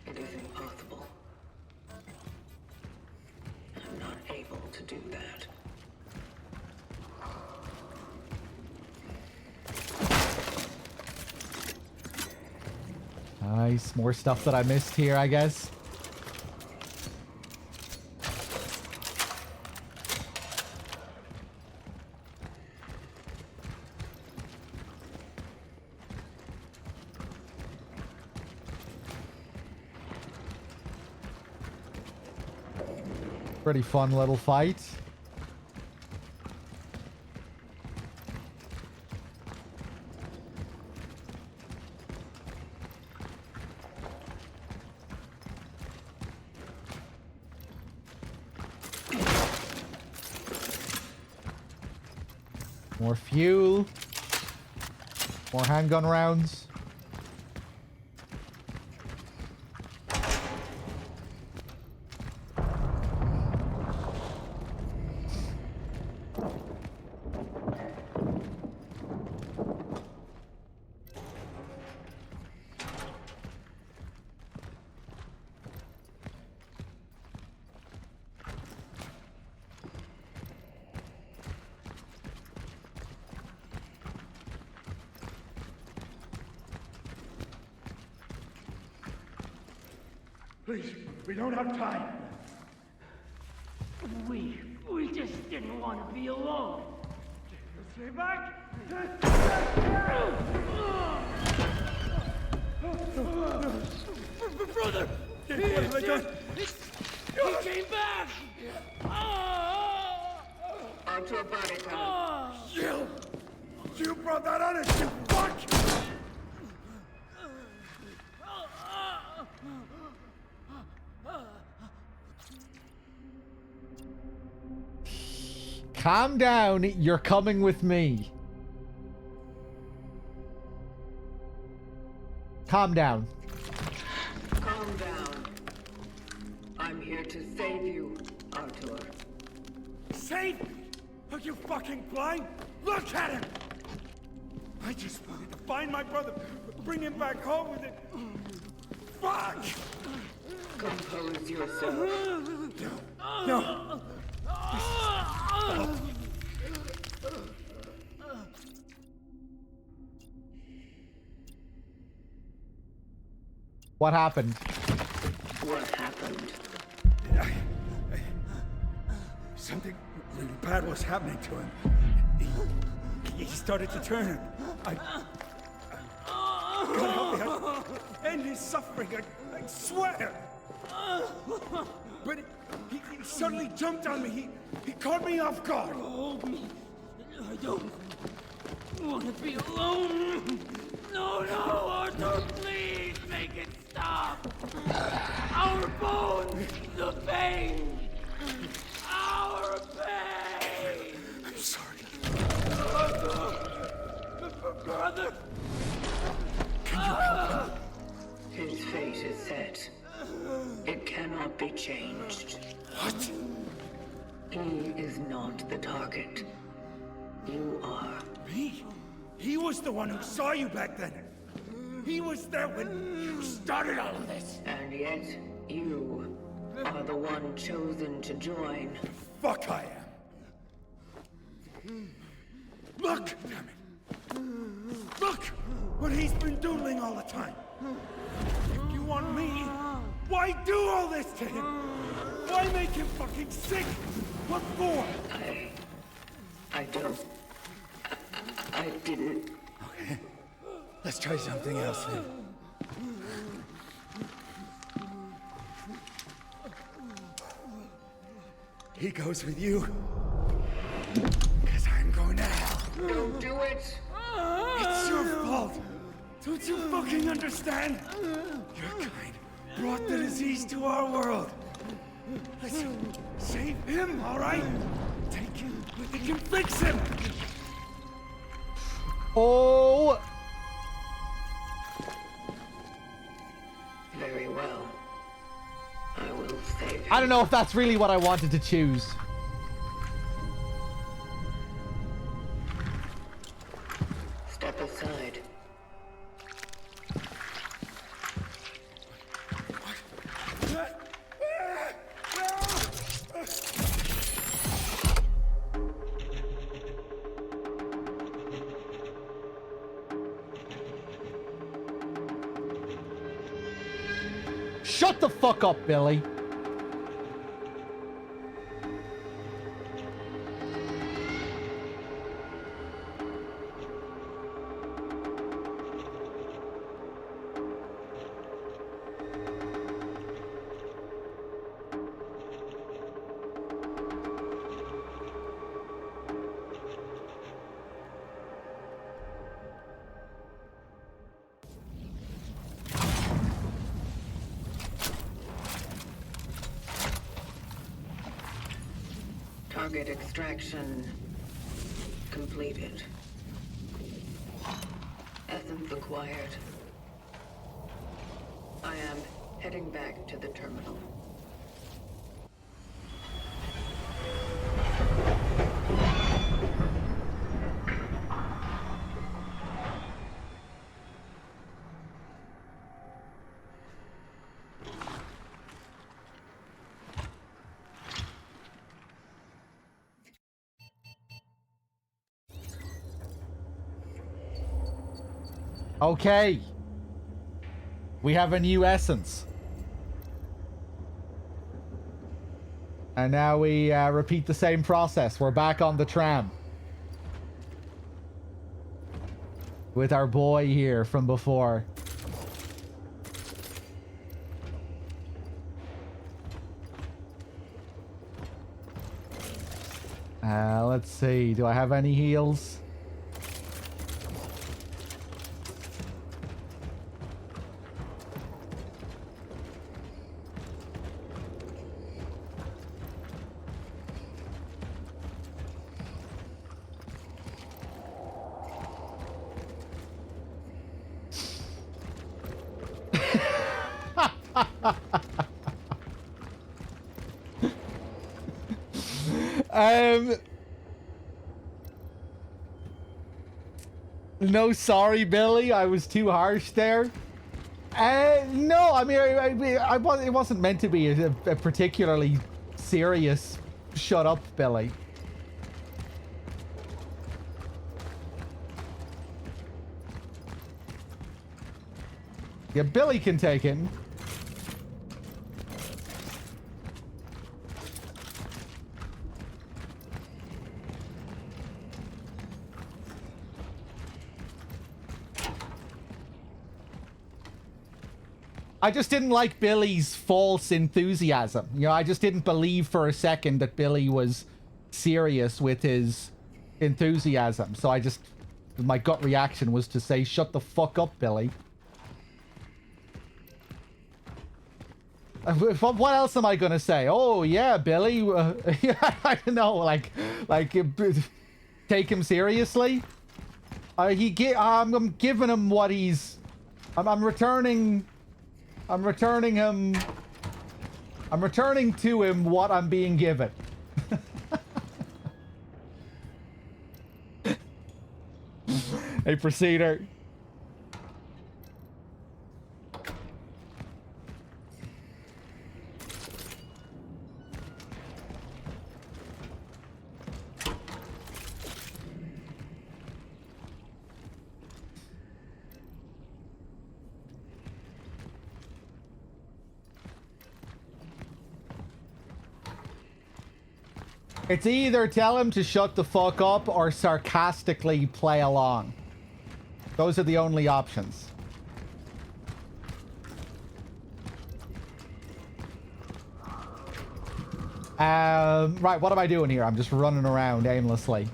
It is impossible. I'm not able to do that. Nice, more stuff that I missed here, I guess. Pretty fun little fight. More fuel. More handgun rounds. Please, we don't have time. We just didn't want to be alone. Stay back! Brother! What have I done? He came back! Onto a body tunnel. You brought that on us, you fuck! Calm down. You're coming with me. Calm down. Calm down. I'm here to save you, Artur. Save me? Are you fucking blind? Look at him! I just wanted to find my brother, bring him back home with it. Fuck! Compose yourself. No. What happened? What happened? Something really bad was happening to him. He started to turn. God help me. I end his suffering. I swear. But he suddenly jumped on me. He caught me off guard. Hold me. I don't want to be alone. No, Arthur, please make it stop. Our bones, the pain. Our pain. I'm sorry. Brother. His fate is set. It cannot be changed. What? He is not the target. You are. Me? He was the one who saw you back then. He was there when you started all of this. And yet, you are the one chosen to join. Fuck I am. Look! Damn it. Look! What he's been doodling all the time. If you want me, why do all this to him? Why make him fucking sick? What for? I don't. I didn't. Okay. Let's try something else then. He goes with you. Because I'm going to hell. Don't do it! It's your fault. Don't you fucking understand? Your kind brought the disease to our world. Let's save him, all right? Take him. We can fix him. Oh! Very well. I will save him. I don't know if that's really what I wanted to choose. Step aside. Shut the fuck up, Billy. Target extraction completed. Essence acquired. I am heading back to the terminal. Okay. We have a new essence. And now we repeat the same process. We're back on the tram. With our boy here from before. Let's see. Do I have any heals? No, sorry, Billy. I was too harsh there. No, I mean, it wasn't meant to be a particularly serious shut up, Billy. Yeah, Billy can take it. I just didn't like Billy's false enthusiasm. You know, I just didn't believe for a second that Billy was serious with his enthusiasm. So my gut reaction was to say, shut the fuck up, Billy. What else am I gonna say? Oh yeah, Billy. I don't know, like, take him seriously. I'm giving him what he's. I'm returning to him what I'm being given. Hey, Procedure. It's either tell him to shut the fuck up or sarcastically play along. Those are the only options. Right, what am I doing here? I'm just running around aimlessly.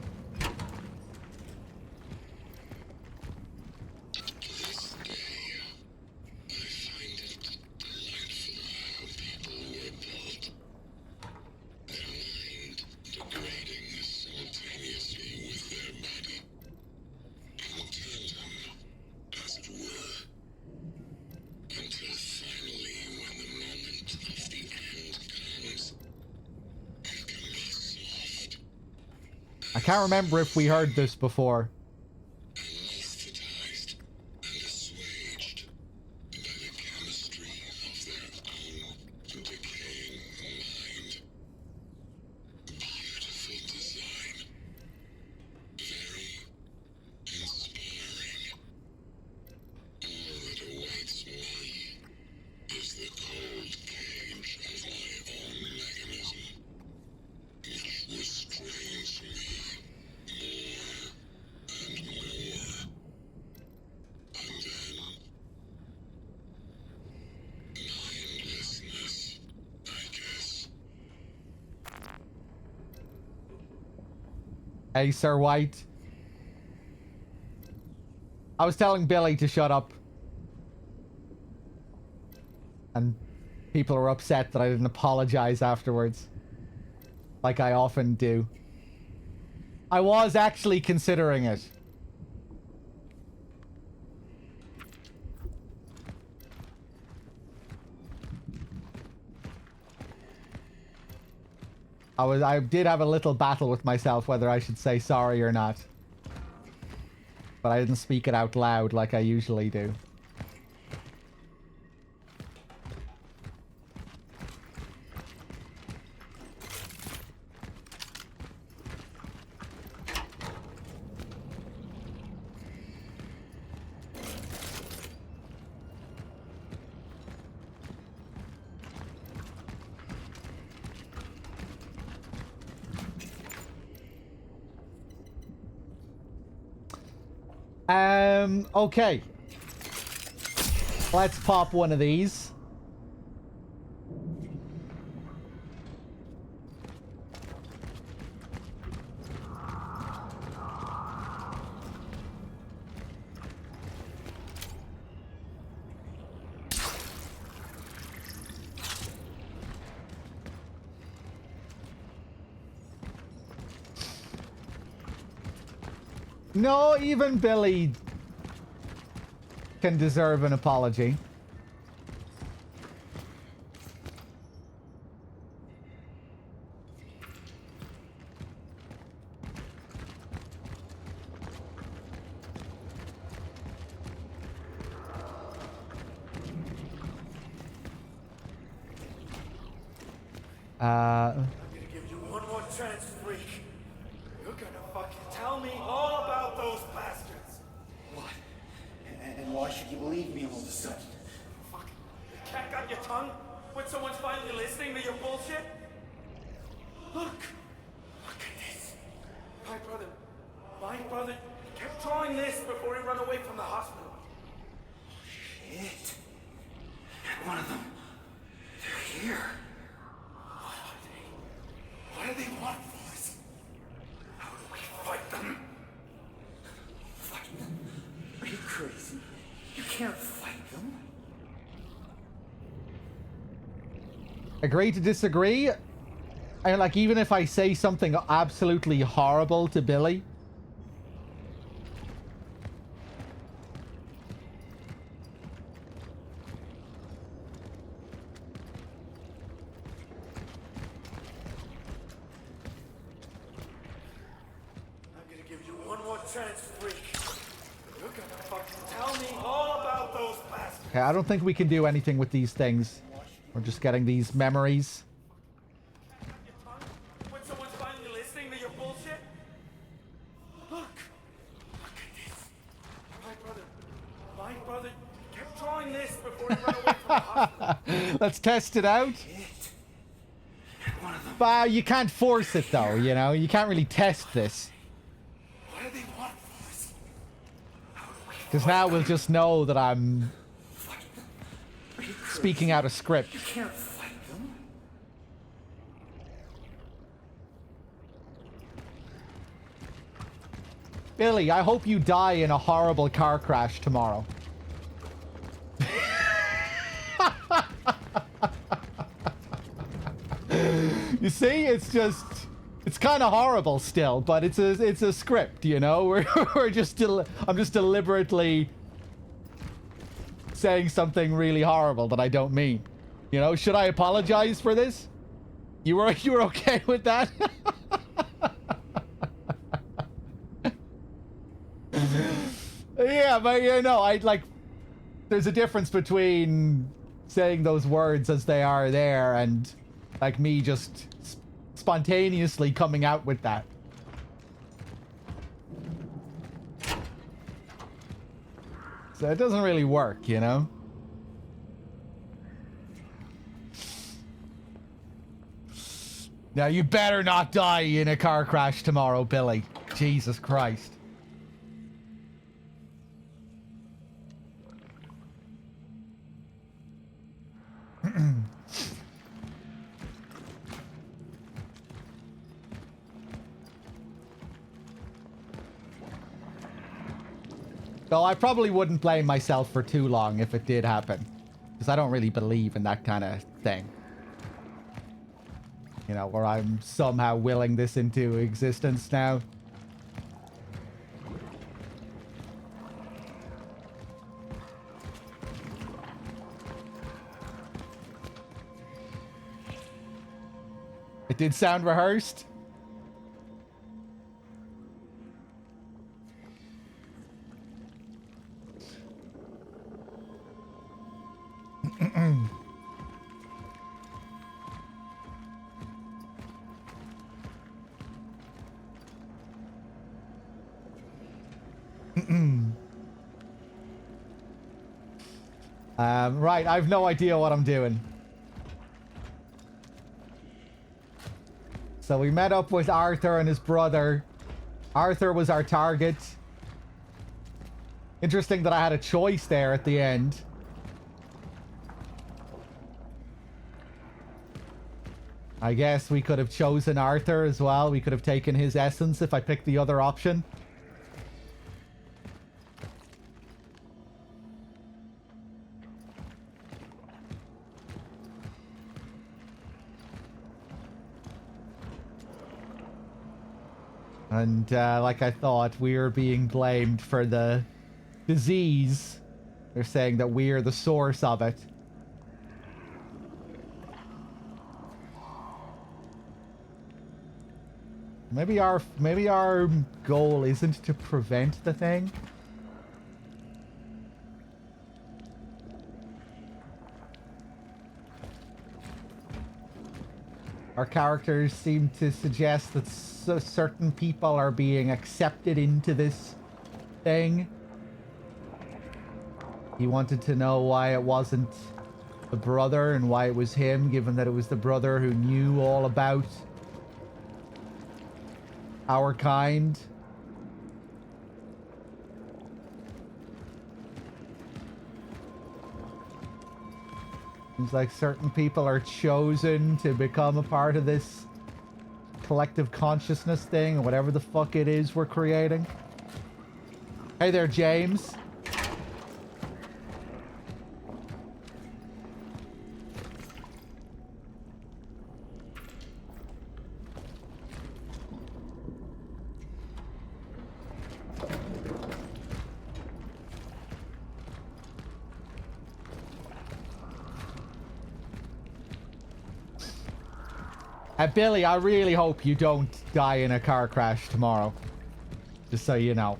I can't remember if we heard this before. Hey, Sir White. I was telling Billy to shut up. And people are upset that I didn't apologize afterwards. Like I often do. I was actually considering it. I did have a little battle with myself whether I should say sorry or not. But I didn't speak it out loud like I usually do. Okay. Let's pop one of these. No, even Billy can deserve an apology. I'm gonna give you one more chance, freak. You're gonna fucking tell me all about those bastards. What? And why should you believe me all of a sudden? Fuck. You can't got your tongue when someone's finally listening to your bullshit? Look at this. My brother kept drawing this before he ran away from the hospital. Shit. One of them. They're here. What do they want from us? How do we fight them? Fight them? Are you crazy? You can't fight them. Agree to disagree? And like, even if I say something absolutely horrible to Billy, I'm gonna give you one more chance, freak. You're gonna fucking tell me all about those bastards. okay, I don't think we can do anything with these things. We're just getting these memories. Got your tongue when someone's finally listening to your bullshit? Look at this. My brother kept drawing this before he ran away from the hospital. Let's test it out. One of them. But you can't force it though, you know? You can't really test this. What do they want from us? Because now we'll just know that I'm Are you crazy? speaking out of script. You can't fight them. Billy, I hope you die in a horrible car crash tomorrow. You see, it's kind of horrible still, but it's a script, you know. I'm just deliberately saying something really horrible that I don't mean. You know, should I apologize for this? You were okay with that? Yeah, but you know, there's a difference between saying those words as they are there and like me just spontaneously coming out with that. So it doesn't really work, you know? Now you better not die in a car crash tomorrow, Billy. Jesus Christ. Though I probably wouldn't blame myself for too long if it did happen. Because I don't really believe in that kind of thing. You know, where I'm somehow willing this into existence now. It did sound rehearsed. Right, I have no idea what I'm doing. So we met up with Arthur and his brother. Arthur was our target. Interesting that I had a choice there at the end. I guess we could have chosen Arthur as well. We could have taken his essence if I picked the other option. And like I thought, we're being blamed for the disease. They're saying that we're the source of it. Maybe our goal isn't to prevent the thing. Our characters seem to suggest that certain people are being accepted into this thing. He wanted to know why it wasn't the brother and why it was him, given that it was the brother who knew all about our kind. Seems like certain people are chosen to become a part of this collective consciousness thing, or whatever the fuck it is we're creating. Hey there, James. Billy, I really hope you don't die in a car crash tomorrow. Just so you know.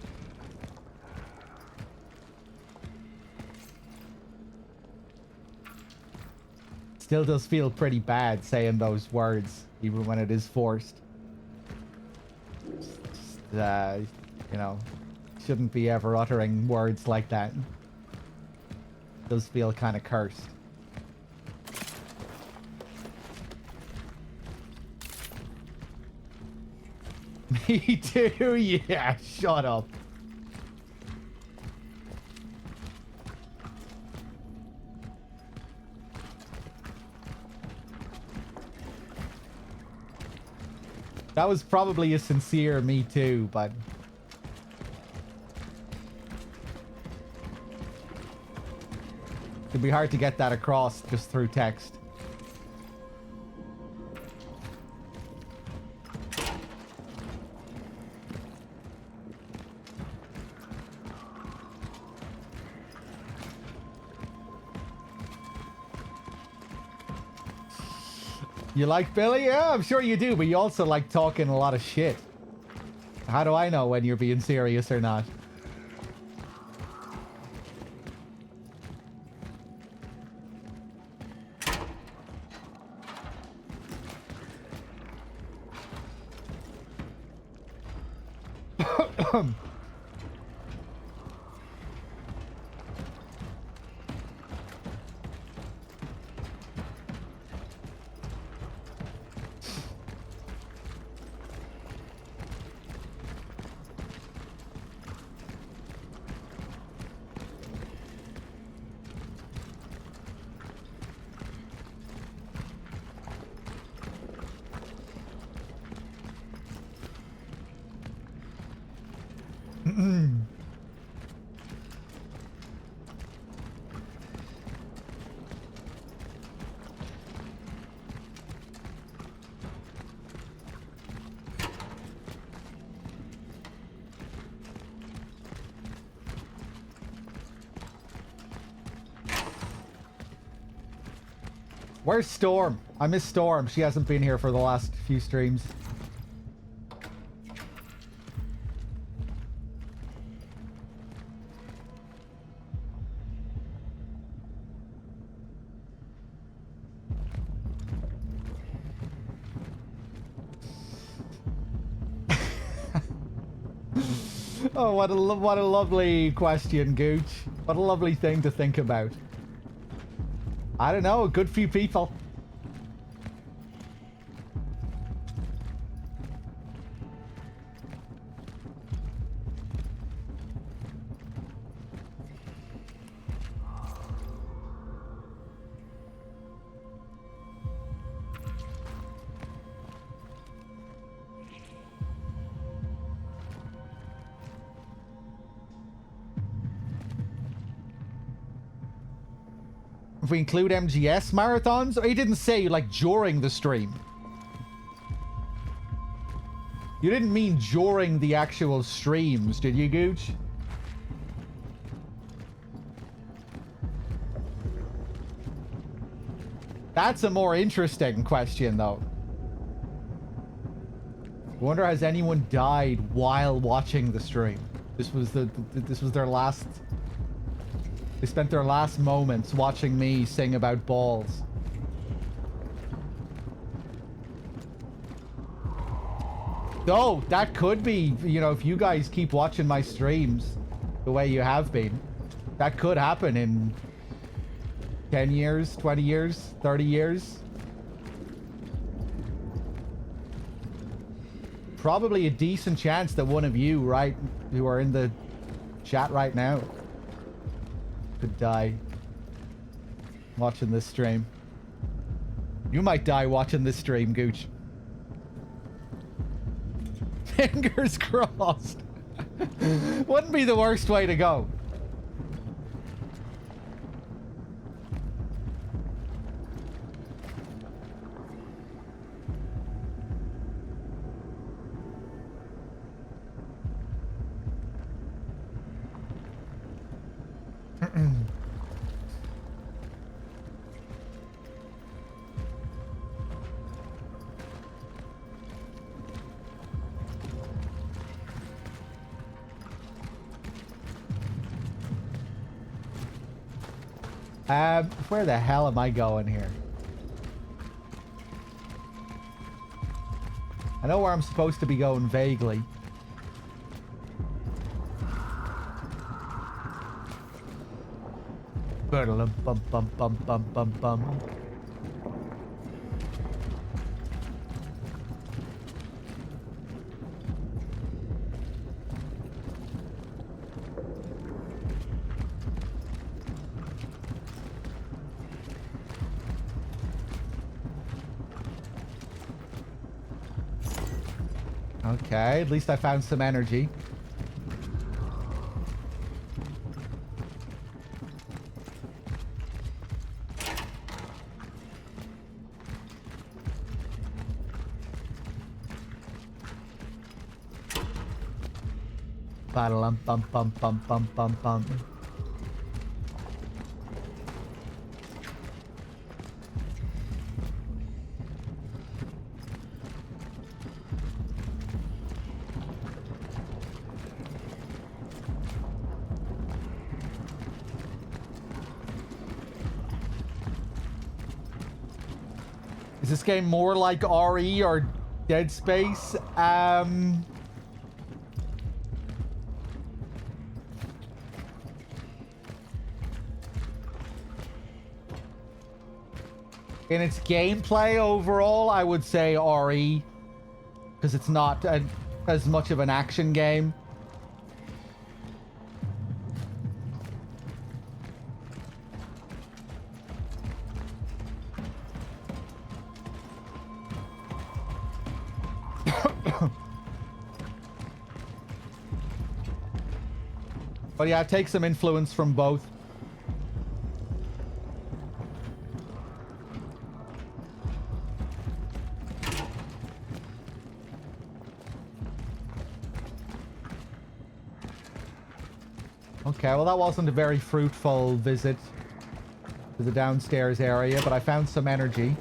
Still does feel pretty bad saying those words, even when it is forced. Just, you know, shouldn't be ever uttering words like that. Does feel kind of cursed. Me too, yeah, shut up. That was probably a sincere me too, but... it'd be hard to get that across just through text. You like Billy? Yeah, I'm sure you do, but you also like talking a lot of shit. How do I know when you're being serious or not? Where's Storm? I miss Storm. She hasn't been here for the last few streams. Oh, what a lovely question, Gooch. What a lovely thing to think about. I don't know, a good few people. If we include MGS marathons? Or he didn't say, like, during the stream. You didn't mean during the actual streams, did you, Gooch? That's a more interesting question, though. I wonder, has anyone died while watching the stream? This was their last... They spent their last moments watching me sing about balls. So, that could be, you know, if you guys keep watching my streams the way you have been, that could happen in 10 years, 20 years, 30 years. Probably a decent chance that one of you, right, who are in the chat right now, could die watching this stream. You might die watching this stream, Gooch. Fingers crossed. Wouldn't be the worst way to go. Where the hell am I going here? I know where I'm supposed to be going vaguely. Bum bum bum bum bum bum. Okay, at least I found some energy. Ba-da-lum, bum bum bum bum bum bum. Is this game more like RE or Dead Space? In its gameplay overall, I would say RE, because it's not as much of an action game. But yeah, take some influence from both. Okay, well that wasn't a very fruitful visit to the downstairs area, but I found some energy.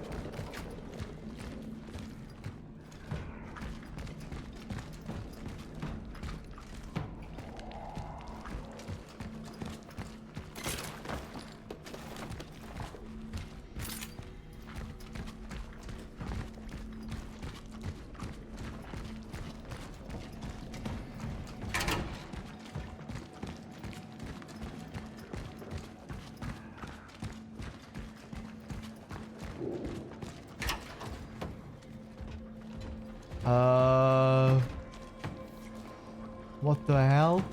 What the hell?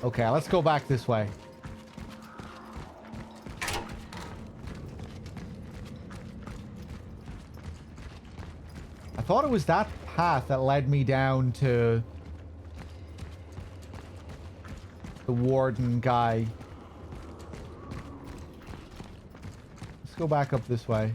Okay, let's go back this way. I thought it was that path that led me down to the warden guy. Let's go back up this way.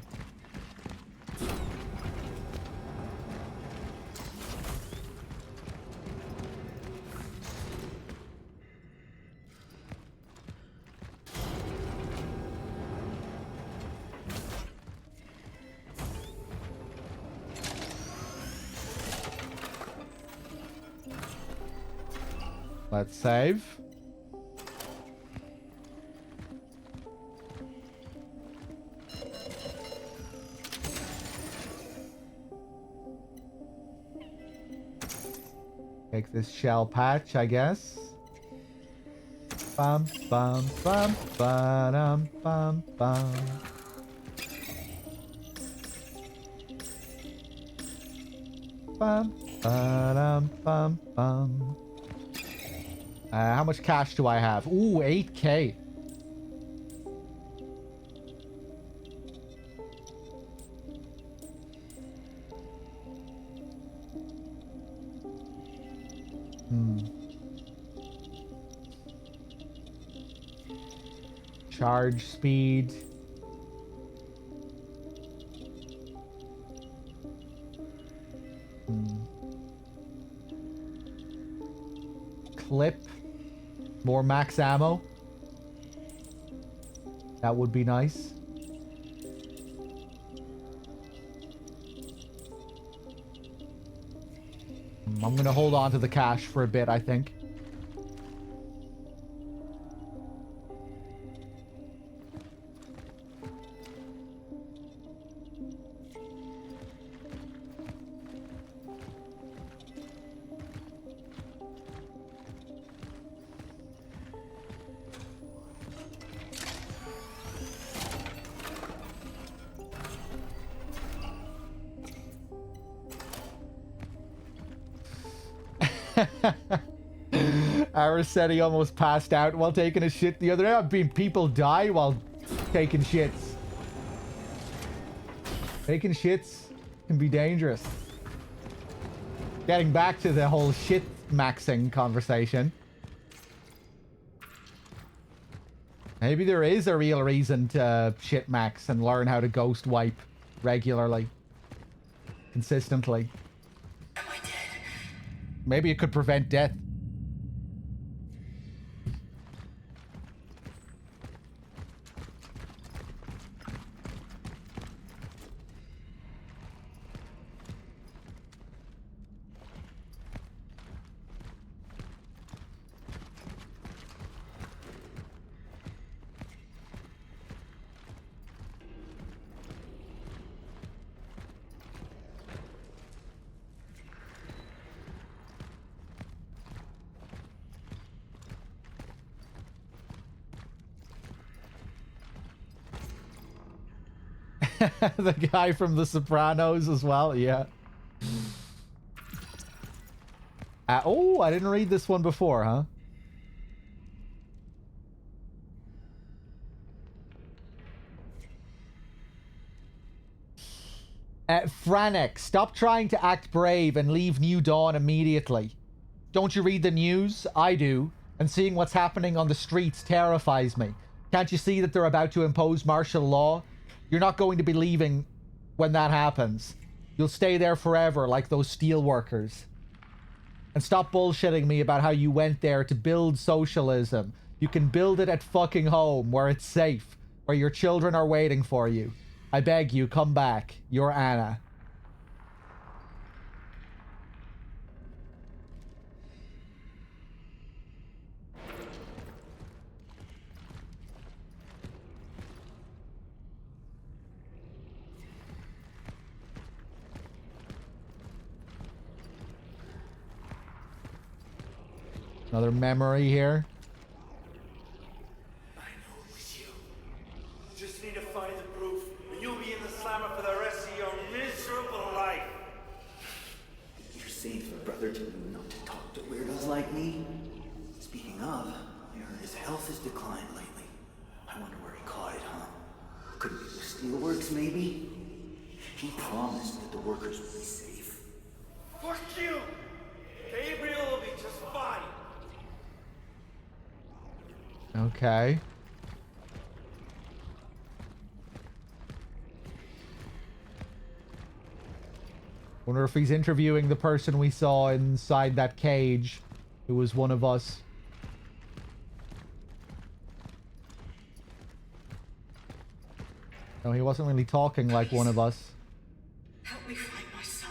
Let's save. Take this shell patch, I guess. Bum bum bum ba-dum bum bum. Bum ba-dum bum bum. How much cash do I have? Ooh, 8K. Charge speed. Clip. More max ammo. That would be nice. I'm gonna hold on to the cash for a bit, I think. Aris said he almost passed out while taking a shit the other day. I've seen people die while taking shits. Taking shits can be dangerous. Getting back to the whole shit maxing conversation. Maybe there is a real reason to shit max and learn how to ghost wipe regularly. Consistently. Am I dead? Maybe it could prevent death. The guy from The Sopranos as well, yeah. Oh, I didn't read this one before, huh? Franek, stop trying to act brave and leave New Dawn immediately. Don't you read the news? I do. And seeing what's happening on the streets terrifies me. Can't you see that they're about to impose martial law? You're not going to be leaving when that happens. You'll stay there forever like those steel workers. And stop bullshitting me about how you went there to build socialism. You can build it at fucking home where it's safe, where your children are waiting for you. I beg you, come back. You're Anna. Another memory here. I know it was you. Just need to find the proof, and you'll be in the slammer for the rest of your miserable life. You're saying to your brother not to talk to weirdos like me? Speaking of, I heard his health has declined lately. I wonder where he caught it, huh? Could it be the steelworks, maybe? He promised that the workers would be safe. Fuck you! Gabriel will be just fine. Okay. Wonder if he's interviewing the person we saw inside that cage, who was one of us. No, he wasn't really talking like one of us. Help me find my son.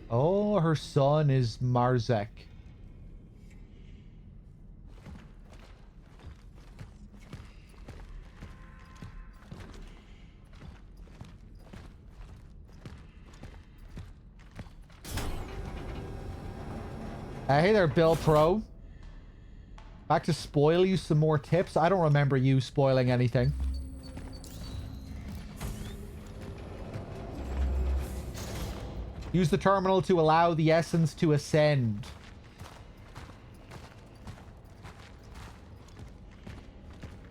Oh, her son is Marzek. Hey there, Bill Pro. Back to spoil you some more tips. I don't remember you spoiling anything. Use the terminal to allow the essence to ascend.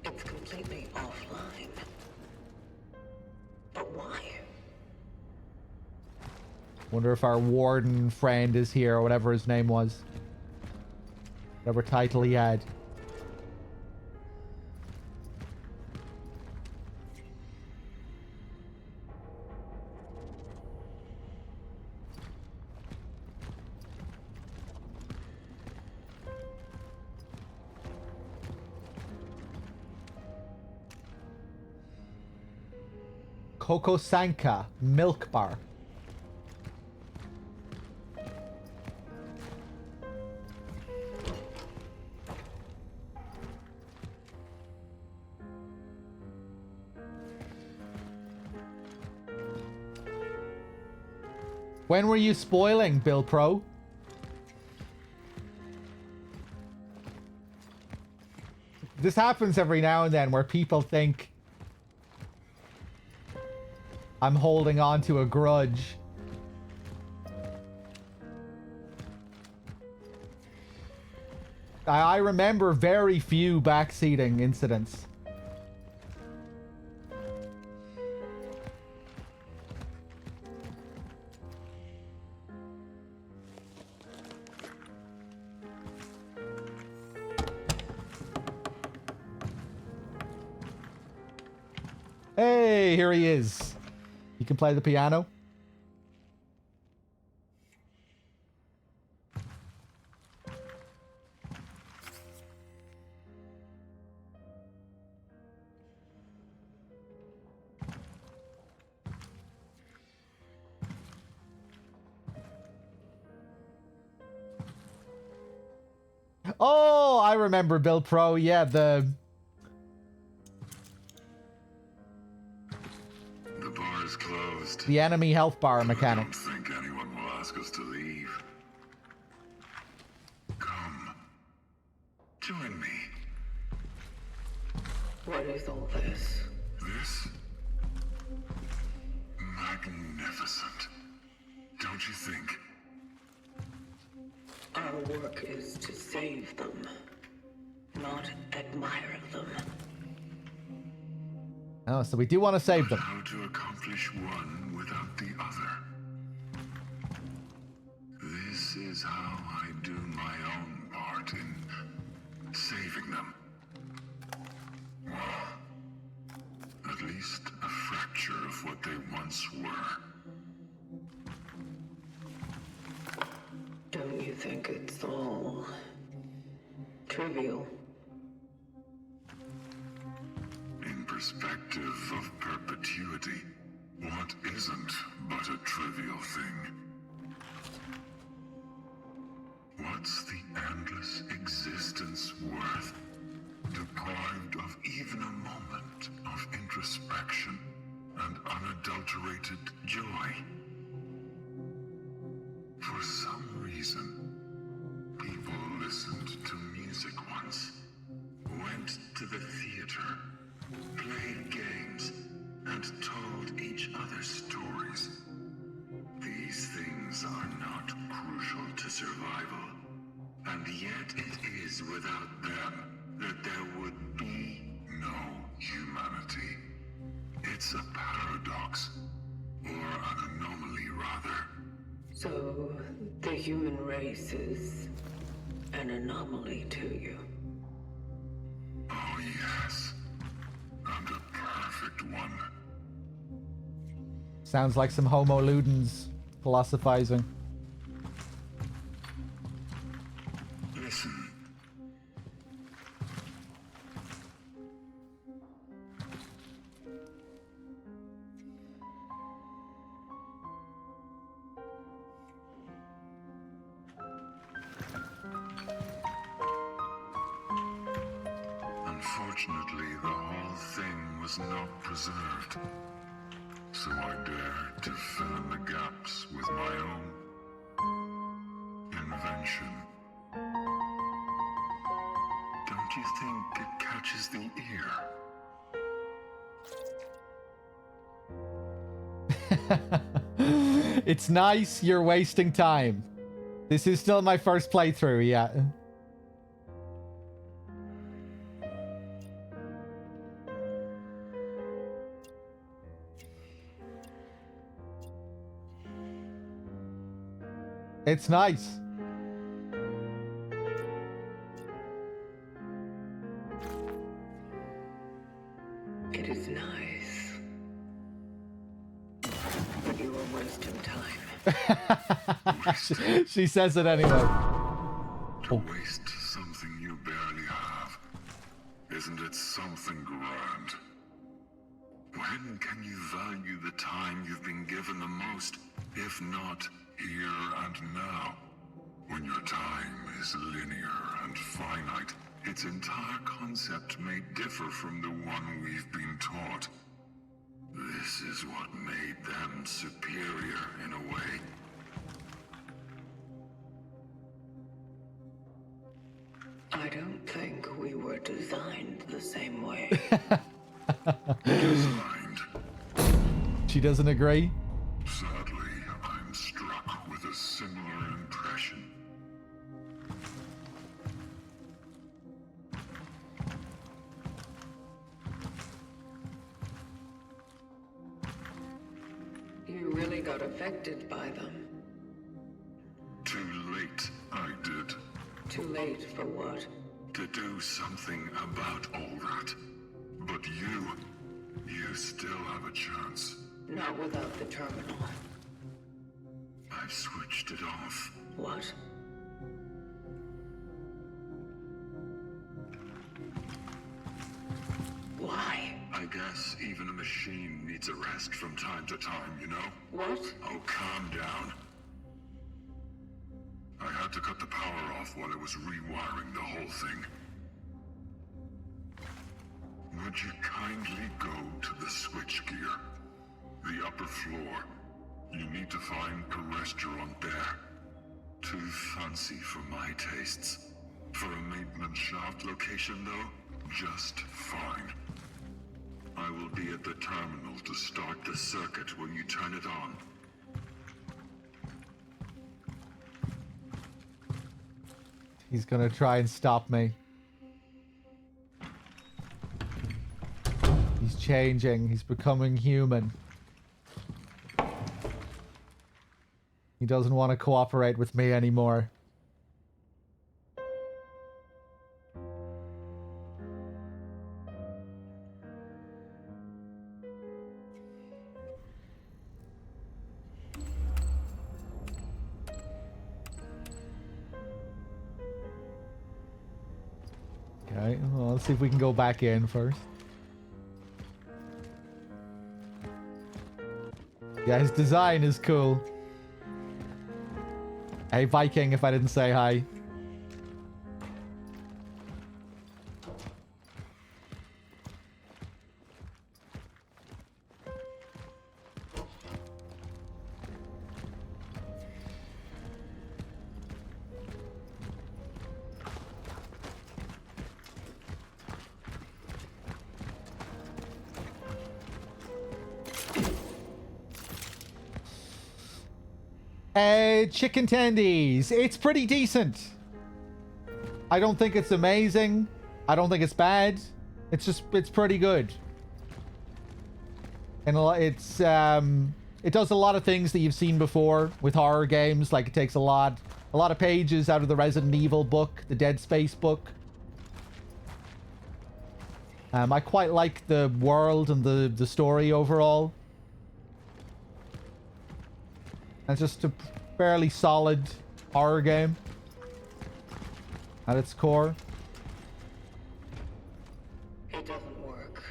It's completely offline. But why? Wonder if our warden friend is here, or whatever his name was. Whatever title he had. Coco Sanka milk bar. When were you spoiling, Bill Pro? This happens every now and then where people think I'm holding on to a grudge. I remember very few backseating incidents. Hey, here he is. You can play the piano. Oh, I remember Bill Pro. Yeah, The bar is closed. the enemy health bar I mechanic. don't think anyone will ask us to leave. Come. Join me. What is all this? This? Magnificent. Don't you think? Our work is to save them, not admire them. Oh, so we do want to save them. How to accomplish one without the other. This is how I do my own part in saving them. At least a fracture of what they once were. Don't you think it's all trivial? In perspective of perpetuity, what isn't but a trivial thing? What's the endless existence worth, deprived of even a moment of introspection and unadulterated joy? For some reason, people listened to music once, went to the theater, played games, and told each other stories. These things are not crucial to survival, and yet it is without them that there would be no humanity. It's a paradox, or an anomaly rather. So, the human race is an anomaly to you. Oh yes, and a perfect perfect one. Sounds like some Homo Ludens philosophizing. Listen. Unfortunately, the whole thing was not preserved. So I dared to fill in the gaps with my own invention. Don't you think it catches the ear? It's nice, you're wasting time. This is still my first playthrough, yeah. It's nice. It is nice. But you are wasting time. She says it anyway. To waste something you barely have. Isn't it something grand? When can you value the time you've been given the most, if not here and now? When your time is linear and finite, its entire concept may differ from the one we've been taught. This is what made them superior in a way. I don't think we were designed the same way. Designed. She doesn't agree. Sadly, I'm struck with a similar impression. You really got affected by them. Too late, I did. Too late for what? To do something about all that. But you still have a chance. Not without the terminal. I've switched it off. What? Why? I guess even a machine needs a rest from time to time, you know? What? Oh, calm down. I had to cut the power off while I was rewiring the whole thing. Would you kindly go to the switchgear? The upper floor. You need to find a restaurant there. Too fancy for my tastes. For a maintenance shaft location, though, just fine. I will be at the terminal to start the circuit when you turn it on. He's gonna try and stop me. He's changing. He's becoming human. He doesn't want to cooperate with me anymore. Okay, well, let's see if we can go back in first. Yeah, his design is cool. Hey, Viking, if I didn't say hi. Chicken tendies. It's pretty decent. I don't think it's amazing. I don't think it's bad. It's pretty good. And it does a lot of things that you've seen before with horror games. Like it takes a lot of pages out of the Resident Evil book, the Dead Space book. I quite like the world and the story overall. It's just a fairly solid horror game at its core. It doesn't work.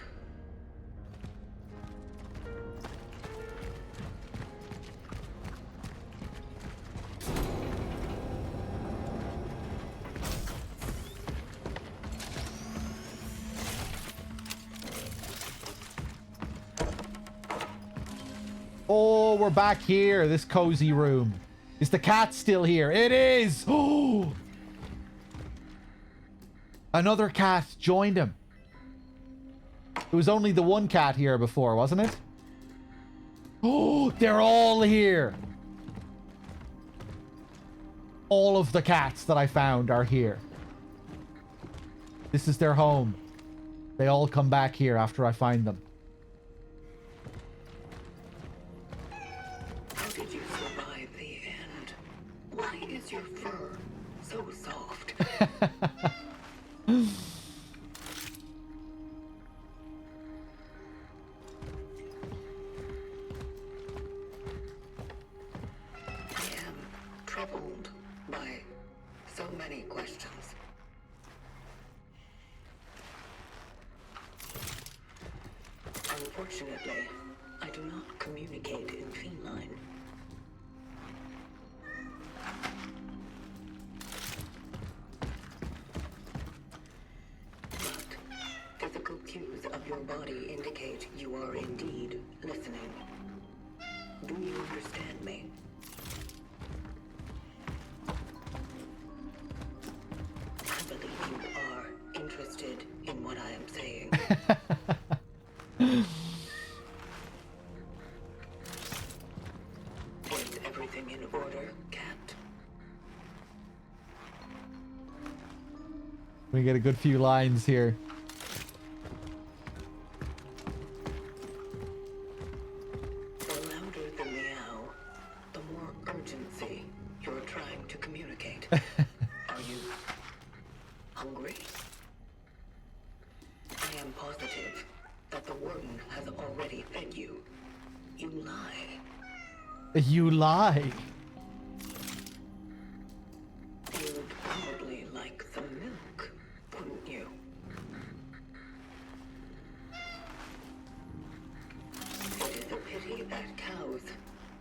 Oh, we're back here. This cozy room. Is the cat still here? It is. Oh, another cat joined him. It was only the one cat here before, wasn't it? Oh, they're all here. All of the cats that I found are here. This is their home. They all come back here after I find them. How did you survive the end? Why is your fur so soft? I am troubled by so many questions. Unfortunately, I do not communicate in feline. But physical cues of your body indicate you are indeed listening. Do you understand me? I believe you are interested in what I am saying. Is everything in order, Cat? We get a good few lines here. The louder the meow, the more urgency you're trying to communicate. Are you hungry? I am positive that the warden has already fed you. You lie. You lie. You'd probably like some milk, wouldn't you? It is a pity that cows,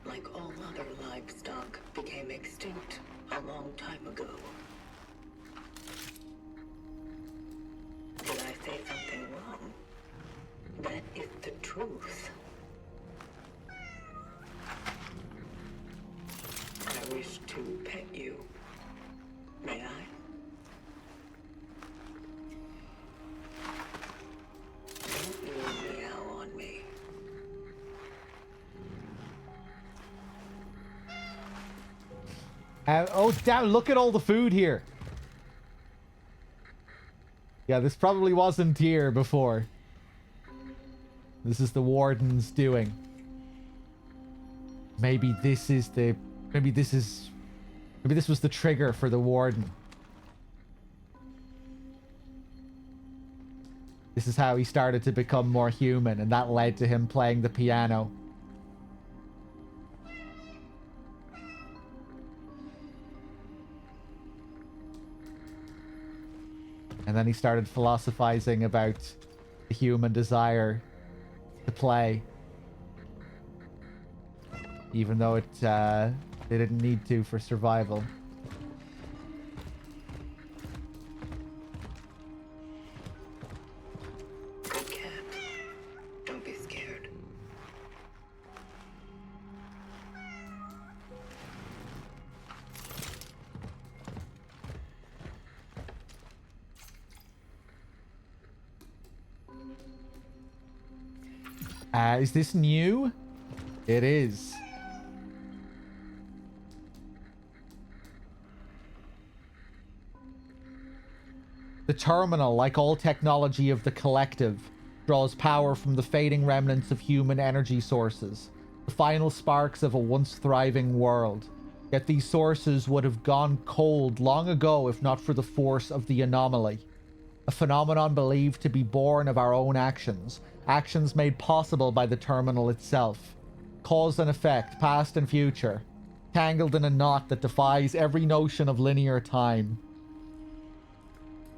like all other livestock, became extinct a long time ago. Did I say something wrong? That is the truth. I wish to pet you. May I? Don't you meow on me. Oh, damn, look at all the food here. Yeah, this probably wasn't here before. This is the warden's doing. Maybe this is the... Maybe this was the trigger for the warden. This is how he started to become more human, and that led to him playing the piano. And then he started philosophizing about the human desire to play. Even though they didn't need to for survival. Good cat. Don't be scared. Is this new? It is. The terminal, like all technology of the collective, draws power from the fading remnants of human energy sources, the final sparks of a once thriving world. Yet these sources would have gone cold long ago if not for the force of the anomaly. A phenomenon believed to be born of our own actions. Actions made possible by the terminal itself. Cause and effect, past and future. Tangled in a knot that defies every notion of linear time.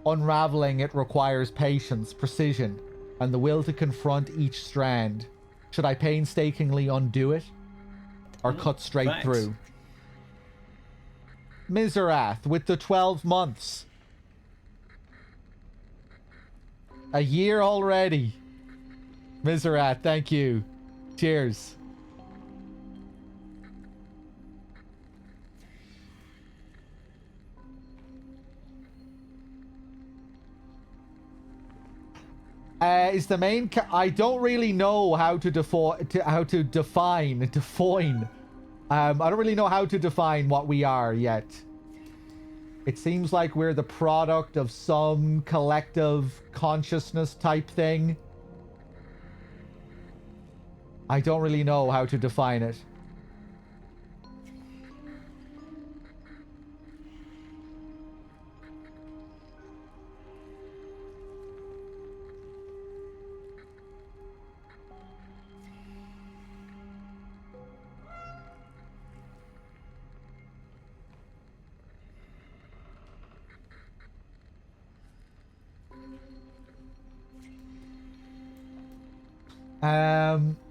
Unraveling it requires patience, precision, and the will to confront each strand. Should I painstakingly undo it? Or cut straight Thanks. through? Miserath with the 12 months. A year already. Miserath, thank you. Cheers. Is the main I don't really know how to define. I don't really know how to define what we are yet. It seems like we're the product of some collective consciousness type thing. I don't really know how to define it.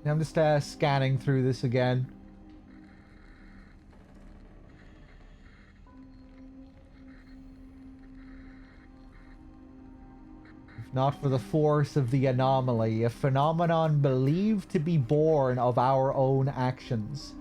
I'm just scanning through this again. If not for the force of the anomaly, a phenomenon believed to be born of our own actions.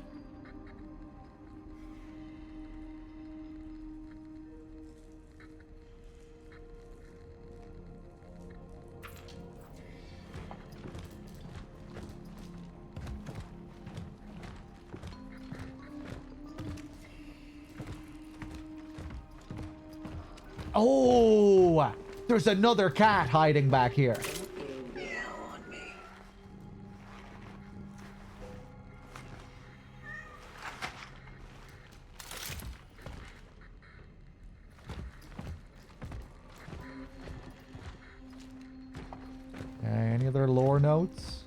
Oh, there's another cat hiding back here. Any other lore notes?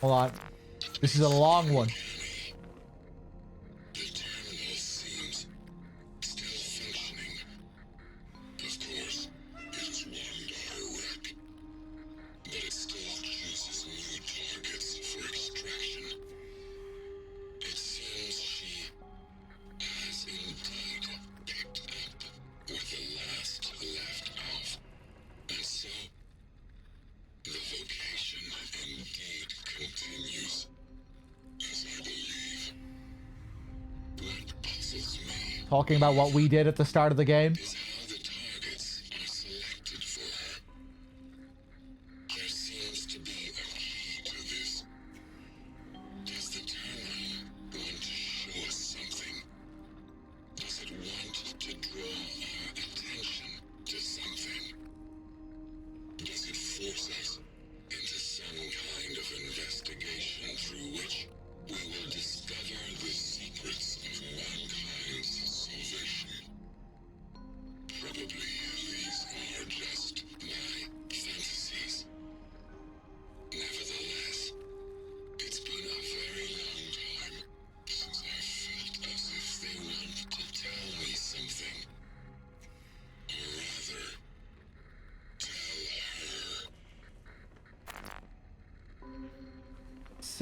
Hold on. This is a long one. Talking about what we did at the start of the game.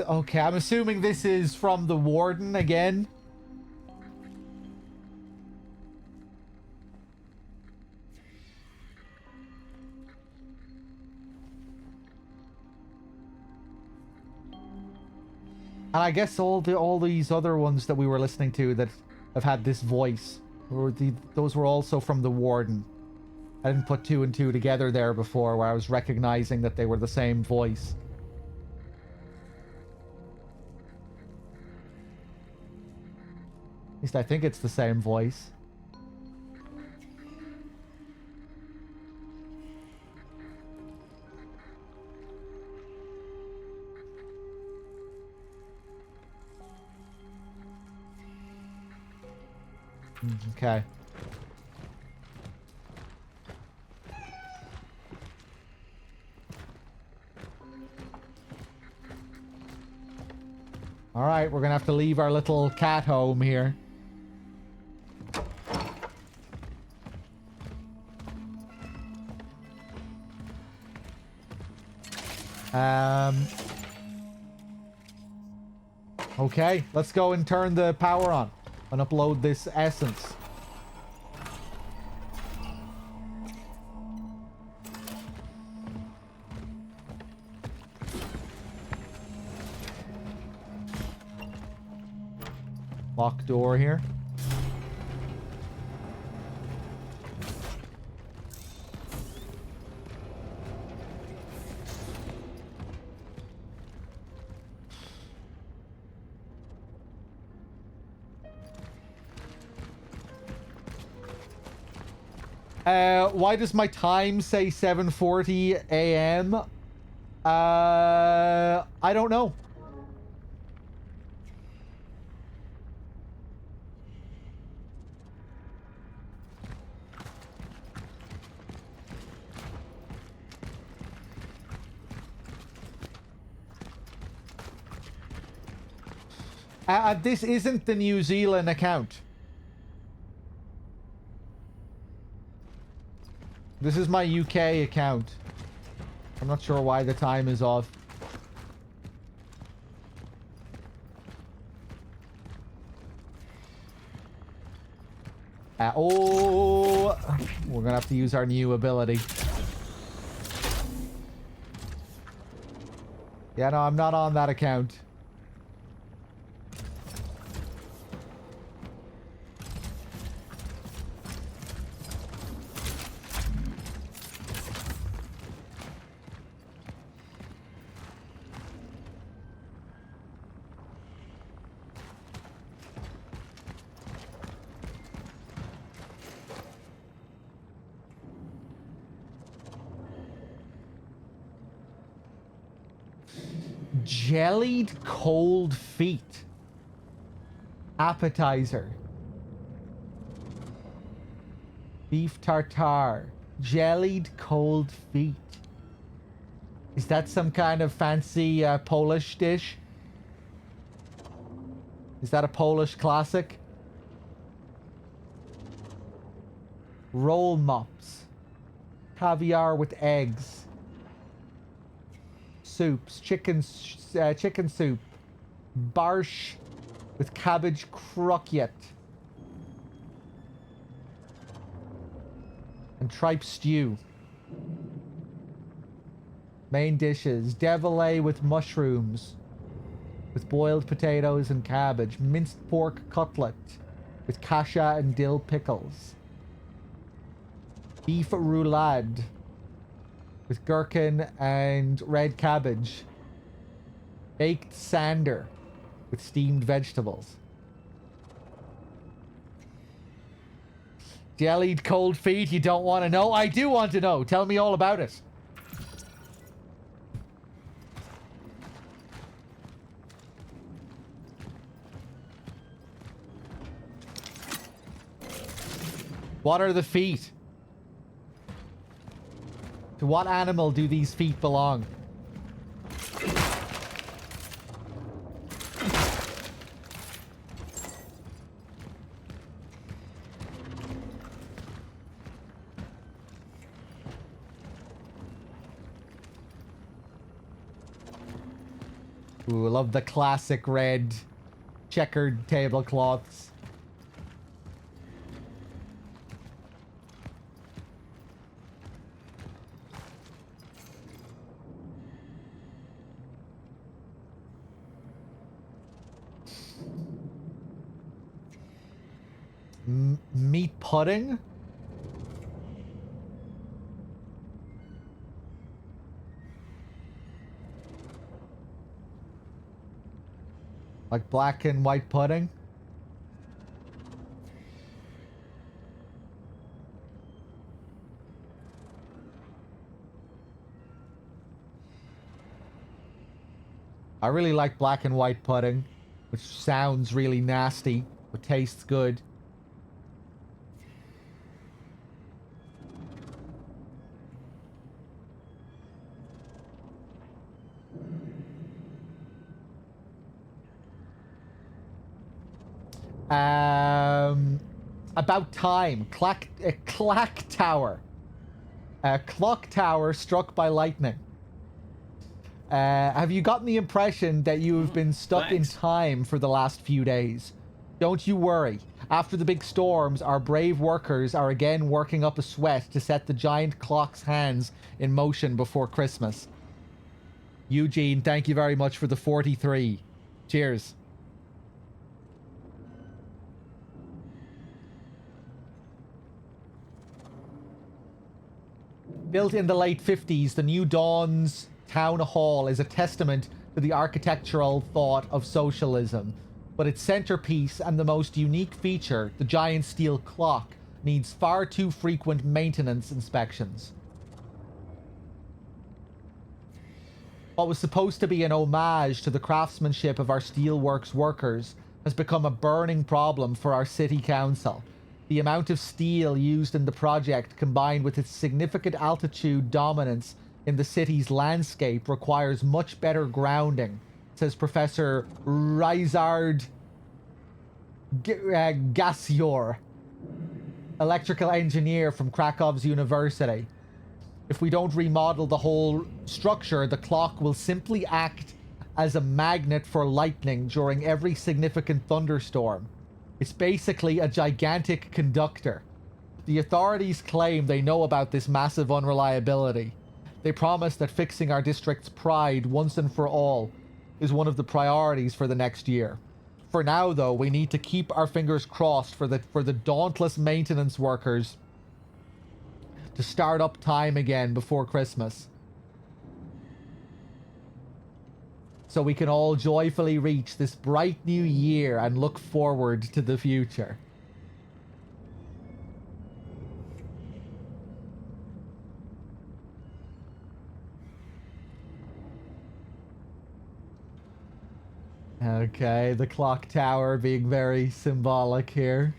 Okay, I'm assuming this is from the Warden again. And I guess all these other ones that we were listening to that have had this voice, those were also from the Warden. I didn't put two and two together there before, where I was recognizing that they were the same voice. At least I think it's the same voice. Okay. All right, we're gonna have to leave our little cat home here. Okay, let's go and turn the power on and upload this essence. Lock door here. Why does my time say 7:40 a.m.? I don't know. This isn't the New Zealand account. This is my UK account. I'm not sure why the time is off. Oh, we're gonna have to use our new ability. Yeah, no, I'm not on that account. Jellied cold feet. Appetizer. Beef tartare. Jellied cold feet. Is that some kind of fancy Polish dish? Is that a Polish classic? Roll mops. Caviar with eggs. Soups. Chicken soup. Barsh with cabbage croquette. And tripe stew. Main dishes. Devillet with mushrooms. With boiled potatoes and cabbage. Minced pork cutlet. With kasha and dill pickles. Beef roulade. With gherkin and red cabbage. Baked sander. With steamed vegetables. Jellied cold feet, you don't want to know? I do want to know. Tell me all about it. What are the feet? To what animal do these feet belong? Ooh, I love the classic red checkered tablecloths. Meat pudding? Like black and white pudding? I really like black and white pudding, which sounds really nasty, but tastes good. About time. Clack tower. Clock tower struck by lightning. Have you gotten the impression that you have been stuck in time for the last few days? Don't you worry. After the big storms, our brave workers are again working up a sweat to set the giant clock's hands in motion before Christmas. Eugene, thank you very much for the 43. Cheers. Built in the late 50s, the New Dawn's Town Hall is a testament to the architectural thought of socialism. But its centerpiece and the most unique feature, the giant steel clock, needs far too frequent maintenance inspections. What was supposed to be an homage to the craftsmanship of our steelworks workers has become a burning problem for our city council. The amount of steel used in the project, combined with its significant altitude dominance in the city's landscape, requires much better grounding, says Professor Rizard Gassior, electrical engineer from Krakow's University. If we don't remodel the whole structure, the clock will simply act as a magnet for lightning during every significant thunderstorm. It's basically a gigantic conductor. The authorities claim they know about this massive unreliability. They promise that fixing our district's pride once and for all is one of the priorities for the next year. For now, though, we need to keep our fingers crossed for the dauntless maintenance workers to start up time again before Christmas, so we can all joyfully reach this bright new year and look forward to the future. Okay, the clock tower being very symbolic here.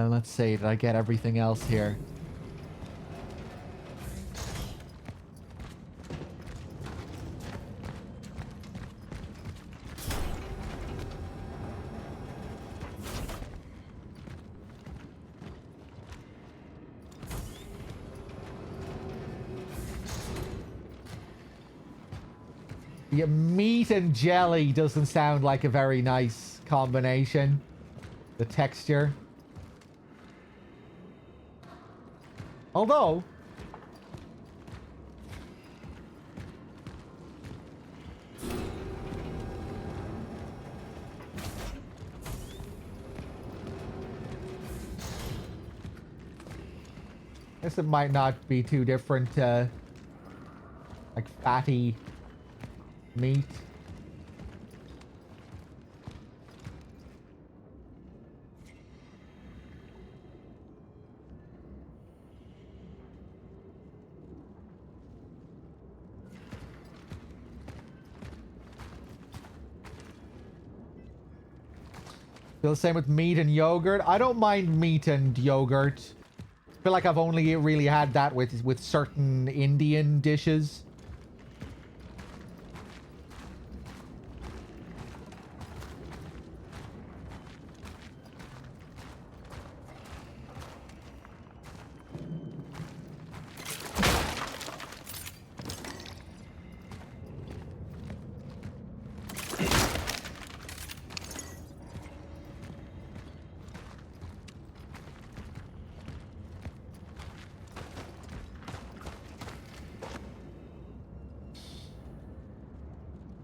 Let's see, did I get everything else here? Yeah, meat and jelly doesn't sound like a very nice combination. The texture. Although, I guess it might not be too different to like fatty meat. Feel the same with meat and yogurt. I don't mind meat and yogurt. I feel like I've only really had that with certain Indian dishes.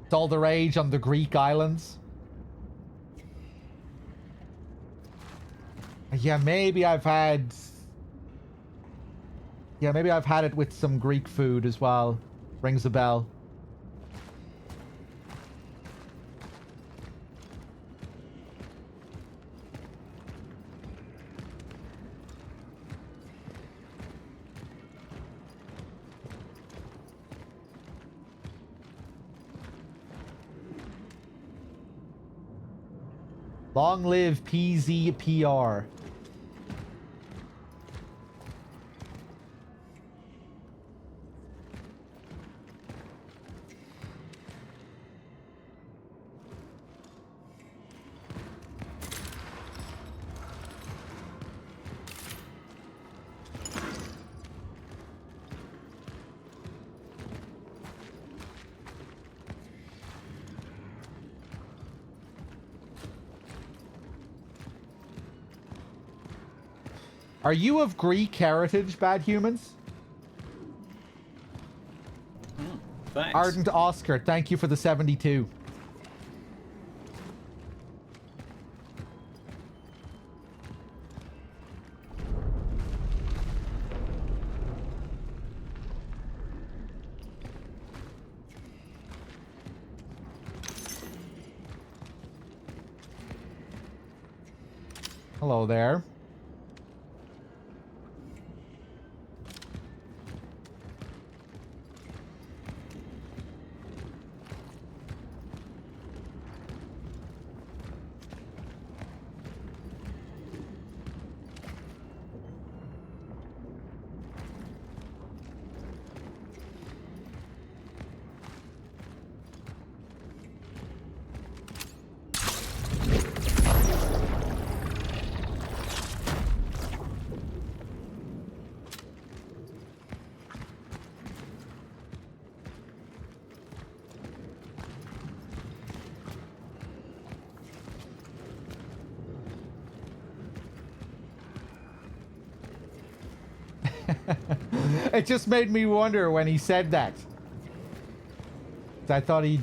It's all the rage on the Greek islands. Yeah, maybe I've had Yeah, maybe I've had it with some Greek food as well. Rings a bell. Long live PZPR. Are you of Greek heritage, bad humans? Thanks. Ardent Oscar, thank you for the 72. Hello there. It just made me wonder when he said that. I thought he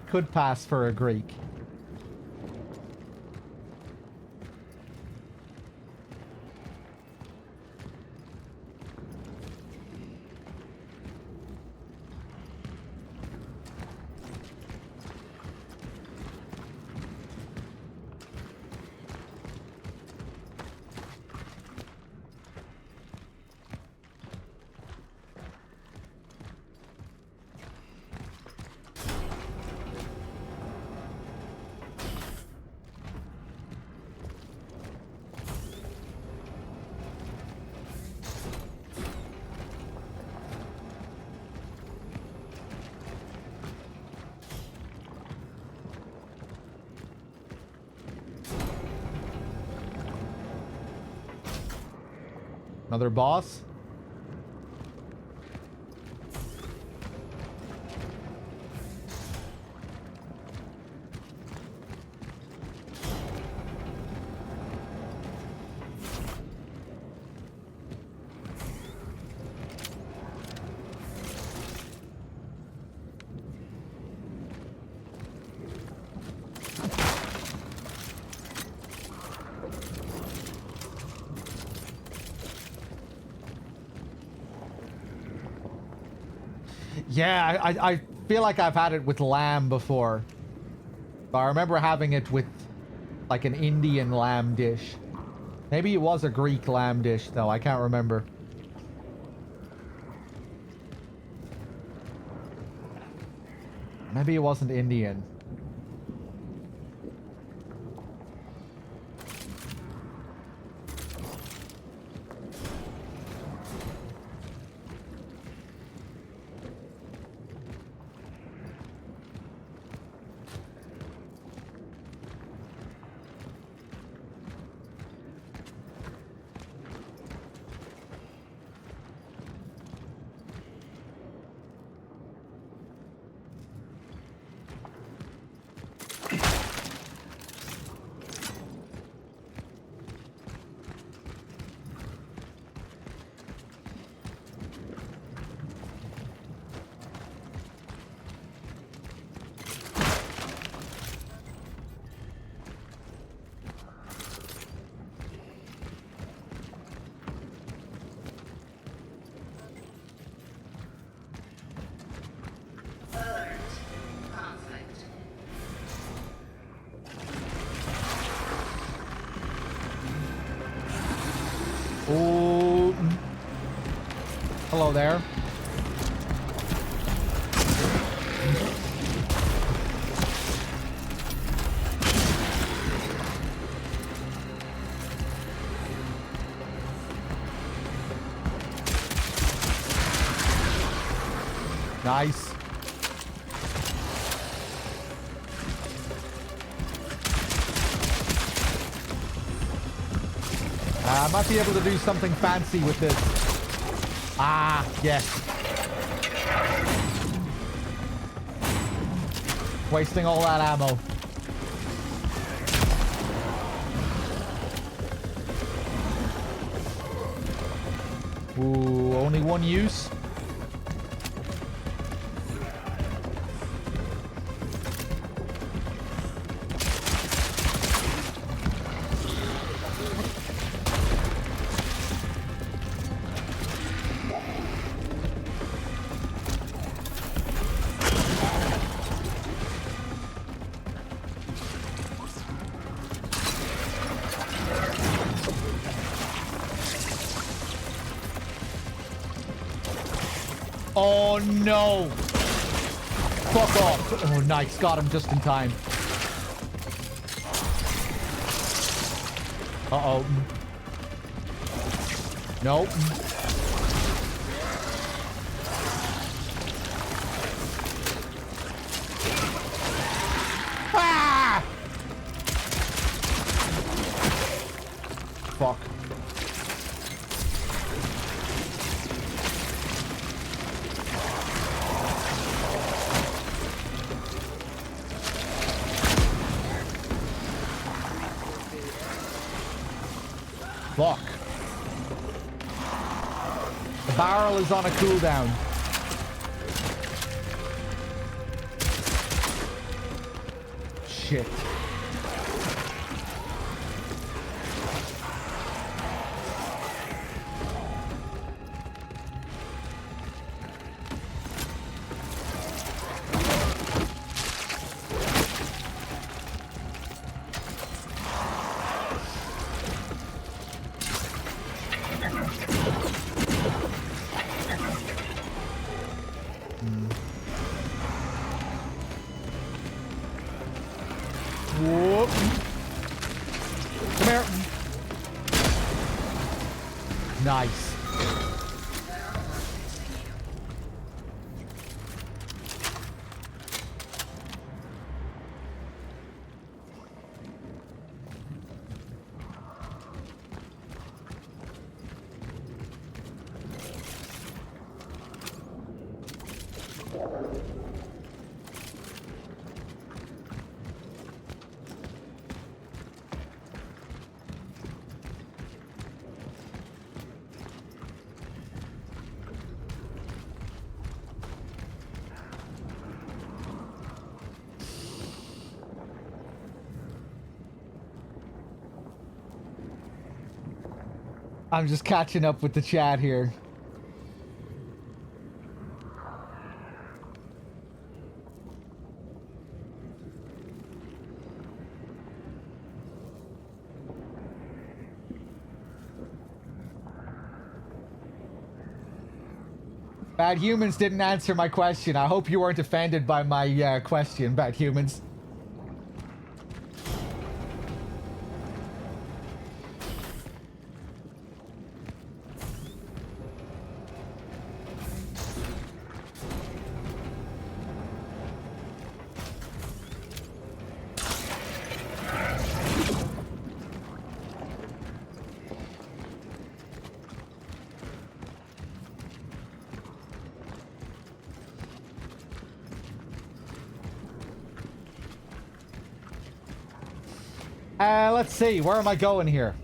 could pass for a Greek. Another boss? Yeah, I feel like I've had it with lamb before. But I remember having it with like an Indian lamb dish. Maybe it was a Greek lamb dish though, I can't remember. Maybe it wasn't Indian. Hello there. Nice. I might be able to do something fancy with this. Ah, yes. Wasting all that ammo. Ooh, only one use. Oh no! Fuck off! Oh, nice. Got him just in time. Uh-oh. Nope. Ah! Fuck. Fuck. The barrel is on a cooldown. Shit. Whoop. Come here. Nice. I'm just catching up with the chat here. Bad Humans didn't answer my question. I hope you weren't offended by my question, Bad Humans. Let's see. Where am I going here?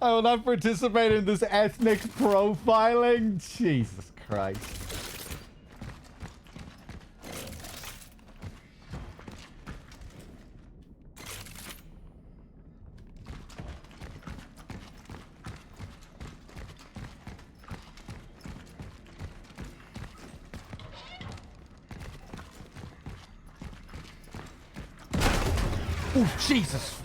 I will not participate in this ethnic profiling. Jesus Christ. Oh, Jesus.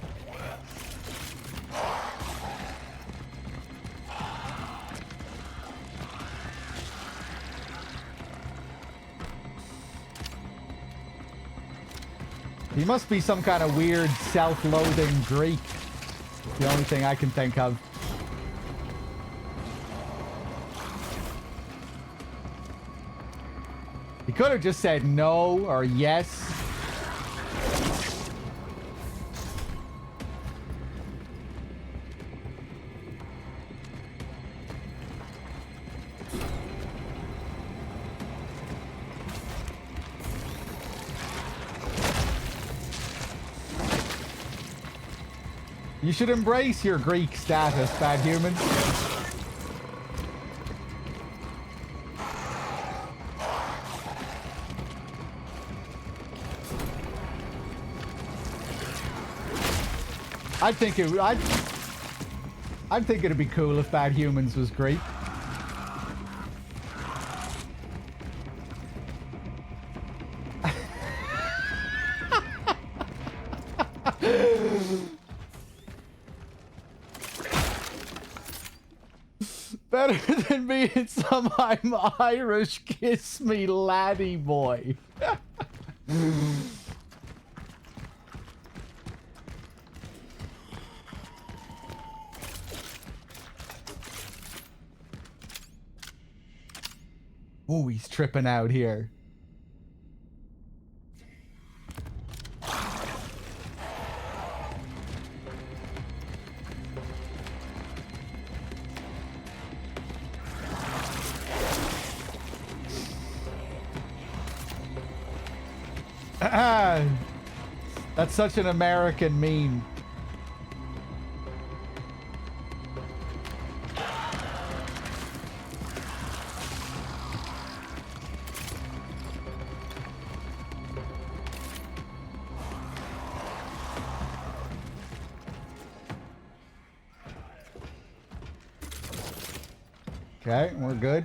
He must be some kind of weird self-loathing Greek. The only thing I can think of. He could have just said no or yes. You should embrace your Greek status, bad human. I think it'd be cool if Bad Humans was Greek. Better than being some I'm Irish kiss me laddie boy. Oh, he's tripping out here. That's such an American meme. Okay, we're good.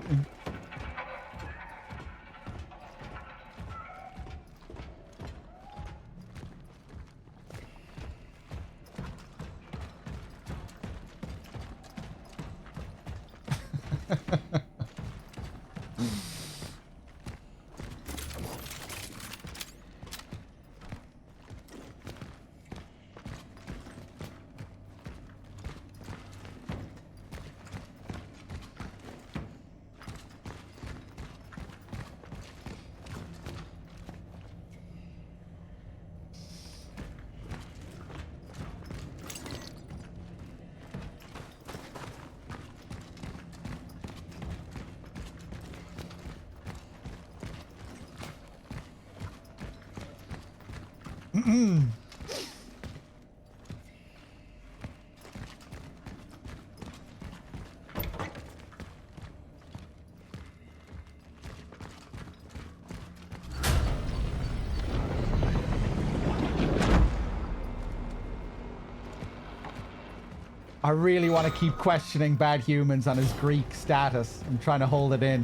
I really want to keep questioning Bad Humans on his Greek status. I'm trying to hold it in.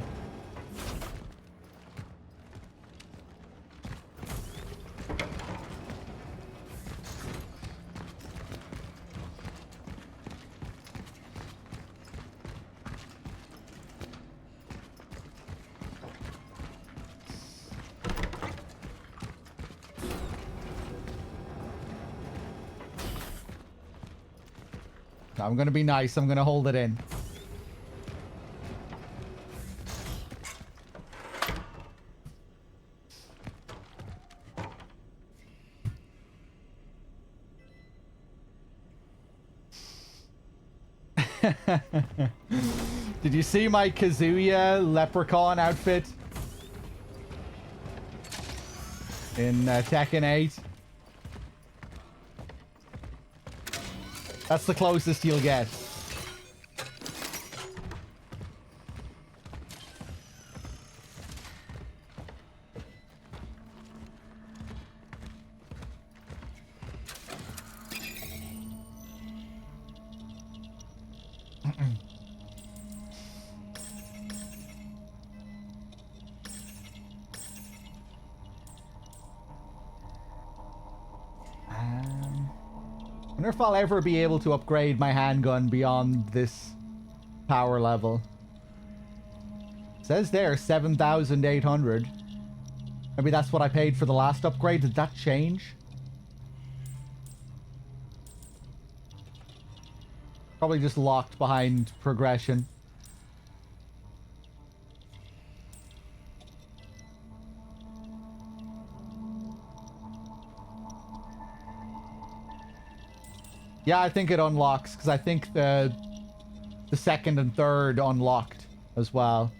I'm gonna be nice. I'm gonna hold it in. Did you see my Kazuya leprechaun outfit in Tekken 8? That's the closest you'll get. wonder if I'll ever be able to upgrade my handgun beyond this power level. It says there 7,800. Maybe that's what I paid for the last upgrade. Did that change? Probably just locked behind progression. Yeah, I think it unlocks, because I think the second and third unlocked as well.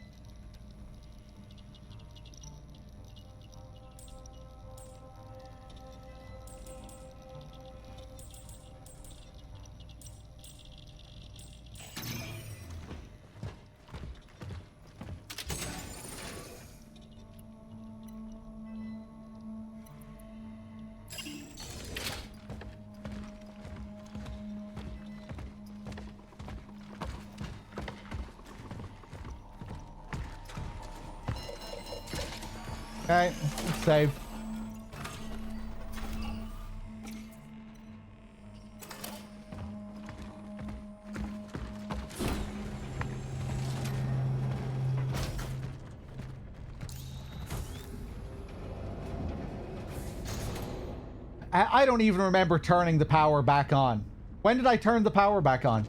Okay, let's save. I don't even remember turning the power back on. When did I turn the power back on?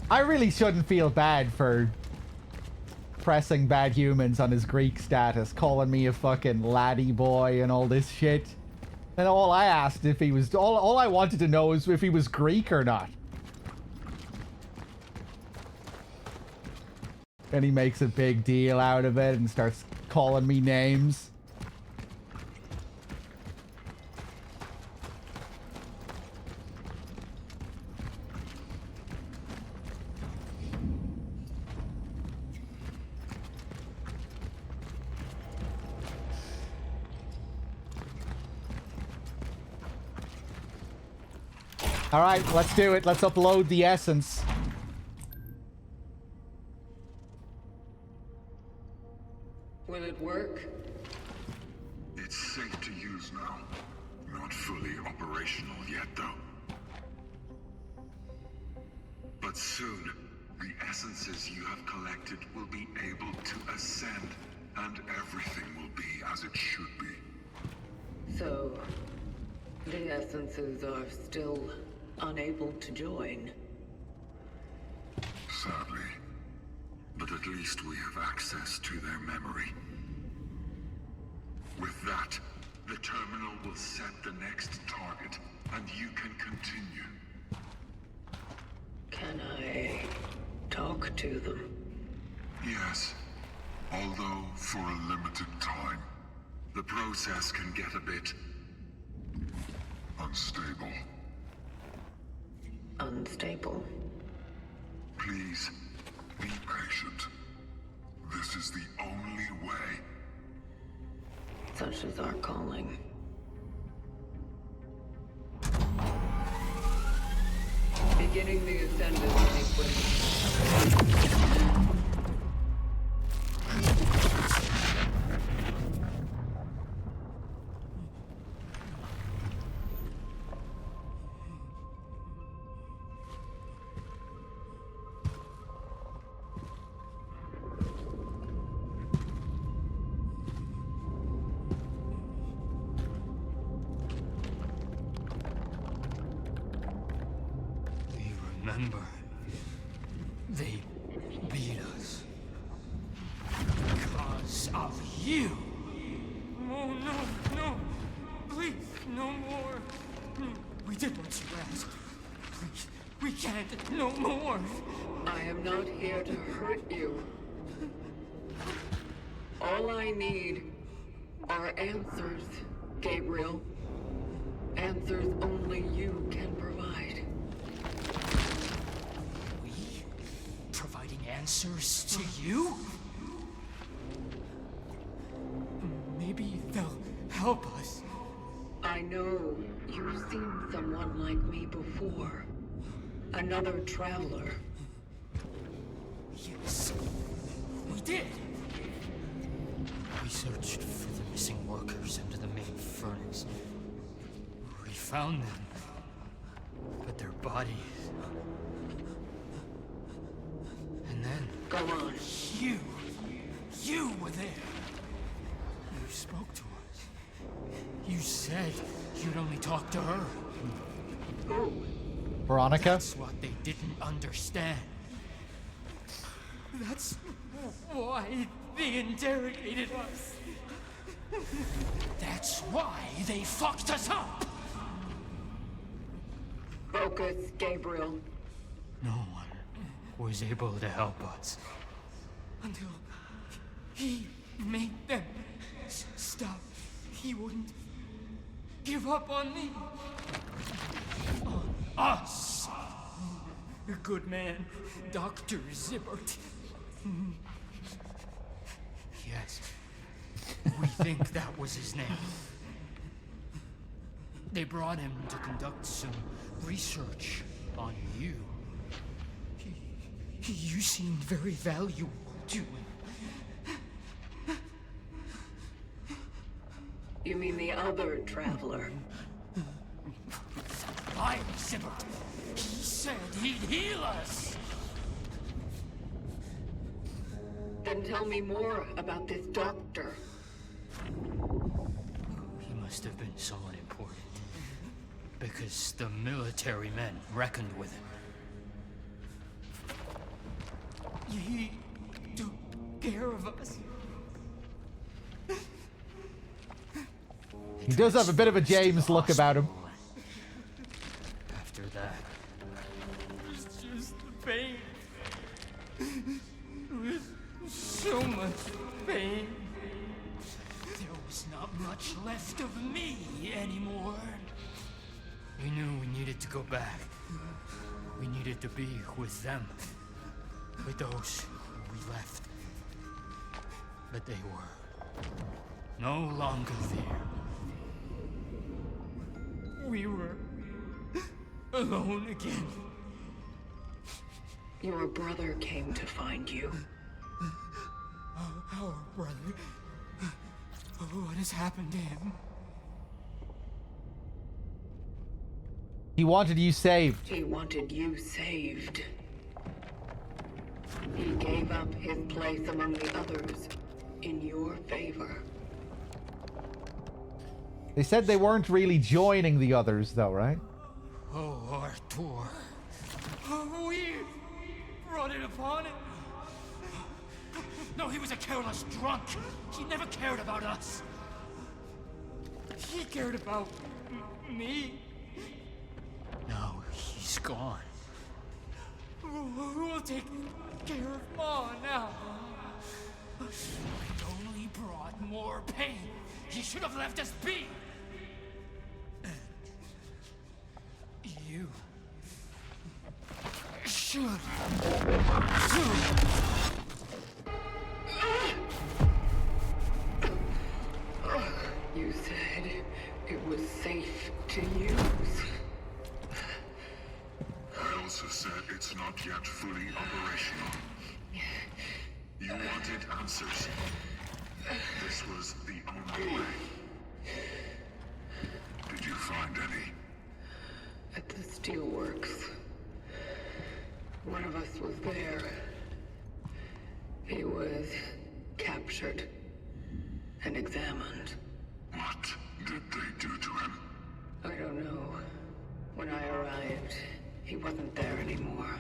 I really shouldn't feel bad for pressing bad humans on his Greek status, calling me a fucking laddie boy and all this shit. And all I asked if he was, all I wanted to know is if he was Greek or not. And he makes a big deal out of it and starts calling me names. All right, let's do it. Let's upload the essence. Will it work? It's safe to use now. Not fully operational yet, though. But soon, the essences you have collected will be able to ascend, and everything will be as it should be. So, the essences are still unable to join. Sadly. But at least we have access to their memory. With that, the terminal will set the next target, and you can continue. Can I talk to them? Yes. Although for a limited time. The process can get a bit unstable. Unstable? Please, be patient. This is the only way. Such is our calling. Beginning the ascendant sequence. Remember, they beat us because of you. Oh, no, no. Please, no more. We did what you asked. Please, we can't, no more. I am not here to hurt you. All I need are answers, Gabriel. Answers only you can provide. Providing answers to you? Maybe they'll help us. I know you've seen someone like me before. Another traveler. Yes, we did. We searched for the missing workers under the main furnace. We found them, but their bodies. And then Go on. you were there. You spoke to us. You said you'd only talk to her. Who? Veronica? That's what they didn't understand. That's why they interrogated us. That's why they fucked us up. Focus, Gabriel. No one was able to help us until he made them stop. He wouldn't give up on me. On us. A good man, Dr. Zibbert. Yes, we think that was his name. They brought him to conduct some research on you. You seemed very valuable to him. You mean the other traveler? I'm Zibbert. He said he'd heal us. Then tell me more about this doctor. He must have been someone important. Because the military men reckoned with him. He took care of us. He does have a bit of a James look about him. After that, it's just the pain. It was so much pain. There was not much left of me anymore. We knew we needed to go back. We needed to be with them. With those we left. But they were no longer there. We were alone again. Your brother came to find you. Our brother. What has happened to him? He wanted you saved. He wanted you saved. He gave up his place among the others in your favor. They said they weren't really joining the others, though, right? Oh, Artur. Oh, we brought it upon him. No, he was a careless drunk. He never cared about us. He cared about me. Now he's gone. Who will take care of Ma now? It only brought more pain. He should have left us be. You should too. You said it was safe to use. I also said it's not yet fully operational. You wanted answers. This was the only way. Did you find any? At the steelworks. One of us was there. He was captured and examined. What did they do to him? I don't know. When I arrived, he wasn't there anymore.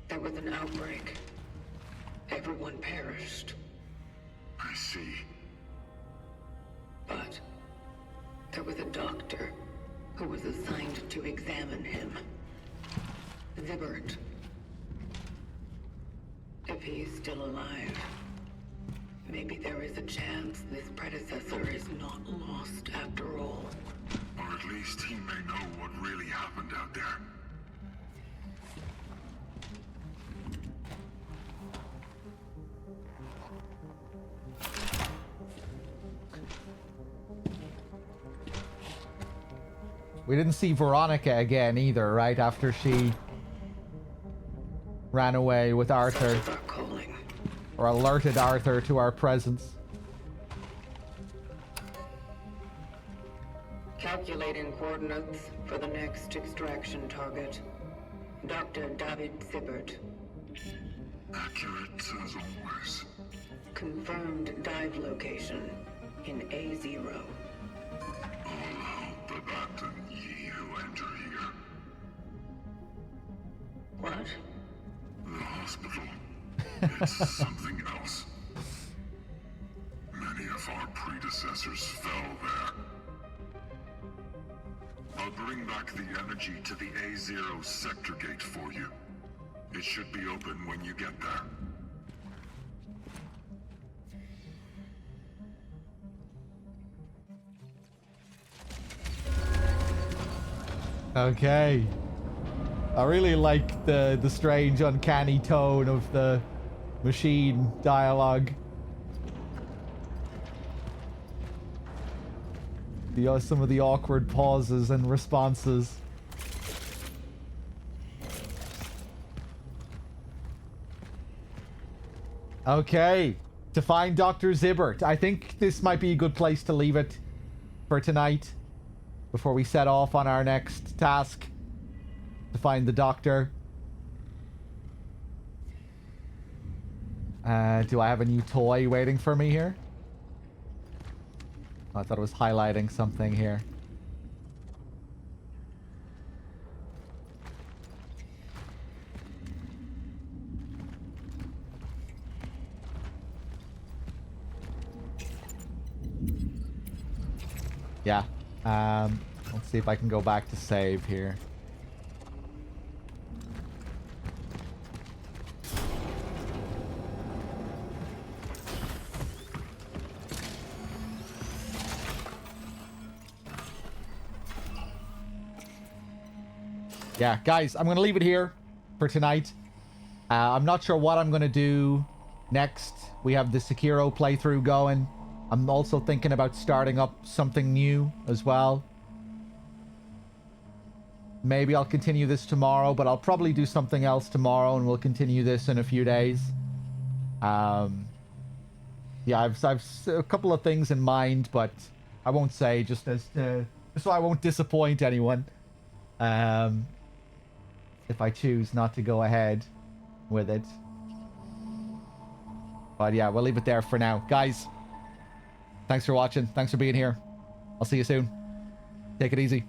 There was an outbreak. Everyone perished. I see. But there was a doctor who was assigned to examine him. Zibbert. If he's still alive, maybe there is a chance this predecessor is not lost after all. Or at least he may know what really happened out there. We didn't see Veronica again either, right? After she ran away with Arthur. Such is our calling. Or alerted Arthur to our presence. Calculating coordinates for the next extraction target. Dr. David Sibbert. Accurate as always. Confirmed dive location in A0. All hope abandon ye who enter here. What? The hospital. It's something else. Many of our predecessors fell there. I'll bring back the energy to the A0 sector gate for you. It should be open when you get there. Okay. I really like the strange, uncanny tone of the machine dialogue. Some of the awkward pauses and responses. Okay. To find Dr. Zibbert. I think this might be a good place to leave it for tonight. Before we set off on our next task. To find the doctor. Do I have a new toy waiting for me here? Oh, I thought it was highlighting something here. Yeah. Let's see if I can go back to save here. Yeah, guys, I'm going to leave it here for tonight. I'm not sure what I'm going to do next. We have the Sekiro playthrough going. I'm also thinking about starting up something new as well. Maybe I'll continue this tomorrow, but I'll probably do something else tomorrow and we'll continue this in a few days. Yeah, I've a couple of things in mind, but I won't say just so I won't disappoint anyone. If I choose not to go ahead with it. But yeah, we'll leave it there for now. Guys, thanks for watching. Thanks for being here. I'll see you soon. Take it easy.